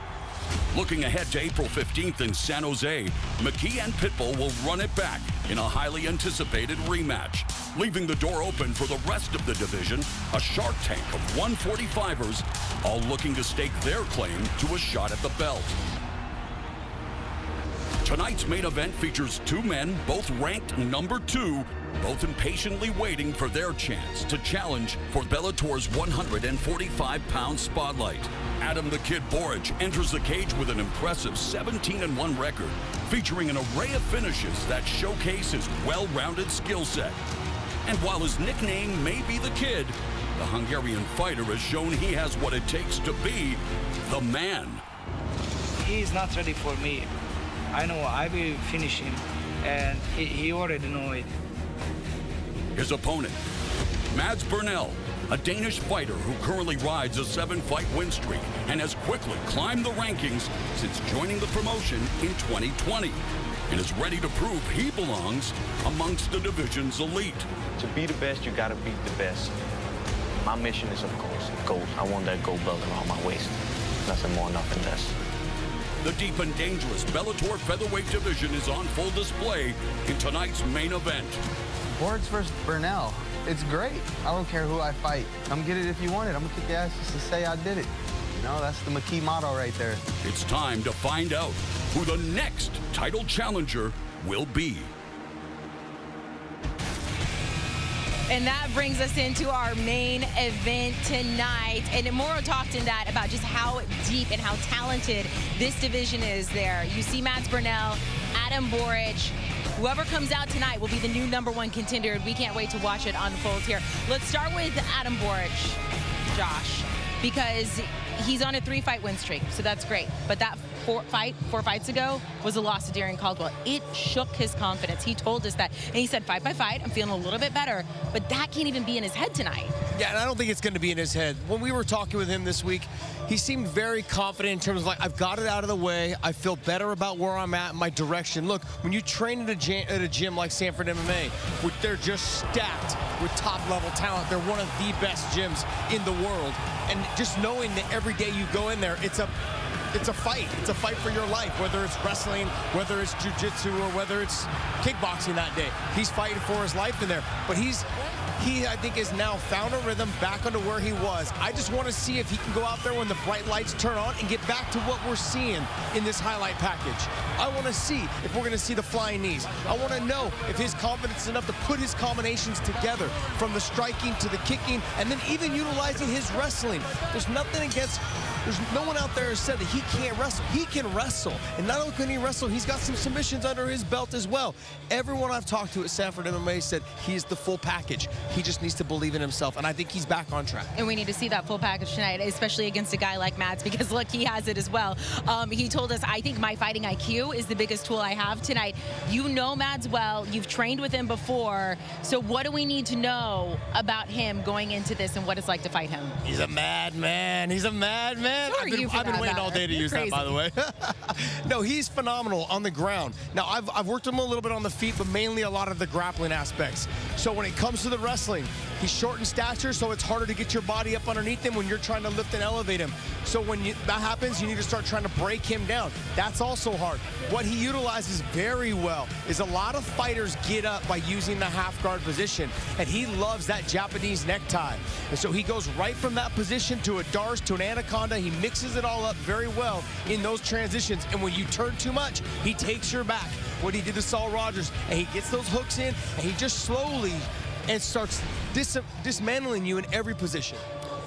S3: Looking ahead to April 15th in San Jose, McKee and Pitbull will run it back in a highly anticipated rematch, leaving the door open for the rest of the division, a shark tank of 145ers, all looking to stake their claim to a shot at the belt. Tonight's main event features two men, both ranked number 2, both impatiently waiting for their chance to challenge for Bellator's 145-pound spotlight. Adam the Kid Borics enters the cage with an impressive 17-1 record, featuring an array of finishes that showcase his well-rounded skill set. And while his nickname may be the Kid, the Hungarian fighter has shown he has what it takes to be the man.
S13: He's not ready for me. I know I will finish him, and he already knows it.
S3: His opponent, Mads Burnell, a Danish fighter who currently rides a 7-fight win streak and has quickly climbed the rankings since joining the promotion in 2020 and is ready to prove he belongs amongst the division's elite.
S14: To be the best, you gotta beat the best. My mission is, of course, gold. I want that gold belt around my waist. Nothing more, nothing less.
S3: The deep and dangerous Bellator featherweight division is on full display in tonight's main event.
S15: Borics versus Burnell. It's great. I don't care who I fight. Come get it if you want it. I'm gonna kick your ass just to say I did it. You know, that's the McKee motto right there.
S3: It's time to find out who the next title challenger will be.
S1: And that brings us into our main event tonight. And Moro talked in that about just how deep and how talented this division is there. You see Mads Burnell, Adam Borics. Whoever comes out tonight will be the new #1 contender. We can't wait to watch it unfold here. Let's start with Adam Borics, Josh, because he's on a 3-fight win streak, so that's great. But that 4 fights ago was a loss to Darren Caldwell. It shook his confidence. He told us that, and he said, fight by fight, I'm feeling a little bit better. But that can't even be in his head tonight.
S4: Yeah, and I don't think it's going to be in his head. When we were talking with him this week, he seemed very confident in terms of, like, I've got it out of the way. I feel better about where I'm at, my direction. Look, when you train at a gym like Sanford MMA, they're just stacked with top-level talent. They're one of the best gyms in the world. And just knowing that every day you go in there, it's a fight. It's a fight for your life, whether it's wrestling, whether it's jiu-jitsu, or whether it's kickboxing that day. He's fighting for his life in there. But he, I think, has now found a rhythm back onto where he was. I just want to see if he can go out there when the bright lights turn on and get back to what we're seeing in this highlight package. I want to see if we're going to see the flying knees. I want to know if his confidence is enough to put his combinations together, from the striking to the kicking, and then even utilizing his wrestling. There's no one out there has said that he can't wrestle. He can wrestle. And not only can he wrestle, he's got some submissions under his belt as well. Everyone I've talked to at Sanford MMA said he's the full package. He just needs to believe in himself, and I think he's back on track.
S1: And we need to see that full package tonight, especially against a guy like Mads, because look, he has it as well. He told us, I think my fighting IQ is the biggest tool I have tonight. You know Mads well. You've trained with him before. So what do we need to know about him going into this and what it's like to fight him?
S4: He's a madman. He's a madman. I've been waiting all day to use that, by the way. No, he's phenomenal on the ground. Now, I've worked him a little bit on the feet, but mainly a lot of the grappling aspects. So when it comes to the wrestling, he's short in stature, so it's harder to get your body up underneath him when you're trying to lift and elevate him. So when that happens, you need to start trying to break him down. That's also hard. What he utilizes very well is a lot of fighters get up by using the half guard position, and he loves that Japanese necktie. And so he goes right from that position to a Dars to an Anaconda. He mixes it all up very well in those transitions, and when you turn too much, he takes your back. What he did to Saul Rogers, and he gets those hooks in, and he just slowly and starts dismantling you in every position.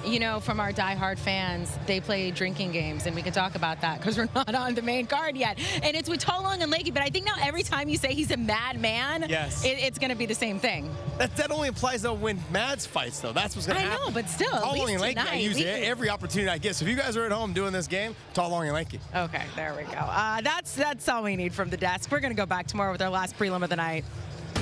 S1: You know, from our diehard fans, they play drinking games, and we can talk about that because we're not on the main card yet. And it's with To Lung and Lakey, but I think now every time you say he's a mad man,
S4: yes,
S1: it's going to be the same thing.
S4: That only applies though when Mads fights, though. That's what's going to happen.
S1: I know, but still,
S4: To Lung and Lakey, I use every opportunity I get. So if you guys are at home doing this game, To Lung and Lakey.
S1: Okay, there we go. That's all we need from the desk. We're going to go back tomorrow with our last prelim of the night.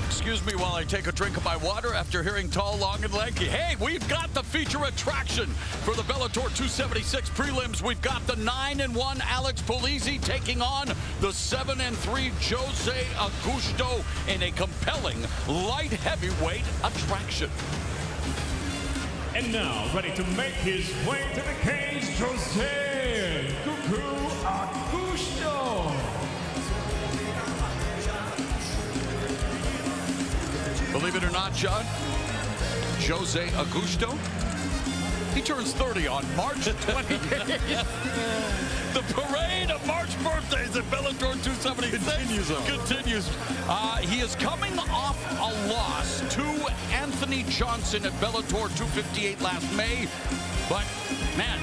S3: Excuse me while I take a drink of my water after hearing Tall, Long, and Lanky. Hey, we've got the feature attraction for the Bellator 276 prelims. We've got the 9-1 Alex Polizzi taking on the 7-3 Jose Augusto in a compelling light heavyweight attraction.
S6: And now, ready to make his way to the cage, Jose Augusto.
S3: Believe it or not, John, Jose Augusto, he turns 30 on March 28th. The parade of March birthdays at Bellator 276 continues. He is coming off a loss to Anthony Johnson at Bellator 258 last May. But, man,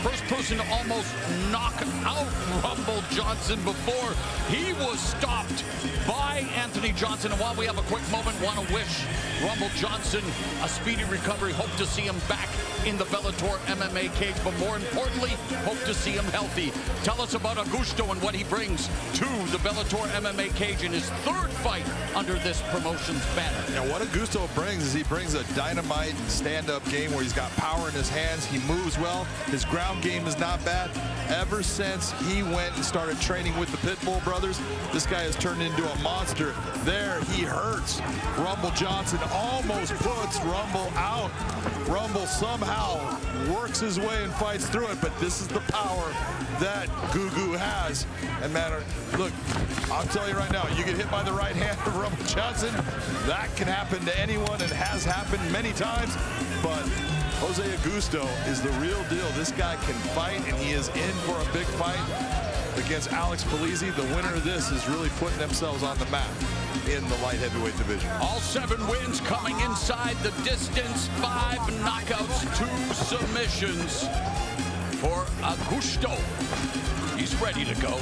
S3: first person to almost knock out Rumble Johnson before he was stopped by Anthony Johnson. And while we have a quick moment, want to wish Rumble Johnson a speedy recovery. Hope to see him back in the Bellator MMA cage, but more importantly, hope to see him healthy. Tell us about Augusto and what he brings to the Bellator MMA cage in his third fight under this promotion's banner.
S5: Now, what Augusto brings is he brings a dynamite stand-up game where he's got power in his hands. He moves well. His ground game is not bad. Ever since he went and started training with the Pitbull brothers, this guy has turned into a monster. There, he hurts Rumble Johnson, almost puts Rumble out. Rumble somehow works his way and fights through it, but this is the power that Gugu has. And man, look, I'll tell you right now, you get hit by the right hand of Rumble Johnson, that can happen to anyone and has happened many times, but Jose Augusto is the real deal. This guy can fight, and he is in for a big fight against Alex Polizzi. The winner of this is really putting themselves on the map in the light heavyweight division.
S3: All 7 wins coming inside the distance, 5 knockouts, 2 submissions for Augusto. He's ready to go.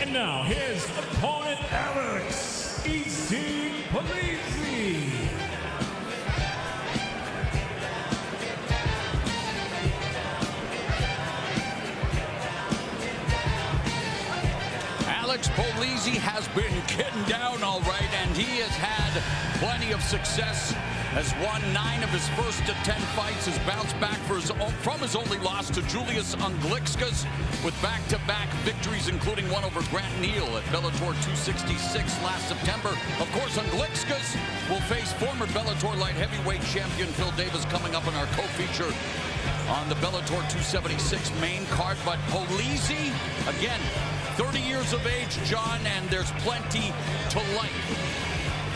S6: And now his opponent, Alex E.C. Polizzi.
S3: Alex Polizzi has been getting down all right, and he has had plenty of success. Has won 9 of his first 10 fights, has bounced back from his only loss to Julius Anglikskas with back-to-back victories, including one over Grant Neal at Bellator 266 last September. Of course, Anglikskas will face former Bellator light heavyweight champion Phil Davis coming up in our co-feature on the Bellator 276 main card. But Polizzi, again, 30 years of age, John, and there's plenty to like.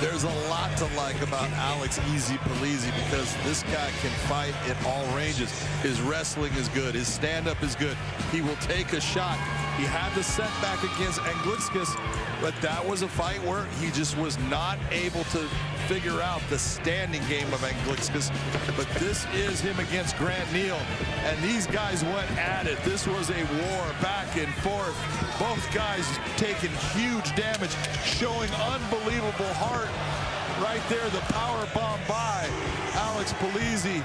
S5: There's a lot to like about Alex Easy Polizzi because this guy can fight in all ranges. His wrestling is good. His stand-up is good. He will take a shot. He had the setback against Anglikskas, but that was a fight where he just was not able to figure out the standing game of Anglikskas. But this is him against Grant Neal, and these guys went at it. This was a war back and forth. Both guys taking huge damage, showing unbelievable heart. Right there, the power bomb by Alex Polizzi,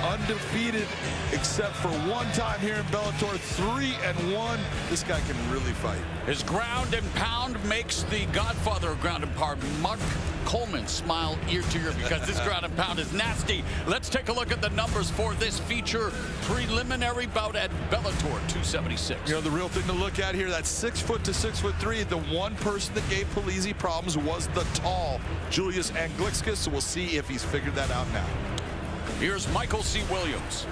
S5: undefeated except for one time here in Bellator, 3-1. This guy can really fight.
S3: His ground and pound makes the godfather of ground and pound, Mark Coleman smile ear to ear because this ground and pound is nasty. Let's take a look at the numbers for this feature preliminary bout at Bellator 276.
S5: You know, the real thing to look at here, that 6 foot to 6'3", the one person that gave Polizzi problems was the tall Julius Anglickas, so we'll see if he's figured that out now.
S3: Here's Michael C. Williams.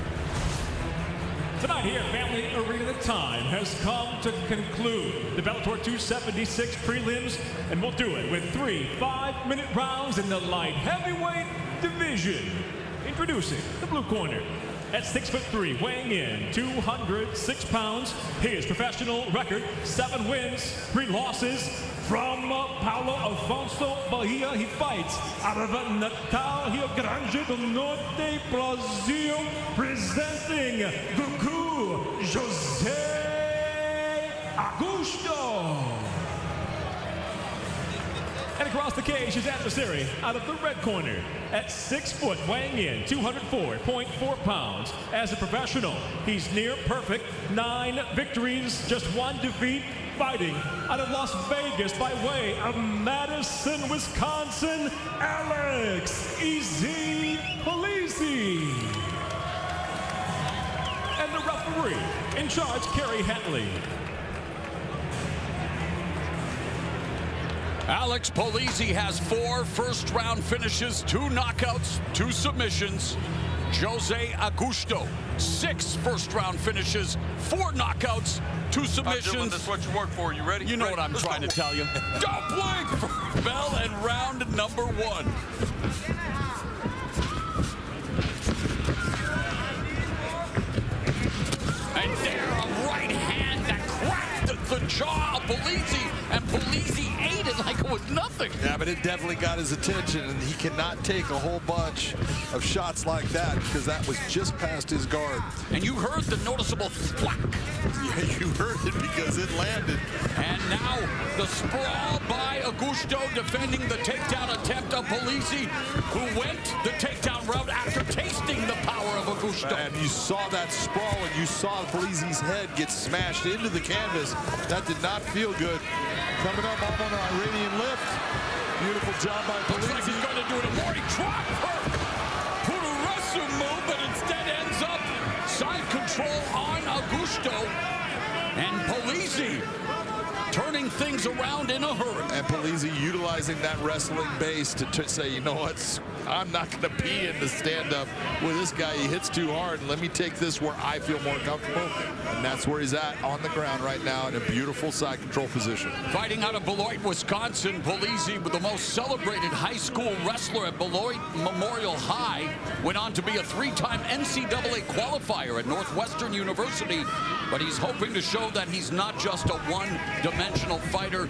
S6: Tonight here at Family Arena, the time has come to conclude the Bellator 276 prelims, and we'll do it with 3 5-minute rounds in the light heavyweight division. Introducing the blue corner. At 6'3", weighing in 206 pounds, his professional record, 7 wins, 3 losses. From Paulo Afonso Bahia, he fights out of Natal, Rio Grande do Norte, Brazil, presenting Gugu Jose Augusto. And across the cage, his adversary out of the red corner at 6 foot, weighing in 204.4 pounds. As a professional, he's near perfect, 9 victories, just 1 defeat. Fighting out of Las Vegas by way of Madison, Wisconsin, Alex "Easy" Polizzi. And the referee in charge, Kerry Hatley.
S3: Alex Polizzi has 4 first-round finishes, 2 knockouts, 2 submissions. Jose Augusto, 6 first-round finishes, 4 knockouts, 2 submissions.
S20: That's what you work for. You ready?
S3: You know what I'm trying to tell you. Don't blink for Bell and round number 1. And there, a right hand that cracked the jaw of Polizzi, and Polizzi ate it like it was nothing.
S5: Yeah, but it definitely got his attention, and he cannot take a whole bunch of shots like that because that was just past his guard.
S3: And you heard the noticeable thwack.
S5: Yeah, you heard it because it landed.
S3: And now the sprawl by Augusto defending the takedown attempt of Polizzi, who went the takedown route after tasting the power of Augusto.
S5: And you saw that sprawl, and you saw Polizzi's head get smashed into the canvas. That did not feel good. Coming up on an Iranian lift. Beautiful job by Polizzi.
S3: Looks like he's going to do it more. He tried for Pururesu move, but instead ends up side control on Augusto. And Polizzi turning things around in a hurry.
S5: And Polizzi utilizing that wrestling base to say, you know what, I'm not going to be in the stand-up with this guy. He hits too hard. Let me take this where I feel more comfortable. And that's where he's at on the ground right now in a beautiful side control position.
S3: Fighting out of Beloit, Wisconsin, Polizzi, with the most celebrated high school wrestler at Beloit Memorial High, went on to be a 3-time NCAA qualifier at Northwestern University. But he's hoping to show that he's not just a one-dimensional fighter.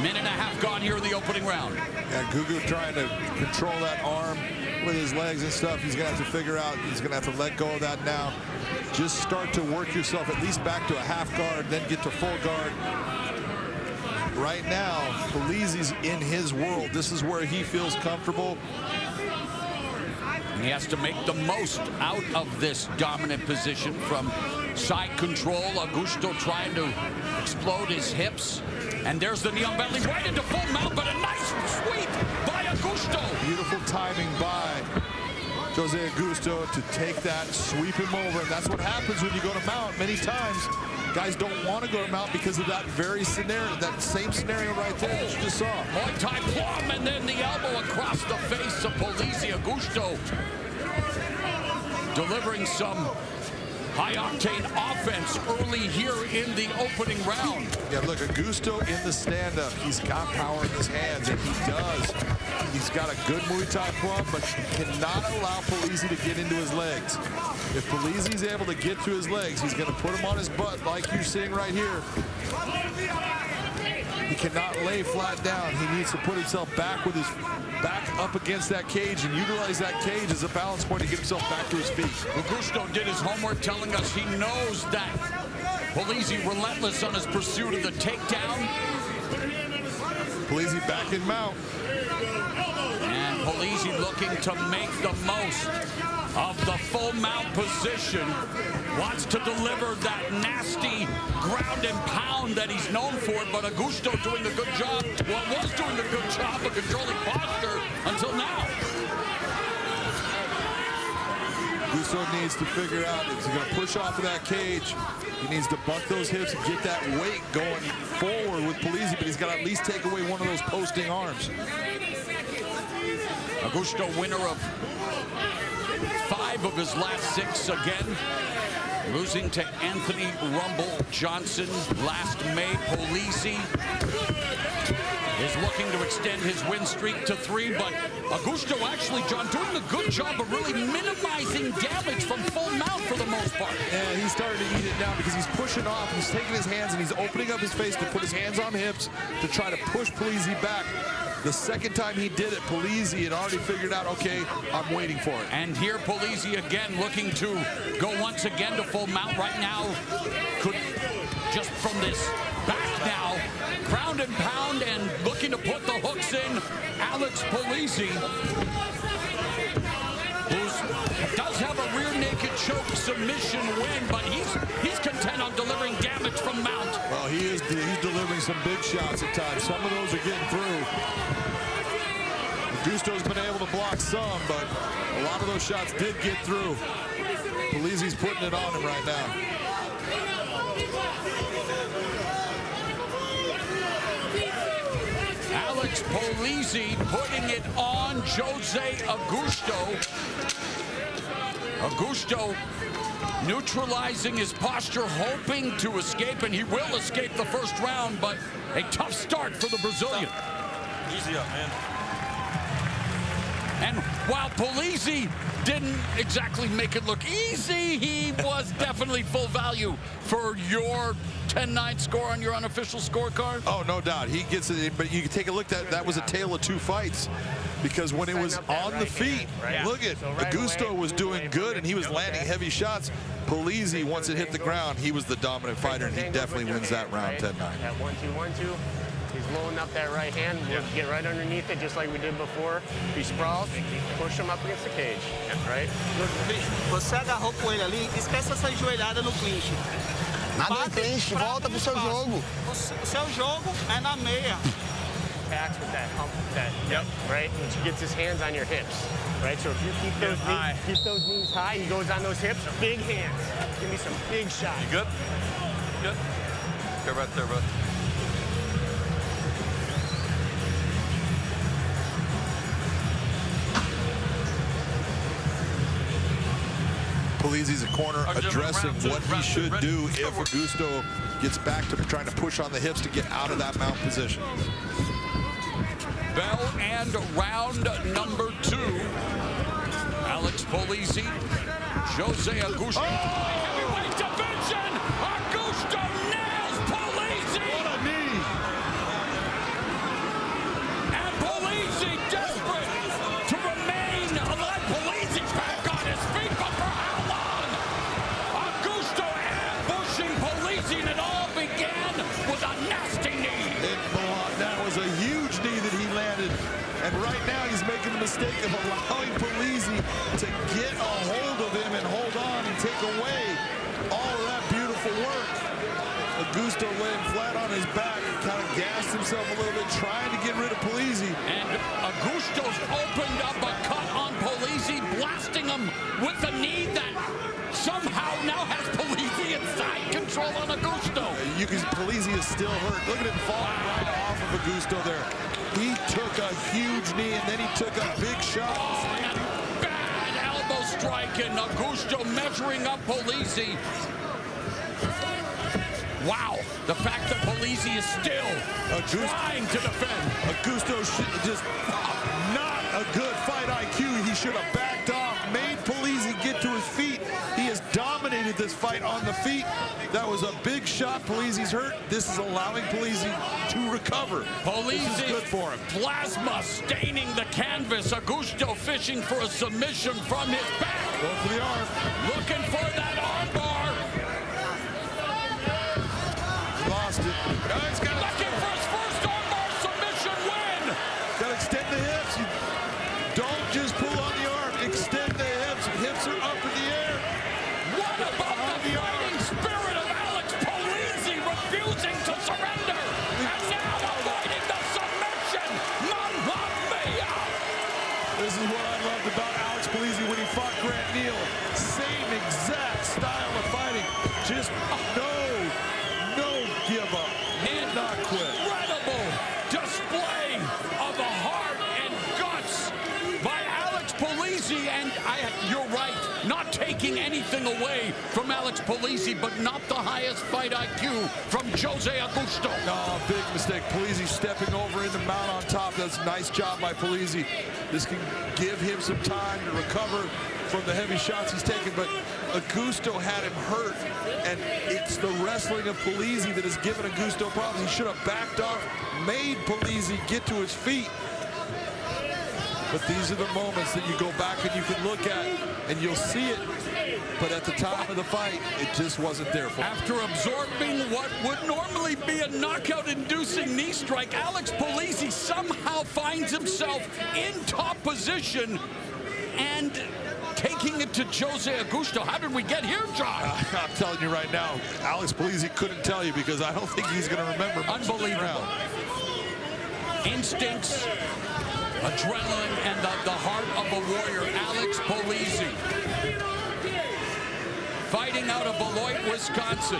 S3: Minute and a half gone here in the opening round.
S5: And Gugu trying to control that arm with his legs and stuff. He's going to have to figure out, he's going to have to let go of that now. Just start to work yourself at least back to a half guard, then get to full guard. Right now, Polizzi's in his world. This is where he feels comfortable.
S3: And he has to make the most out of this dominant position from side control. Augusto trying to explode his hips. And there's the knee on belly right into full mount, but a nice sweep by Augusto.
S5: Beautiful timing by Jose Augusto to take that, sweep him over. And that's what happens when you go to mount. Many times, guys don't want to go to mount because of that very scenario, that same scenario right there that you just saw.
S3: Muay Thai plum, and then the elbow across the face of Polizzi. Augusto delivering some high-octane offense early here in the opening round.
S5: Yeah, look, Augusto in the stand-up. He's got power in his hands, and he does. He's got a good Muay Thai plum, but he cannot allow Polizzi to get into his legs. If Polizzi's able to get to his legs, he's going to put him on his butt like you're seeing right here. He cannot lay flat down. He needs to put himself back with his back up against that cage and utilize that cage as a balance point to get himself back to his feet.
S3: Augusto did his homework, telling us he knows that Polizzi relentless on his pursuit of the takedown.
S5: Polizzi back in mount.
S3: And Polizzi looking to make the most of the full mount position. Wants to deliver that nasty ground and pound that he's known for, but Augusto doing a good job. Well, was doing a good job of controlling posture until now.
S5: Augusto needs to figure out if he's going to push off of that cage. He needs to buck those hips and get that weight going forward with Polizzi, but he's got to at least take away one of those posting arms.
S3: Augusto, winner of 5 of his last 6 again. Losing to Anthony Rumble Johnson last May. Polizzi is looking to extend his win streak to 3, but Augusto actually, John, doing a good job of really minimizing damage from full mount for the most part.
S5: And he's starting to eat it now because he's pushing off. He's taking his hands and he's opening up his face to put his hands on hips to try to push Polizzi back. The second time he did it, Polizzi had already figured out, okay, I'm waiting for it.
S3: And here Polizzi again looking to go once again to full mount right now. Could just from this back now, ground and pound and looking to put the hooks in. Alex Polizzi, who does have a rear naked choke submission win, but he's content on delivering damage from mount.
S5: Well, he's delivering some big shots at times. Some of those are getting through. Augusto's been able to block some, but a lot of those shots did get through. Polizzi's putting it on him right now.
S3: Alex Polizzi putting it on Jose Augusto. Augusto neutralizing his posture, hoping to escape, and he will escape the first round, but a tough start for the Brazilian.
S20: Easy up, man.
S3: And while Polizzi didn't exactly make it look easy, he was definitely full value for your 10-9 score on your unofficial scorecard.
S5: Oh, no doubt. He gets it, but you can take a look. That was a tale of 2 fights. Because when it was on the feet, look at Augusto was doing good and he was landing heavy shots. Polizzi, once it hit the ground, he was the dominant fighter, and he definitely wins that round 10-9.
S10: That 1-2-1-2. He's loading up that right hand. We'll get right underneath it, just like we did before. He sprawls, push him up against the cage, right?
S11: Você agarrou com ele ali, esquece essa joelhada no clinch.
S15: Nada em clinch, volta pro seu jogo.
S11: O seu jogo é na meia.
S10: Attacks with that hump, right? Which gets his hands on your hips, right? So if you keep those knees high, he goes on those hips, big hands. Give me some big shots.
S20: You good? Good? Go right there, bud.
S5: Polizzi's a corner addressing what he should do if Augusto gets back to trying to push on the hips to get out of that mount position.
S3: Bell and round number 2. Alex Polizzi, Jose Augusto. Oh, heavyweight division! Augusto nails Polizzi!
S5: What a knee!
S3: And Polizzi desperate to remain alive. Polizzi's back on his feet, but for how long? Augusto ambushing Polizzi, and it all began with a nasty knee.
S5: That was a huge knee that he landed. And right now he's making the mistake of allowing Polizzi to get a hold of him and hold on and take away all of that beautiful work. Augusto laying flat on his back, kind of gassed himself a little bit, trying to get rid of Polizzi.
S3: And Augusto's opened up a cut on Polizzi, blasting him with a knee that somehow now has Polizzi in side control on Augusto.
S5: You can, Polizzi is still hurt. Look at him falling right off of Augusto there. He took a huge knee and then he took a big shot.
S3: Oh, and a bad elbow strike, and Augusto measuring up Polizzi. Wow, the fact that Polizzi is still trying to defend.
S5: Augusto just not a good fight IQ. He should have backed off, made Polizzi get to his feet. He has dominated this fight on the feet. That was a big shot. Polizzi's hurt. This is allowing Polizzi to recover. This is good for him.
S3: Plasma staining the canvas. Augusto fishing for a submission from his back.
S5: Go for the arm.
S3: Looking for that arm bar.
S5: He lost it.
S3: Looking for his first arm bar submission win.
S5: Got to extend the hips. You don't just pull on the arm. Extend the hips. Hips are
S3: incredible display of the heart and guts by Alex Polizzi. And you're right, not taking anything away from Alex Polizzi, but not the highest fight IQ from Jose Augusto.
S5: No, big mistake. Polizzi stepping over in the mount on top. That's a nice job by Polizzi. This can give him some time to recover from the heavy shots he's taken, but Augusto had him hurt, and it's the wrestling of Polizzi that has given Augusto problems. He should have backed off, made Polizzi get to his feet. But these are the moments that you go back and you can look at, and you'll see it. But at the time of the fight, it just wasn't there for him.
S3: After absorbing what would normally be a knockout-inducing knee strike, Alex Polizzi somehow finds himself in top position and taking it to Jose Augusto. How did we get here, John?
S5: I'm telling you right now, Alex Polizzi couldn't tell you, because I don't think he's going to remember much.
S3: Unbelievable. Instincts, adrenaline, and the heart of a warrior, Alex Polizzi. Fighting out of Beloit, Wisconsin.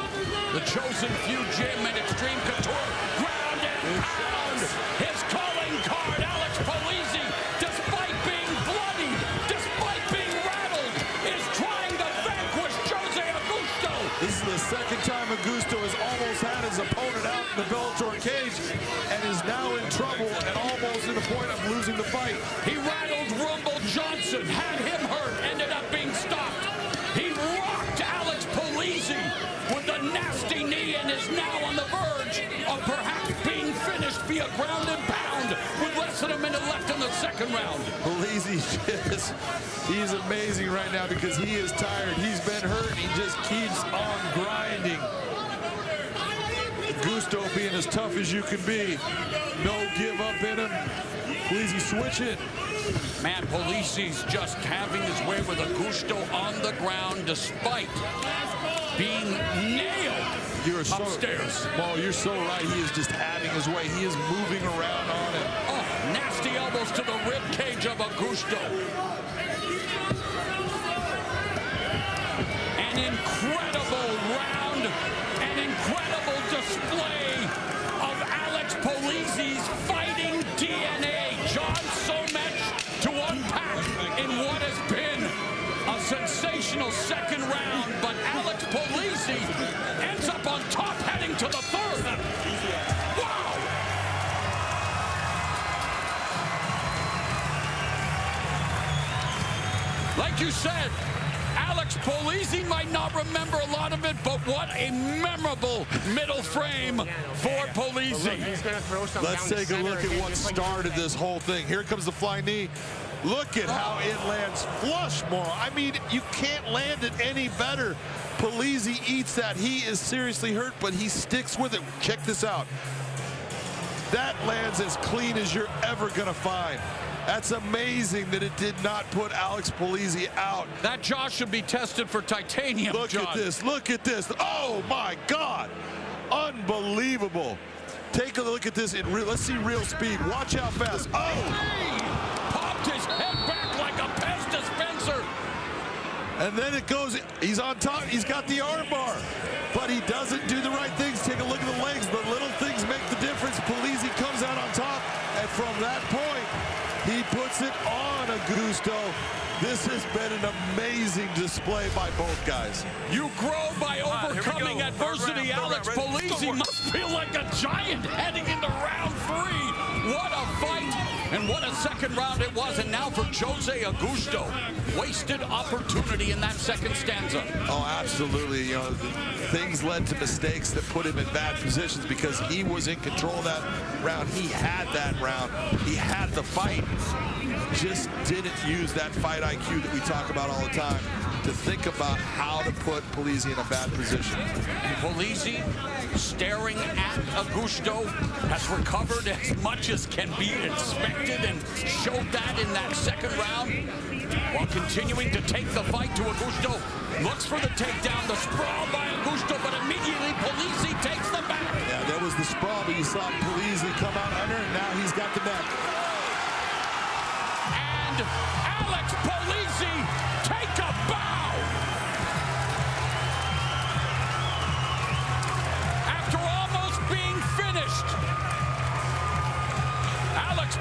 S3: The chosen few gym and extreme couture. Ground and pound. His calling card, Alex Polizzi, despite being bloody, despite being rattled, is trying to vanquish Jose Augusto.
S5: This is the second time Augusto has almost had his opponent out in the Bellator cage and is now in trouble and almost to the point of losing the fight.
S3: He rattled Rumble Johnson, had him hurt, ended up being stopped. He rocked Alex Polizzi with a nasty knee and is now on the verge of perhaps being finished via ground and pound with less than a minute left in the second round.
S5: Polizzi, he's amazing right now because he is tired. He's been hurt. He just keeps on grinding. Augusto being as tough as you can be. No give up in him. Polizzi switching.
S3: Man, Polizzi's just having his way with Augusto on the ground despite being nailed upstairs.
S5: Mo, you're so right. He is just having his way. He is moving around on him.
S3: Oh, nasty elbows to the rib cage of Augusto. An incredible round, an incredible display of Alex Polizzi's fighting DNA. John, so much to unpack in what has been a sensational second round, but Alex Polizzi ends up on top heading to the third. Wow! Like you said, Alex Polizzi might not remember a lot of it, but what a memorable middle frame for Polizzi.
S5: Let's take a look at what started this whole thing. Here comes the flying knee. Look at how it lands flush, Moro. I mean, you can't land it any better. Polizzi eats that. He is seriously hurt, but he sticks with it. Check this out. That lands as clean as you're ever going to find. That's amazing that it did not put Alex Polizzi out.
S3: That jaw should be tested for titanium,
S5: Look
S3: John.
S5: at this. Look at this. Oh, my God. Unbelievable. Take a look at this. Let's see real speed. Watch how fast. Oh!
S3: Popped his head back like a Pez dispenser.
S5: And then it goes, he's on top. He's got the arm bar. But he doesn't do the right things. Take a look at the legs. The little things make the difference. Polizzi comes out on top. And from that point, he puts it on Augusto. This has been an amazing display by both guys.
S3: You grow by overcoming adversity. Alex Polizzi must feel like a giant heading into round 3. What a fight, and what a second round it was. And now for Jose Augusto, wasted opportunity in that second stanza.
S5: Oh, absolutely. You know, things led to mistakes that put him in bad positions because he was in control of that round. He had that round. He had the fight. Just didn't use that fight IQ that we talk about all the time to think about how to put Polizzi in a bad position.
S3: Polizzi, staring at Augusto, has recovered as much as can be expected and showed that in that second round while continuing to take the fight to Augusto. Looks for the takedown, the sprawl by Augusto, but immediately Polizzi takes the back.
S5: Yeah, there was the sprawl, but you saw Polizzi come out under, and now he's got the neck.
S3: And Alex Polizzi take a bow. After almost being finished,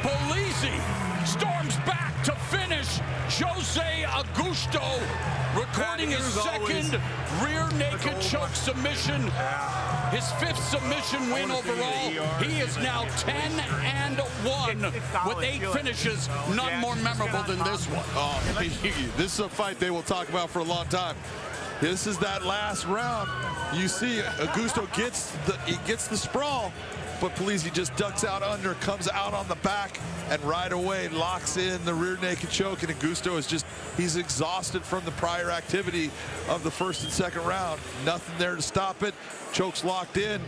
S3: Polizzi storms back to finish. Jose Augusto recording his second rear naked choke submission. His 5th submission win overall. He is now 10-1 with 8 finishes. None more memorable than this one.
S5: Oh, this is a fight they will talk about for a long time. This is that last round. You see Augusto gets the sprawl, but Polizzi just ducks out under, comes out on the back, and right away locks in the rear naked choke. And Augusto is he's exhausted from the prior activity of the 1st and 2nd round. Nothing there to stop it. Choke's locked in.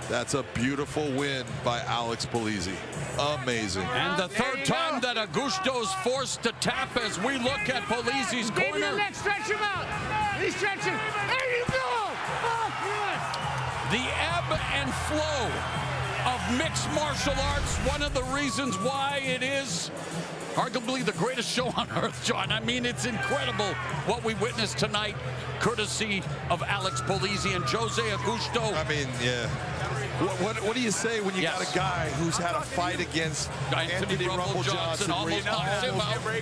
S5: That's a beautiful win by Alex Polizzi. Amazing.
S3: And the 3rd time that Augusto's forced to tap as we look at Polizzi's corner.
S10: Maybe let's stretch him out. He's stretching. There you go. Oh, good.
S3: The ebb and flow of mixed martial arts, one of the reasons why it is arguably the greatest show on earth, John. I mean, it's incredible what we witnessed tonight, courtesy of Alex Polizzi and Jose Augusto.
S5: I mean, yeah. What do you say when you got a guy who's had a fight against Anthony Rumble Johnson where he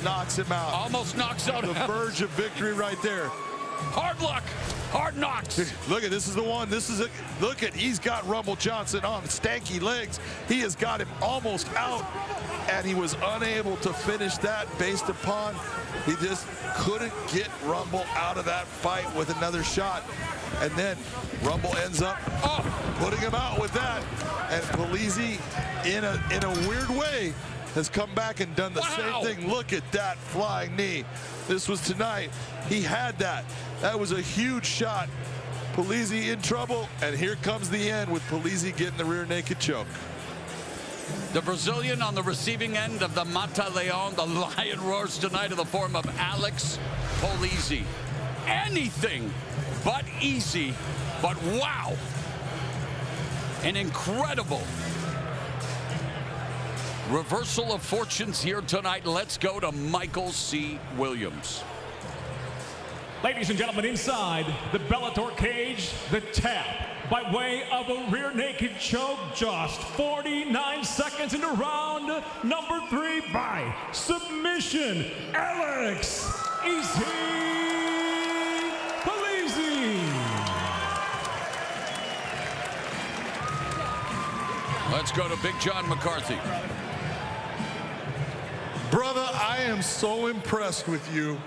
S5: knocks him out?
S3: Almost knocks out
S5: the verge of victory right there.
S3: Hard luck, hard knocks.
S5: Look at this is the one. This is it. Look at he's got Rumble Johnson on stanky legs. He has got him almost out, and he was unable to finish that based upon he just couldn't get Rumble out of that fight with another shot. And then Rumble ends up putting him out with that. And Polizzi, in a weird way, has come back and done the same thing. Look at that flying knee. This was tonight. He had that. That was a huge shot. Polizzi in trouble, and here comes the end with Polizzi getting the rear naked choke.
S3: The Brazilian on the receiving end of the Mata Leon, the lion roars tonight in the form of Alex Polizzi. Anything but easy, but wow. An incredible reversal of fortunes here tonight. Let's go to Michael C. Williams.
S6: Ladies and gentlemen, inside the Bellator cage, the tap by way of a rear naked choke, just 49 seconds into round number 3 by submission, Alex Polizzi.
S3: Let's go to Big John McCarthy.
S5: Brother, I am so impressed with you.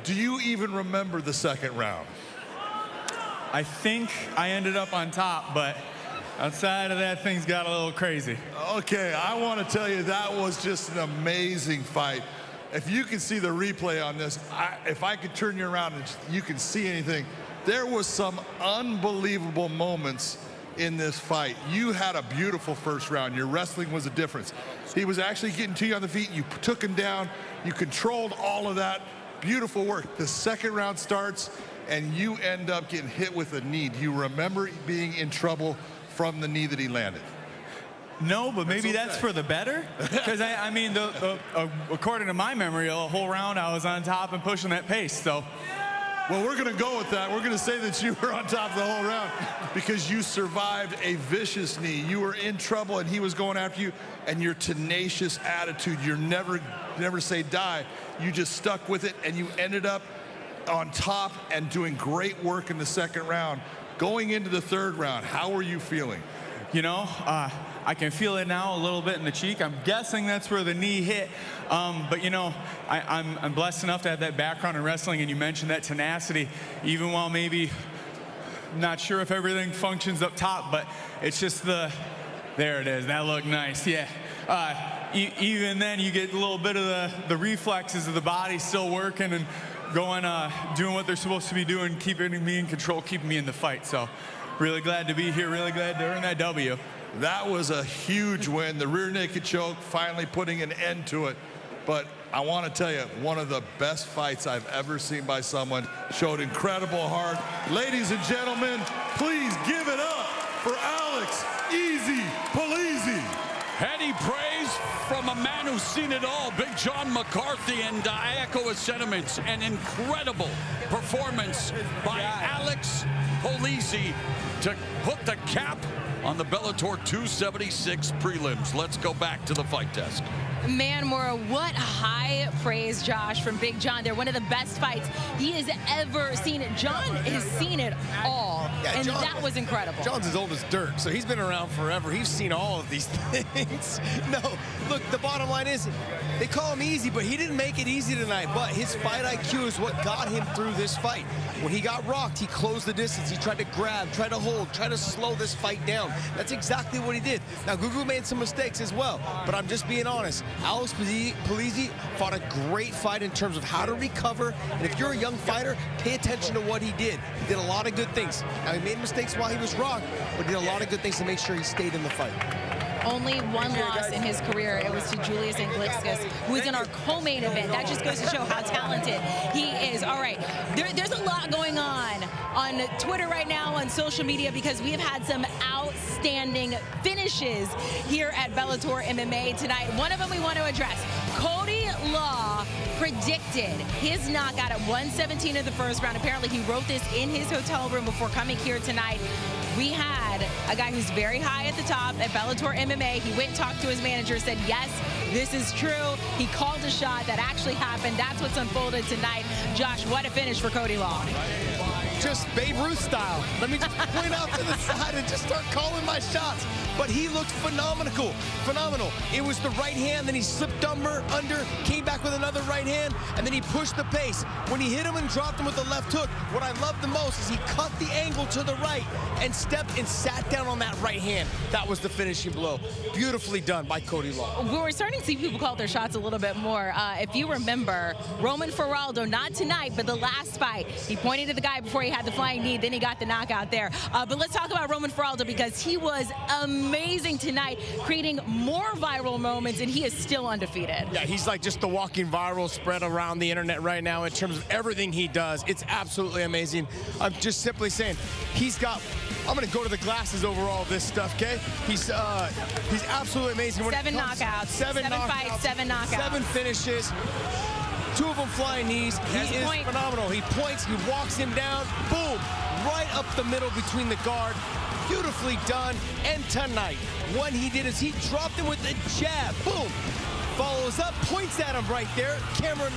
S5: Do you even remember the 2nd round?
S12: I think I ended up on top, but outside of that, things got a little crazy.
S5: Okay, I want to tell you that was just an amazing fight. If you can see the replay on this, if I could turn you around and you can see anything, there was some unbelievable moments in this fight. You had a beautiful 1st round. Your wrestling was a difference. He was actually getting to you on the feet. You took him down. You controlled all of that. Beautiful work. The 2nd round starts, and you end up getting hit with a knee. Do you remember being in trouble from the knee that he landed?
S12: No, but maybe that's for the better. Because, I mean, according to my memory, the whole round I was on top and pushing that pace. So,
S5: well, we're going to go with that. We're going to say that you were on top the whole round because you survived a vicious knee. You were in trouble, and he was going after you, and your tenacious attitude, you're never say die. You just stuck with it, and you ended up on top and doing great work in the 2nd round. Going into the 3rd round, how were you feeling?
S12: You know, I can feel it now a little bit in the cheek. I'm guessing that's where the knee hit. But, you know, I'm blessed enough to have that background in wrestling, and you mentioned that tenacity, even while maybe not sure if everything functions up top, but it's just there it is. That looked nice, yeah. Even then, you get a little bit of the reflexes of the body still working and going, doing what they're supposed to be doing, keeping me in control, keeping me in the fight. So really glad to be here, really glad to earn that W.
S5: That was a huge win. The rear naked choke finally putting an end to it. But I want to tell you, one of the best fights I've ever seen by someone. Showed incredible heart. Ladies and gentlemen, please give it up for Alex Polizzi.
S3: Heady praise from a man who's seen it all, Big John McCarthy, and I echo his sentiments. An incredible performance by Alex Polizzi to put the cap on the Bellator 276 prelims. Let's go back to the fight desk.
S1: Man, Maura, what high praise, Josh, from Big John. They're one of the best fights he has ever seen. John has seen it all, and John, that was incredible.
S4: John's as old as dirt, so he's been around forever. He's seen all of these things. No, look, the bottom line is, they call him easy, but he didn't make it easy tonight. But his fight IQ is what got him through this fight. When he got rocked, he closed the distance. He tried to grab, tried to hold, tried to slow this fight down. That's exactly what he did. Now, Gugu made some mistakes as well, but I'm just being honest. Alex Polizzi fought a great fight in terms of how to recover, and if you're a young fighter, pay attention to what he did. He did a lot of good things. Now, he made mistakes while he was rocked, but did a lot of good things to make sure he stayed in the fight.
S1: Only one loss in his career. It was to Julius Anglickas, who is in our co-main event. That just goes to show how talented he is. All right, there's a lot going on Twitter right now, on social media, because we have had some outstanding finishes here at Bellator MMA tonight. One of them we want to address. Cody Law predicted his knockout at 117 of the first round. Apparently, he wrote this in his hotel room before coming here tonight. We had a guy who's very high at the top at Bellator MMA. He went and talked to his manager, said, yes, this is true. He called a shot that actually happened. That's what's unfolded tonight. Josh, what a finish for Cody Law.
S4: Just Babe Ruth style. Let me just point out to the side and just start calling my shots. But he looked phenomenal. It was the right hand, then he slipped under, came back with another right hand, and then he pushed the pace. When he hit him and dropped him with the left hook, what I love the most is he cut the angle to the right and stepped and sat down on that right hand. That was the finishing blow. Beautifully done by Cody Law.
S1: We were starting to see people call their shots a little bit more. If you remember, Roman Faraldo, not tonight, but the last fight, he pointed to the guy before he had the flying knee, then he got the knockout there. But let's talk about Roman Faraldo, because he was amazing tonight, creating more viral moments, and he is still undefeated.
S4: Yeah, he's like just the walking viral spread around the internet right now in terms of everything he does. It's absolutely amazing. I'm just simply saying, I'm going to go to the glasses over all this stuff, okay? He's absolutely amazing.
S1: Seven knockouts. Seven fights, 7 knockouts.
S4: 7 finishes. 2 of them flying knees. He is phenomenal. He points, he walks him down, boom, right up the middle between the guard. Beautifully done. And tonight, what he did is he dropped him with a jab, boom, follows up, points at him right there. Cameron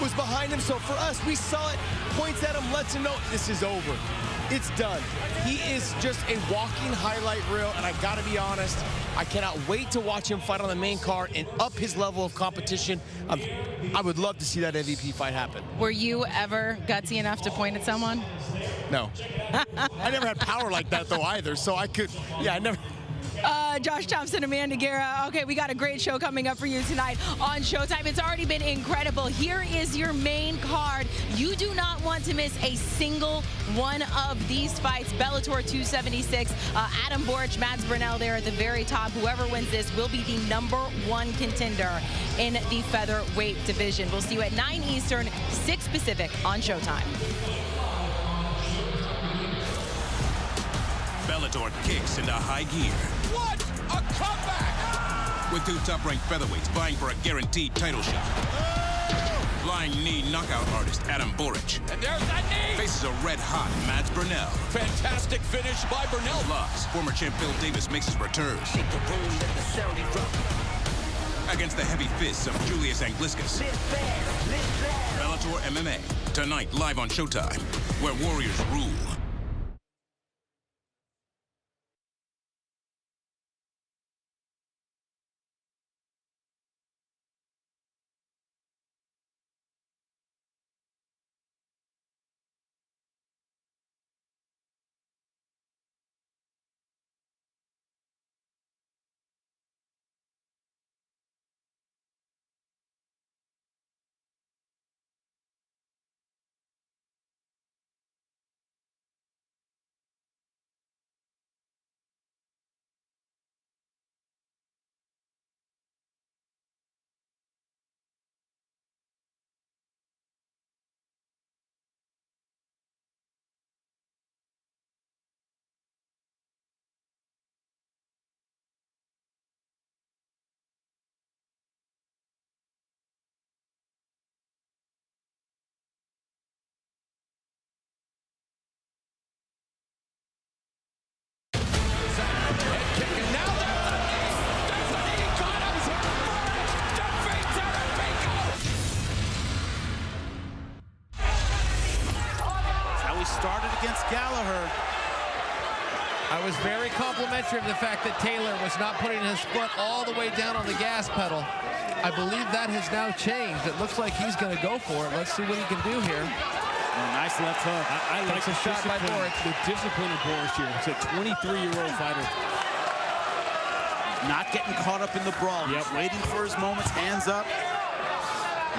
S4: was behind him, so for us, we saw it, points at him, lets him know this is over. It's done. He is just a walking highlight reel, and I gotta be honest, I cannot wait to watch him fight on the main card and up his level of competition. I would love to see that MVP fight happen.
S1: Were you ever gutsy enough to point at someone?
S4: No. I never had power like that, though, either, so I never...
S1: Josh Thompson, Amanda Guerra. Okay, we got a great show coming up for you tonight on Showtime. It's already been incredible. Here is your main card. You do not want to miss a single one of these fights. Bellator 276, Adam Borics, Burnell there at the very top. Whoever wins this will be the #1 contender in the featherweight division. We'll see you at 9 Eastern, 6 Pacific on Showtime.
S2: Bellator kicks into high gear.
S3: What a comeback!
S2: With 2 top-ranked featherweights vying for a guaranteed title shot. Flying knee knockout artist Adam Borics.
S3: And there's that knee!
S2: Faces a red-hot Burnell.
S3: Fantastic finish by Burnell.
S2: Plus, former champ Bill Davis makes his return. Against the heavy fists of Julius Anglickas. Bellator MMA, tonight live on Showtime, where warriors rule.
S21: was very complimentary of the fact that Taylor was not putting his foot all the way down on the gas pedal. I believe that has now changed. It looks like he's going to go for it. Let's see what he can do here.
S22: Nice left hook. I like
S21: the shot by Borics.
S22: The discipline of Borics here. It's a 23-year-old fighter.
S23: Not getting caught up in the brawl. He's waiting for his moments, hands up,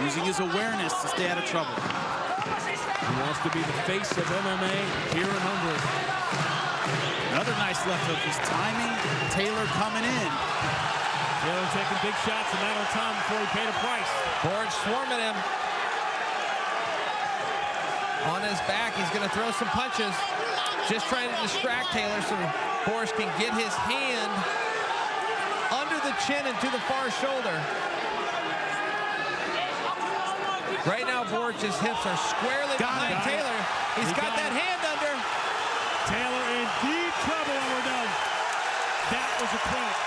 S23: using his awareness to stay out of trouble.
S22: He wants to be the face of MMA here in Hungary.
S23: Another nice left hook. He's timing. Taylor coming in.
S22: Taylor taking big shots a matter of time before he paid a price.
S21: Borics swarming him. On his back, he's going to throw some punches. Just trying to distract Taylor so Borics can get his hand under the chin and to the far shoulder. Right now, Borics' hips are squarely behind Taylor. He's got that hand under.
S22: Taylor in deep trouble, and we're done. That was a crank.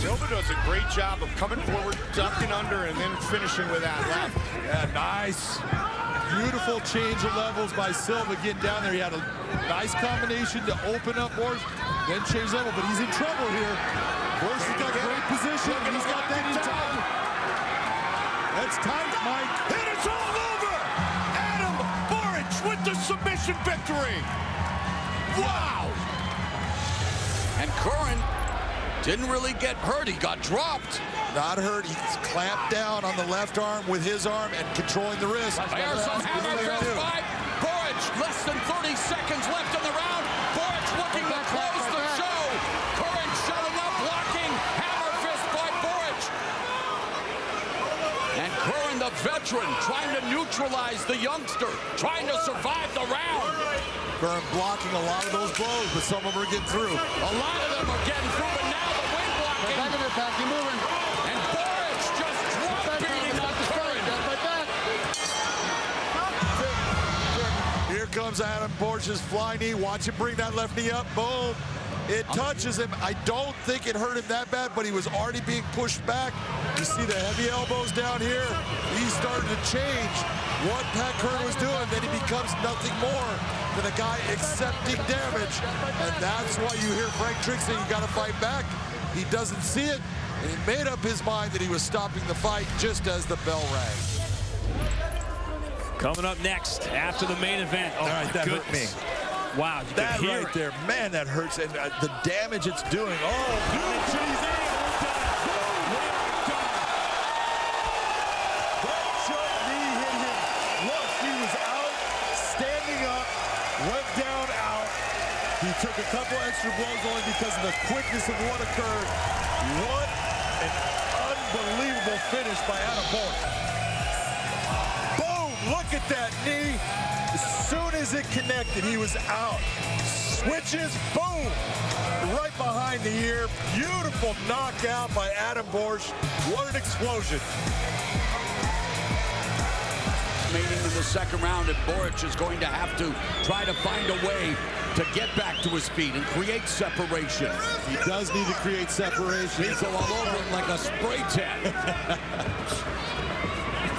S24: Silva does a great job of coming forward, ducking under, and then finishing with that left.
S5: Yeah, nice. Beautiful change of levels by Silva getting down there. He had a nice combination to open up Borics, then change level, but he's in trouble here. Borics has got great position. He's got that in time. That's tight, Mike.
S24: And it's all over! Adam Borics with the submission victory! Wow!
S3: And Curran didn't really get hurt. He got dropped.
S5: Not hurt. He's clamped down on the left arm with his arm and controlling the wrist.
S3: There's some hammer fist by Borics. Less than 30 seconds left in the round. Borics looking to close the show. Curran shutting up, blocking. Hammer fist by Borics. And Curran, the veteran, trying to neutralize the youngster, trying to survive the round.
S5: Curran blocking a lot of those blows, but some of them are getting through.
S3: A lot of them are getting through, but now the wing blocking.
S7: Back of it, Pat. Keep moving.
S3: And Borics just drop beating on Curran.
S5: Here comes Adam Borics' flying knee. Watch him bring that left knee up. Boom. It touches him. I don't think it hurt him that bad, but he was already being pushed back. You see the heavy elbows down here. He started to change what Pat Curran was doing. Then he becomes nothing more than a guy accepting damage. And that's why you hear Frank Trigg say you got to fight back. He doesn't see it, and he made up his mind that he was stopping the fight just as the bell rang.
S22: Coming up next after the main event. Oh,
S5: all right, that hurt me.
S22: Wow,
S5: that right there, man, that hurts, and the damage it's doing. Oh, that short knee hit him. Look, he was out, standing up, went down, out. He took a couple extra blows only because of the quickness of what occurred. What an unbelievable finish by Adam Borics. Boom, look at that knee. As soon as it connected, he was out. Switches, boom, right behind the ear. Beautiful knockout by Adam Borics. What an explosion.
S3: Remaining in the second round, and Borics is going to have to try to find a way to get back to his feet and create separation.
S5: He does need to create separation.
S3: He's all over him like a spray tan.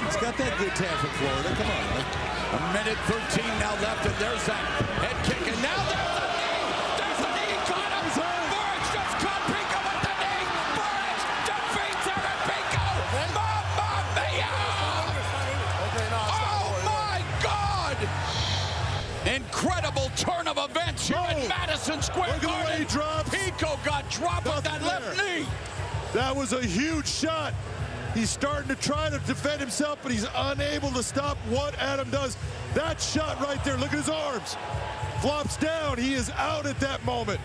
S5: He's got that good tan from Florida. Come on, man.
S3: A minute 13 now left, and there's that head kick, and now there's the knee! There's the knee, caught him! Borics just caught Pico with the knee! Borics defeats Eric Pico! Mamma mia! Oh my God! Incredible turn of events here at Madison Square Garden. Pico got dropped with that left knee.
S5: That was a huge shot. He's starting to try to defend himself, but he's unable to stop what Adam does. That shot right there, look at his arms. Flops down, he is out at that moment.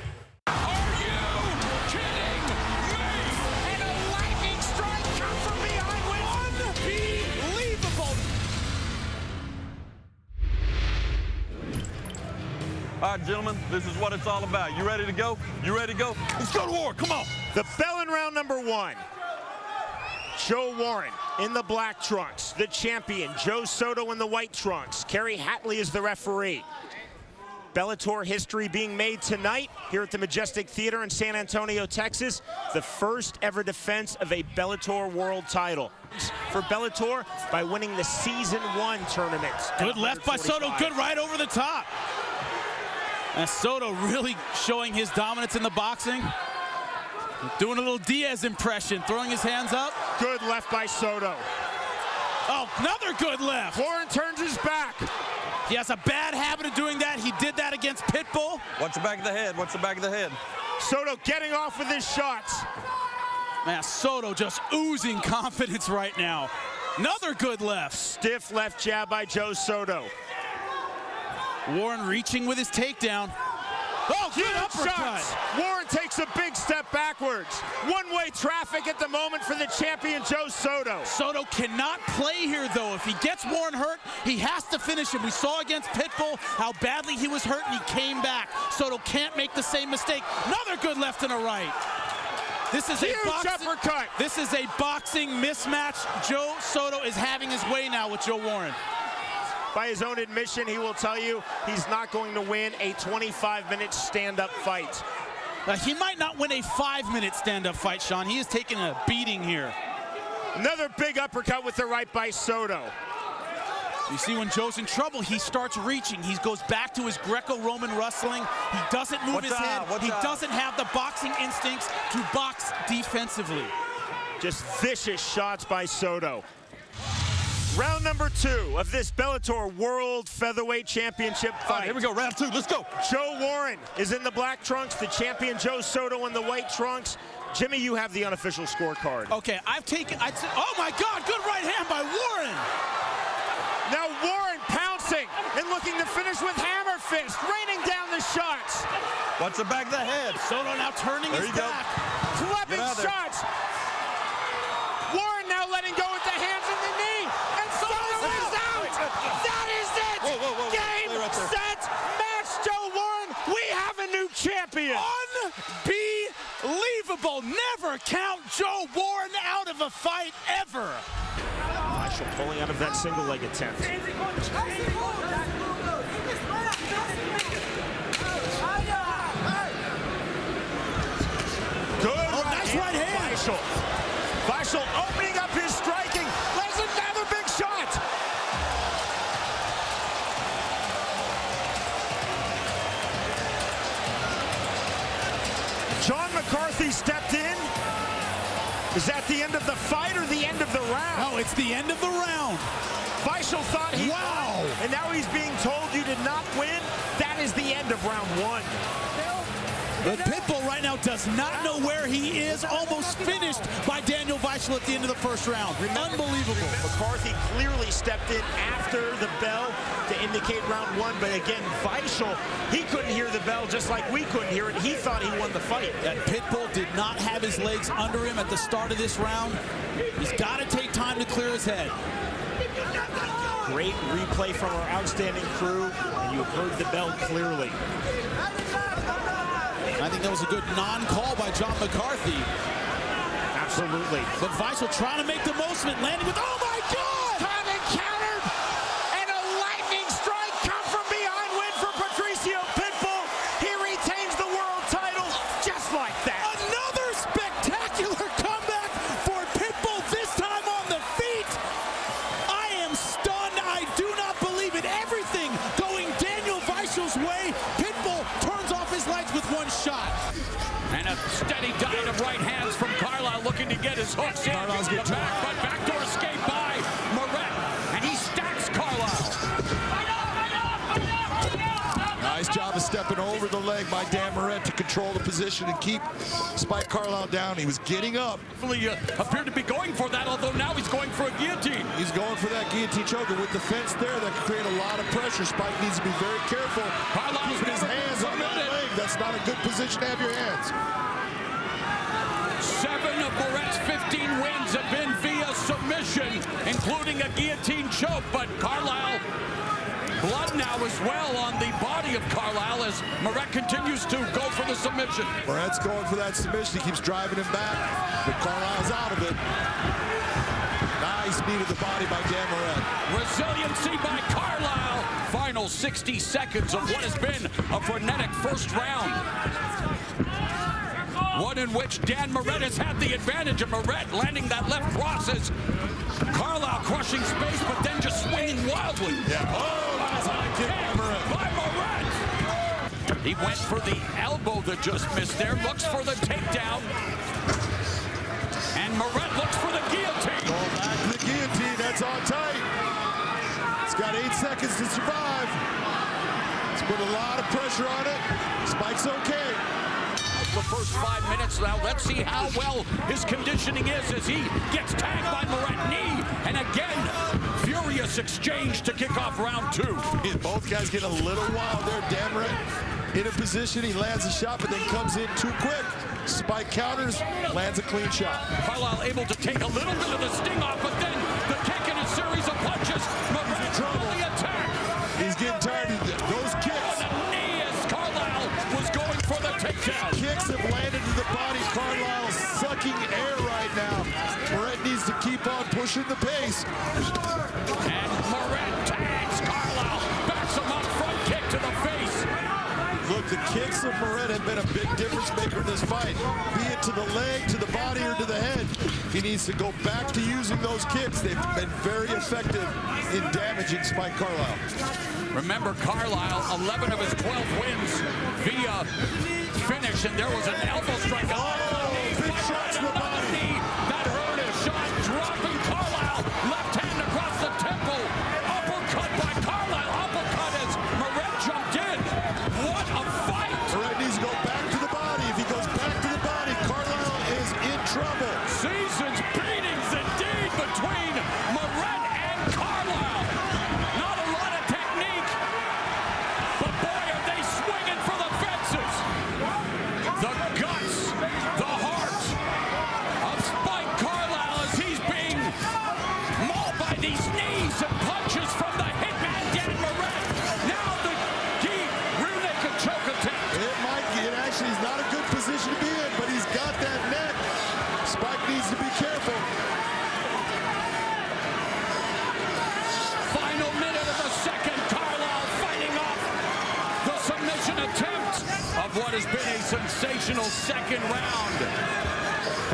S3: Are you kidding me? And a lightning strike comes from behind with unbelievable.
S17: All right, gentlemen, this is what it's all about. You ready to go? You ready to go? Let's go to war, come on.
S10: The bell in round number one. Joe Warren in the black trunks, the champion. Joe Soto in the white trunks. Kerry Hatley is the referee. Bellator history being made tonight here at the Majestic Theater in San Antonio, Texas. The first ever defense of a Bellator world title for Bellator by winning the Season 1 tournament.
S22: Good left by Soto, good right over the top.
S23: And Soto really showing his dominance in the boxing. Doing a little Diaz impression, throwing his hands up.
S10: Good left by Soto.
S23: Oh, another good left.
S10: Warren turns his back.
S23: He has a bad habit of doing that. He did that against Pitbull.
S17: Watch the back of the head. Watch the back of the head.
S10: Soto getting off with his shots.
S23: Man, Soto just oozing confidence right now. Another good left.
S10: Stiff left jab by Joe Soto.
S23: Warren reaching with his takedown. Oh, good uppercut.
S10: Warren takes a big step backwards. One-way traffic at the moment for the champion, Joe Soto.
S23: Soto cannot play here, though. If he gets Warren hurt, he has to finish him. We saw against Pitbull how badly he was hurt, and he came back. Soto can't make the same mistake. Another good left and a right. This is
S10: Huge uppercut.
S23: This is a boxing mismatch. Joe Soto is having his way now with Joe Warren.
S10: By his own admission, he will tell you he's not going to win a 25-minute stand-up fight.
S23: He might not win a 5-minute stand-up fight, Sean. He is taking a beating here.
S10: Another big uppercut with the right by Soto.
S23: You see, when Joe's in trouble, he starts reaching. He goes back to his Greco-Roman wrestling. He doesn't move his head. He doesn't have the boxing instincts to box defensively.
S10: Just vicious shots by Soto. Round number 2 of this Bellator World Featherweight Championship fight.
S17: Here we go, round 2, let's go.
S10: Joe Warren is in the black trunks, the champion Joe Soto in the white trunks. Jimmy, you have the unofficial scorecard.
S23: Okay, oh my God, good right hand by Warren.
S10: Now Warren pouncing and looking to finish with hammer fist, raining down the shots.
S17: Watch the back of the head.
S23: Soto now turning his back.
S10: Clubbing shots. Warren now letting go with the hands and the knee. And Soto is out. That is it.
S17: Whoa.
S10: Game, set, match, Joe Warren. We have a new champion.
S23: Unbelievable. Never count Joe Warren out of a fight ever.
S10: Marshall pulling out of that single leg attempt. Good
S23: nice right hand.
S10: Marshall opening up his striking. There's another big shot. John McCarthy stepped in. Is that the end of the fight or the end of the round?
S23: No, it's the end of the round.
S10: Feischl thought he won, and now he's being told you did not win. That is the end of round 1.
S23: But Pitbull right now does not know where he is. Almost finished by Daniel Feischl at the end of the first round. Unbelievable.
S10: McCarthy clearly stepped in after the bell to indicate round 1. But again, Feischl, he couldn't hear the bell just like we couldn't hear it. He thought he won the fight.
S23: That Pitbull did not have his legs under him at the start of this round. He's got to take time to clear his head.
S10: Great replay from our outstanding crew, and you heard the bell clearly.
S23: I think that was a good non-call by John McCarthy.
S10: Absolutely.
S23: But Feischl trying to make the most of it, landing with, oh my God!
S10: Time encountered, and a lightning strike come from behind win for Patricio Pitbull. He retains the world title just like that.
S23: Another spectacular comeback for Pitbull, this time on the feet. I am stunned. I do not believe it. Everything going Daniel Feischl's way. Pitbull turns off his legs with one shot.
S3: And a steady diet of right hands from Carlisle, looking to get his hooks in.
S23: Carlisle's
S3: the back, but backdoor escape by Moret, and he stacks Carlisle.
S5: Nice job of stepping over the leg by Dan Moret to control the position and keep Spike Carlisle down. He was getting up.
S3: Definitely appeared to be going for that, although now he's going for a guillotine.
S5: He's going for that guillotine choker with the fence there. That can create a lot of pressure. Spike needs to be very careful.
S3: Carlisle's
S5: keeping his hands on that leg. That's not a good position to have your hands.
S3: 7 of Moret's 15 wins have been via submission, including a guillotine choke, but Carlisle, blood now as well on the body of Carlisle as Moret continues to go for the submission.
S5: Moret's going for that submission. He keeps driving him back, but Carlisle's out of it. Nice knee to the body by Dan Moret.
S3: Resiliency by Carlisle. Final 60 seconds of what has been a frenetic first round. One in which Dan Moret has had the advantage of Moret landing that left crosses. Carlisle crushing space, but then just swinging wildly.
S5: Yeah. Oh, nice high kick by Moret.
S3: He went for the elbow that just missed there, looks for the takedown. And Moret looks for the guillotine.
S5: Going back to the guillotine, that's on tight. It's got 8 seconds to survive. It's put a lot of pressure on it. Spike's okay.
S3: The first 5 minutes now. Let's see how well his conditioning is as he gets tagged by Moret. Knee, and again, furious exchange to kick off round 2.
S5: Both guys get a little wild there. Dan Moret in a position, he lands a shot, but then comes in too quick. Spike counters, lands a clean shot.
S3: Carlisle able to take a little bit of the sting off, but then the kick in a series of punches. Moret on the attack.
S5: He's getting tired of those kicks.
S3: On the knee as Carlisle was going for the takedown.
S5: Kicks have landed to the body. Carlisle sucking air right now. Moret needs to keep on pushing the pace.
S3: And Moret tags Carlisle, backs him up, front kick to the face.
S5: Look, the kicks of Moret have been a big difference maker in this fight. Be it to the leg, to the body, or to the head. He needs to go back to using those kicks. They've been very effective in damaging Spike Carlisle.
S3: Remember, Carlisle, 11 of his 12 wins via finish, and there was an elbow strike.
S5: Big shots to the body.
S3: That hurt his shot, dropping Carlisle. Left hand across the temple. Uppercut by Carlisle. Uppercut as Moret jumped in. What a fight!
S5: Moret needs to go back to the body. If he goes back to the body, Carlisle is in trouble.
S3: Seasons beatings indeed between Moret and Carlisle. Not a lot of technique, but boy, are they swinging for the fences. The guts, the heart of Spike Carlisle as he's being mauled by these knees and punches from the hitman Dan Moret. Now the key rear naked choke attempt.
S5: It actually is not a good position to be in, but he's got that neck. Spike needs to be careful.
S3: Final minute of the second. Carlisle fighting off the submission attempt of what has been a sensational second round.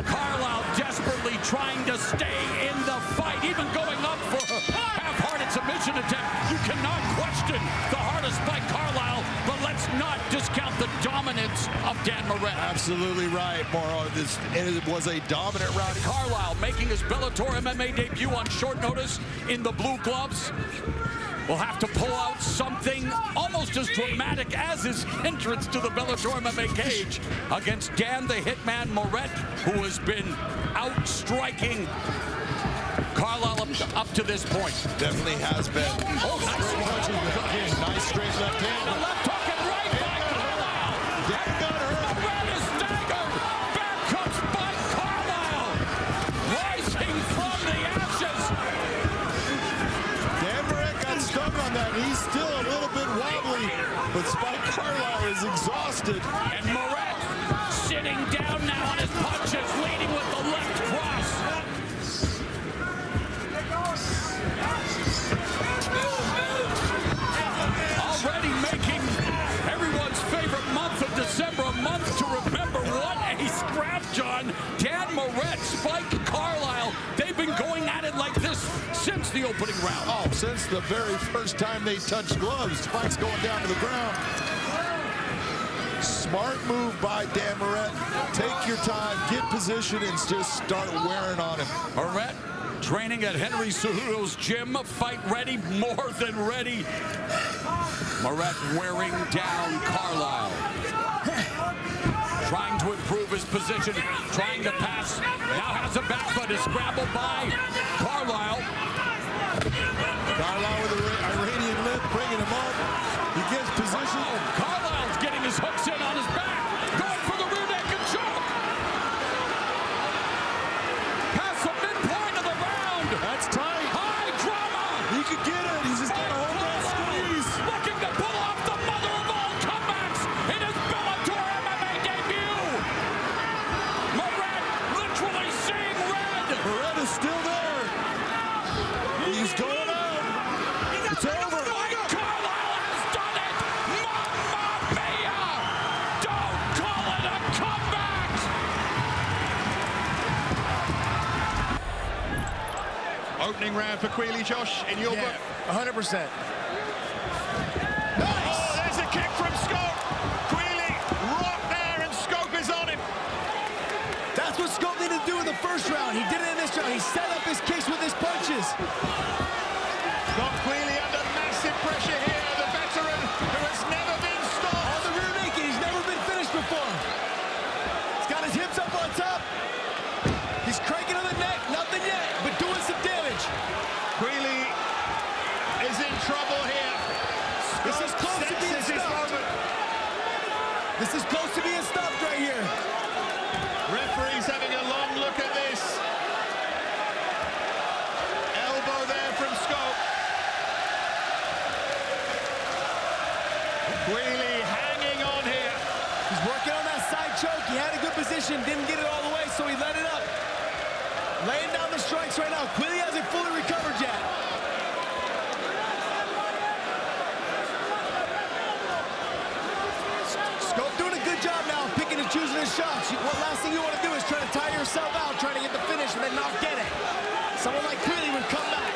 S3: Carlisle desperately trying to stay in the fight, even going up for a half-hearted submission attempt. You cannot question the heart of Spike Carlisle, but let's not discount the dominance of Dan Moret.
S5: Absolutely right, Moro. It was a dominant round.
S3: Carlisle making his Bellator MMA debut on short notice in the blue gloves. Will have to pull out something almost as dramatic as his entrance to the Bellator MMA cage against Dan the Hitman Moret, who has been outstriking Carlisle up to this point.
S5: Definitely has been.
S3: Oh, nice.
S5: Nice straight left hand.
S3: The left hook and right by Carlisle.
S5: Dan got hurt.
S3: Moret is staggered. Back comes by Carlisle. Rising from the ashes.
S5: Dan Moret got stuck on that. He's still a little bit wobbly, but Spike Carlisle is exhausted.
S3: And Moret sitting down now on his punches, leading with the left cross. Already making everyone's favorite month of December a month to remember. What a scrap, John. Dan Moret, Spike Carlisle, they've been going at it like this since the opening round.
S5: Oh, since the very first time they touched gloves. Spike's going down to the ground. Smart move by Dan Moret. Take your time, get position, and just start wearing on him.
S3: Moret training at Henry Cejudo's gym, fight ready, more than ready. Moret wearing down Carlisle. Trying to improve his position, trying to pass. Now has a back foot, is scrambled by Carlisle.
S5: Carlisle with an Iranian lift, bringing him up. He gets position.
S3: Carlisle's getting his hooks in on his back. Going for the rear naked choke. Past the midpoint of the round.
S5: That's tight.
S3: High drama.
S5: He could get it. He's just got to hold that squeeze.
S3: Looking to pull off the mother of all comebacks in his Bellator MMA debut. Moret literally seeing red.
S5: Moret is still there. He's going out. It's over.
S3: Carlisle has done it. Mamma mia. Don't call it a comeback.
S22: Opening round for Quealy, Josh, in your book.
S4: 100%.
S22: Oh, there's a kick from Scott.
S4: That's what Scope needed to do in the first round. He did it in this round. He set up his case with his punches.
S24: Scott Queally under massive pressure here. The veteran who has never been stopped.
S4: On the rear naked. He's never been finished before. He's got his hips up on top. He's cranking on the neck. Nothing yet, but doing some damage.
S24: Queally is in trouble here.
S4: This is close to being stopped. This is close to being stopped right here.
S24: Referee's having a long look at this. Elbow there from Scope. Queally hanging on here.
S4: He's working on that side choke. He had a good position, didn't get it all the way, so he let it up. Laying down the strikes right now. Queally hasn't fully recovered yet. Scope doing a good job now, picking and choosing his shots. What last thing you want to do is try to tire yourself out, trying to get the finish and then not get it. Someone like Queally would come back.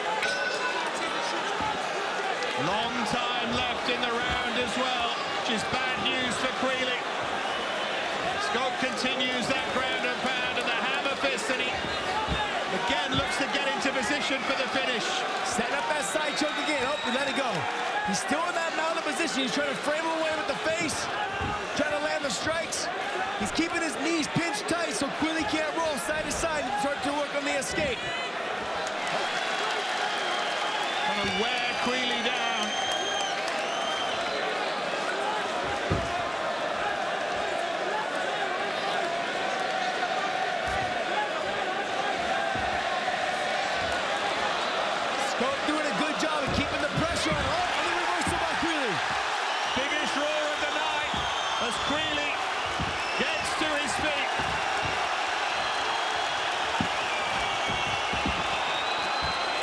S24: Long time left in the round as well, which is bad news for Queally. Scope continues that ground and pound and the hammer fist, and he again looks to get into position for the finish.
S4: Set up that side choke again. Oh, he let it go. He's still in that mounted position. He's trying to frame him away with the face, trying to land the strikes. He's keeping his knees pinched tight so Queally can't roll side to side and start to work on the escape.
S24: Trying to wear Queally down.
S4: Scope doing a good job of keeping the pressure on. Oh, and the reversal by Queally.
S24: Biggest roar of the night as Queally gets to his feet.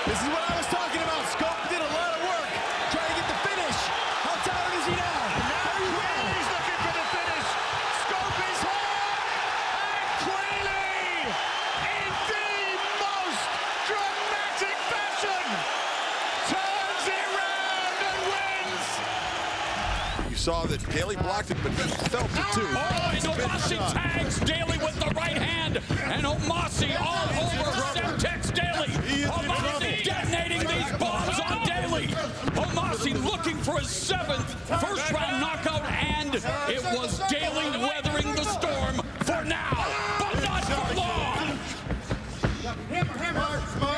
S4: This is what I was talking about. Scope did a lot of work trying to get the finish. How tired is he now?
S24: Now Queally's looking for the finish. Scope is home. And Queally, in the most dramatic fashion, turns it round and wins.
S5: You saw that Daly blocked it, but he felt it too.
S3: Oh, and Omasi tags Daly with the right hand, and Omasi all over Semtex Daly. Omasi detonating these bombs on Daly. Omasi looking for his 7th first-round knockout, and it was Daly weathering the storm for now, but not for long.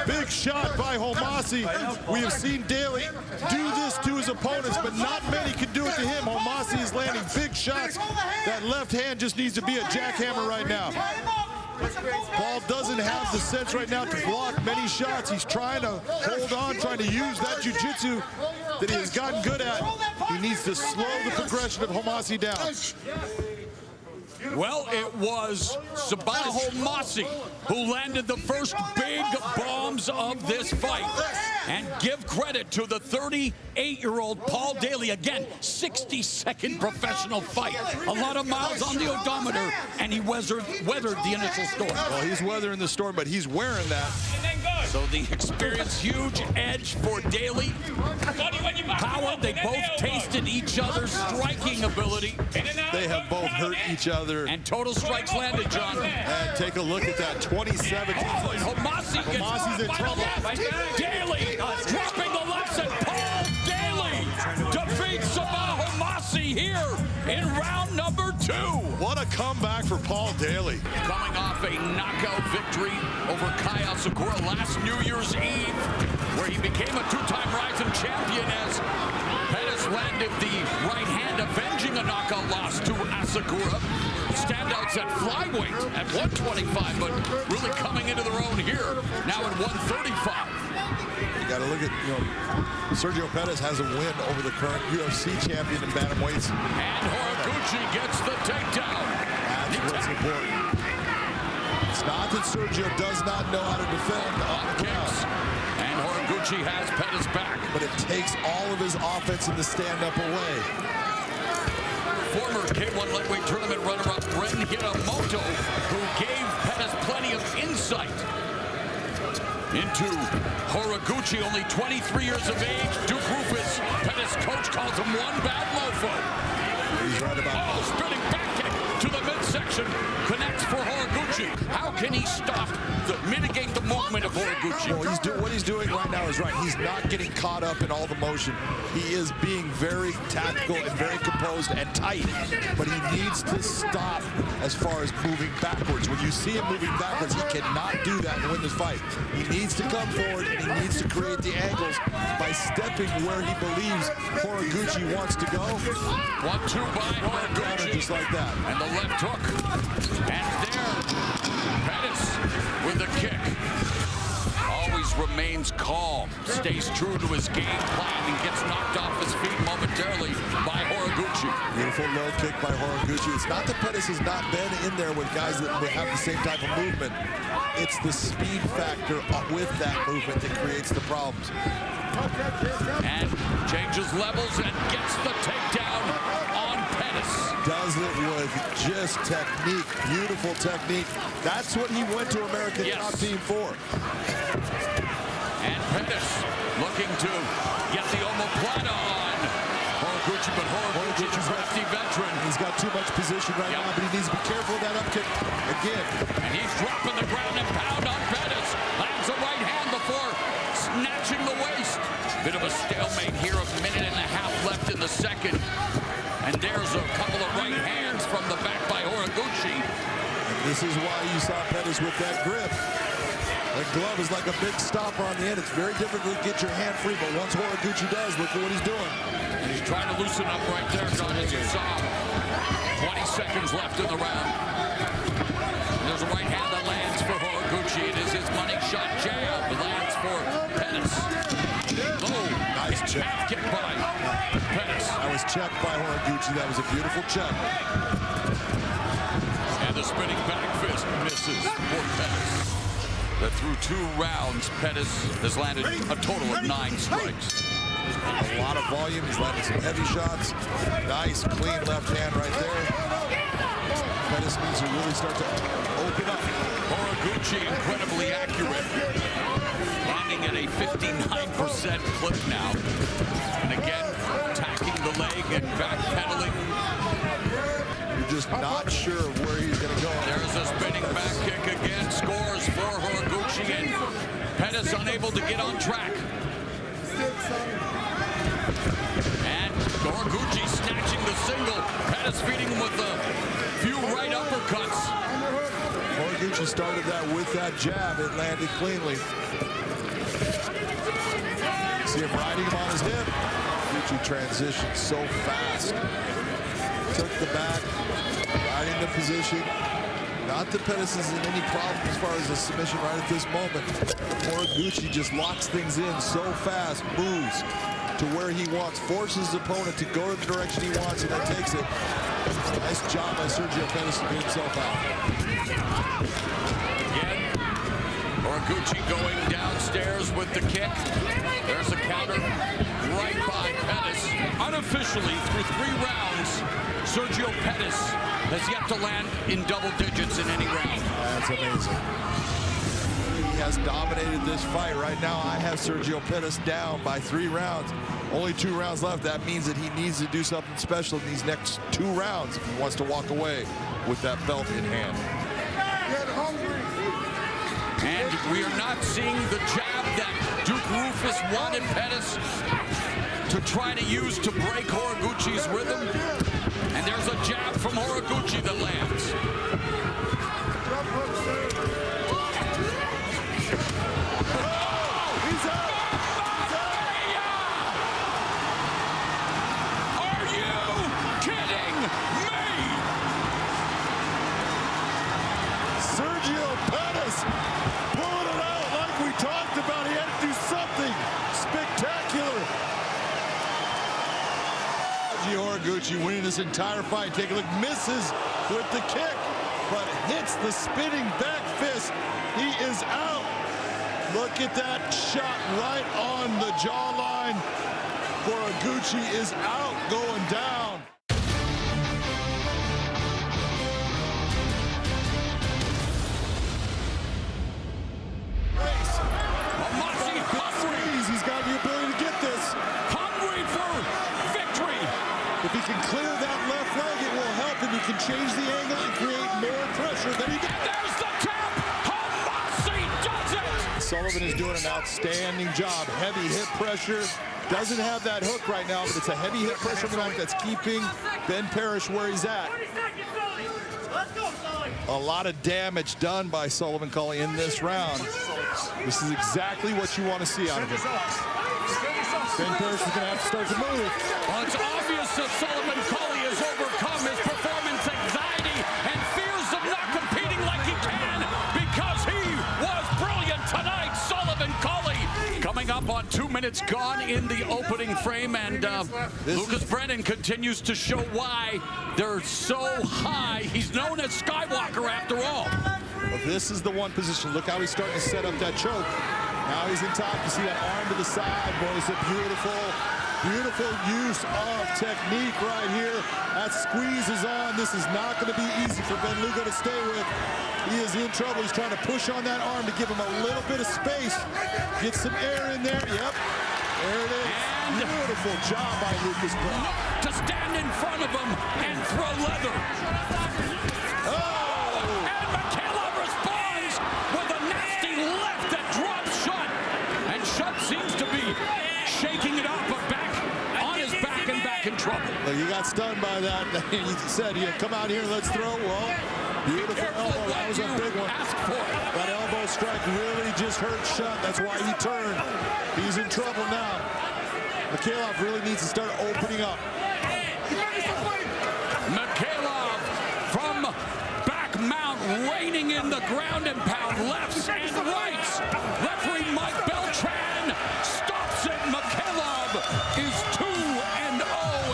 S5: Big shot by Omasi. We have seen Daly do this to his opponents, but not many can do it to him. Omasi is landing big shots. That left hand just needs to be a jackhammer right now. Paul doesn't have the sense right now to block many shots. He's trying to hold on, trying to use that jiu-jitsu that he has gotten good at. He needs to slow the progression of Omasi down.
S3: Well, it was Sabaho Omasi who landed the first big bombs of this fight. And give credit to the 38-year-old Paul Daly. Again, 62nd professional fight. A lot of miles on the odometer, and he weathered the initial storm.
S5: Well, he's weathering the storm, but he's wearing that.
S3: So the experience, huge edge for Daly. Power, they both tasted each other's striking ability.
S5: They have both hurt each other.
S3: And total strikes landed, John.
S5: And take a look at that, 27.
S3: Oh, and
S5: Omasi's in trouble.
S3: Daly dropping the lefts, and Paul Daly defeats Sabaho Omasi here in round number 2.
S5: What a comeback for Paul Daly.
S3: Coming off a knockout victory over Kai Asakura last New Year's Eve, where he became a 2-time Rising champion as Pettis landed the right hand, avenging a knockout loss to Asakura. Standouts at flyweight at 125, but really coming into their own here, now at 135.
S5: You got to look at, Sergio Pettis has a win over the current UFC champion in bantamweights.
S3: And Horiguchi gets the takedown.
S5: That's what's important. It's not that Sergio does not know how to defend on the
S3: kicks. And Horiguchi has Pettis back.
S5: But it takes all of his offense in the stand-up away.
S3: Former K1 lightweight tournament runner-up Ren Hiramoto, who gave Pettis plenty of insight into Horiguchi, only 23 years of age. Duke Rufus, Pettis' coach, calls him one bad mofo.
S5: He's right about
S3: spinning back kick to the midsection, connects for Horiguchi. can he stop, mitigate the movement of Horiguchi?
S5: Well, what he's doing right now is right. He's not getting caught up in all the motion. He is being very tactical and very composed and tight, but he needs to stop as far as moving backwards. When you see him moving backwards, he cannot do that and win this fight. He needs to come forward, and he needs to create the angles by stepping where he believes Horiguchi wants to go.
S3: 1-2 by Horiguchi.
S5: Just like that.
S3: And the left hook. And there, Pettis with the kick. Always remains calm, stays true to his game plan, and gets knocked off his feet momentarily by Horiguchi.
S5: Beautiful low kick by Horiguchi. It's not that Pettis has not been in there with guys that have the same type of movement. It's the speed factor with that movement that creates the problems.
S3: And changes levels and gets the takedown on Pettis.
S5: Does it with just technique, beautiful technique. That's what he went to American Top Team for.
S3: And Pettis looking to get the omoplata on Horiguchi, but Horiguchi's a rusty veteran.
S5: He's got too much position right now, but he needs to be careful of that up kick again.
S3: And he's dropping the ground and pound on Pettis. Lands a right hand before snatching the waist. Bit of a stalemate here, a minute and a half left in the second. And there's a couple of right hands from the back by Horiguchi.
S5: And this is why you saw Pettis with that grip. That glove is like a big stopper on the end. It's very difficult to get your hand free, but once Horiguchi does, look at what he's doing.
S3: And he's trying to loosen up right there, John, as you saw. 20 seconds left in the round. And there's a right hand that lands for Horiguchi. It is his money shot jab. Lands for Pettis. Oh, nice check. Kick by Pettis.
S5: That was checked by Horiguchi. That was a beautiful check.
S3: And the spinning back fist misses for Pettis. That through 2 rounds, Pettis has landed a total of 9 strikes.
S5: A lot of volume. He's landed some heavy shots. Nice, clean left hand right there. Pettis needs to really start to open up.
S3: Horiguchi incredibly accurate. Landing at a 59% clip now. And again, attacking the leg and backpedaling.
S5: You're just not sure where he's going to go.
S3: There's a spinning back kick again. Scores for Horiguchi, and Pettis unable to get on track. And Horiguchi snatching the single. Pettis feeding him with a few right uppercuts.
S5: Horiguchi started that with that jab. It landed cleanly. See him riding him on his hip. Horiguchi transitioned so fast. Took the back, riding the position. Not that Pettis is in any problem as far as the submission right at this moment. Horiguchi just locks things in so fast, moves to where he wants, forces his opponent to go in the direction he wants, and then takes it. Nice job by Sergio Pettis to get himself out.
S3: Again, Horiguchi going downstairs with the kick. There's a counter right by Pettis. Unofficially, through 3 rounds, Sergio Pettis has yet to land in double digits in any round.
S5: That's amazing. He has dominated this fight. Right now, I have Sergio Pettis down by 3 rounds. Only 2 rounds left. That means that he needs to do something special in these next 2 rounds if he wants to walk away with that belt in hand.
S3: And we are not seeing the jab that Duke Rufus wanted Pettis to try to use to break Horiguchi's rhythm. And there's a jab from Horiguchi that lands.
S5: He's out.
S3: Are you kidding me?
S5: Sergio Pettis pulling it out like we talked about. He had to do something spectacular. Horiguchi winning this entire fight. Take a look, misses with the kick, but hits the spinning back fist. He is out. Look at that shot right on the jawline. Horiguchi is out, going down. He's got the ability to get this.
S3: Hungry for victory.
S5: If he can clear that left leg, it will help him. He can change the angle and create more pressure than he did.
S3: There's the tap.
S5: Sullivan is doing an outstanding job. Heavy hip pressure. Doesn't have that hook right now, but it's a heavy hip pressure that's keeping Ben Parrish where he's at. A lot of damage done by Sullivan Colley in this round. This is exactly what you want to see out of him. Ben Parrish is going to have to start to move.
S3: Well, it's obvious that Sullivan Colley has overcome his performance anxiety and fears of not competing like he can because he was brilliant tonight. Sullivan Colley coming up on 2 minutes gone in the opening frame, and Lucas Brennan continues to show why they're so high. He's known as Skywalker after all.
S5: Well, this is the one position. Look how he's starting to set up that choke. Now he's in top. You see that arm to the side, boys. A beautiful use of technique right here. That squeeze is on. This is not going to be easy for Ben Lugo to stay with. He is in trouble. He's trying to push on that arm to give him a little bit of space. Get some air in there. Yep. There it is. And beautiful job by Lucas Brennan.
S3: To stand in front of him and throw leather. Oh! And McKee responds with a nasty left that drops Shutt. And Shutt seems to be shaking it off, but back on his back and back in trouble.
S5: Well, you got stunned by that. He said, come out here and let's throw. Well, beautiful elbow. That was a big one. That elbow strike really just hurt Shutt. That's why he turned. He's in trouble now. Mikhailov really needs to start opening up.
S3: Mikhailov from back mount, reining in the ground and pound lefts and rights. Referee Mike Beltran stops it. Mikhailov is 2-0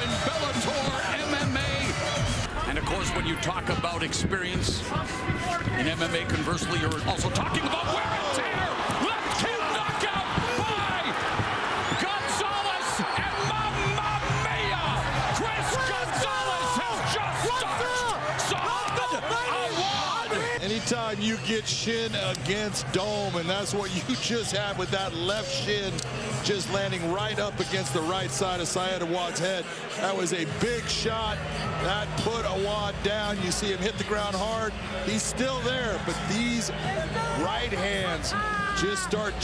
S3: in Bellator MMA. And of course, when you talk about experience in MMA, conversely, you're also talking about wear and tear. Left kick knockout by Gonzalez, and mamma mia, Chris Gonzalez has just started. Solid.
S5: Anytime you get shin against dome, and that's what you just had with that left shin just landing right up against the right side of Syed Awad's head. That was a big shot. That put Awad down. You see him hit the ground hard. He's still there, but these right hands just start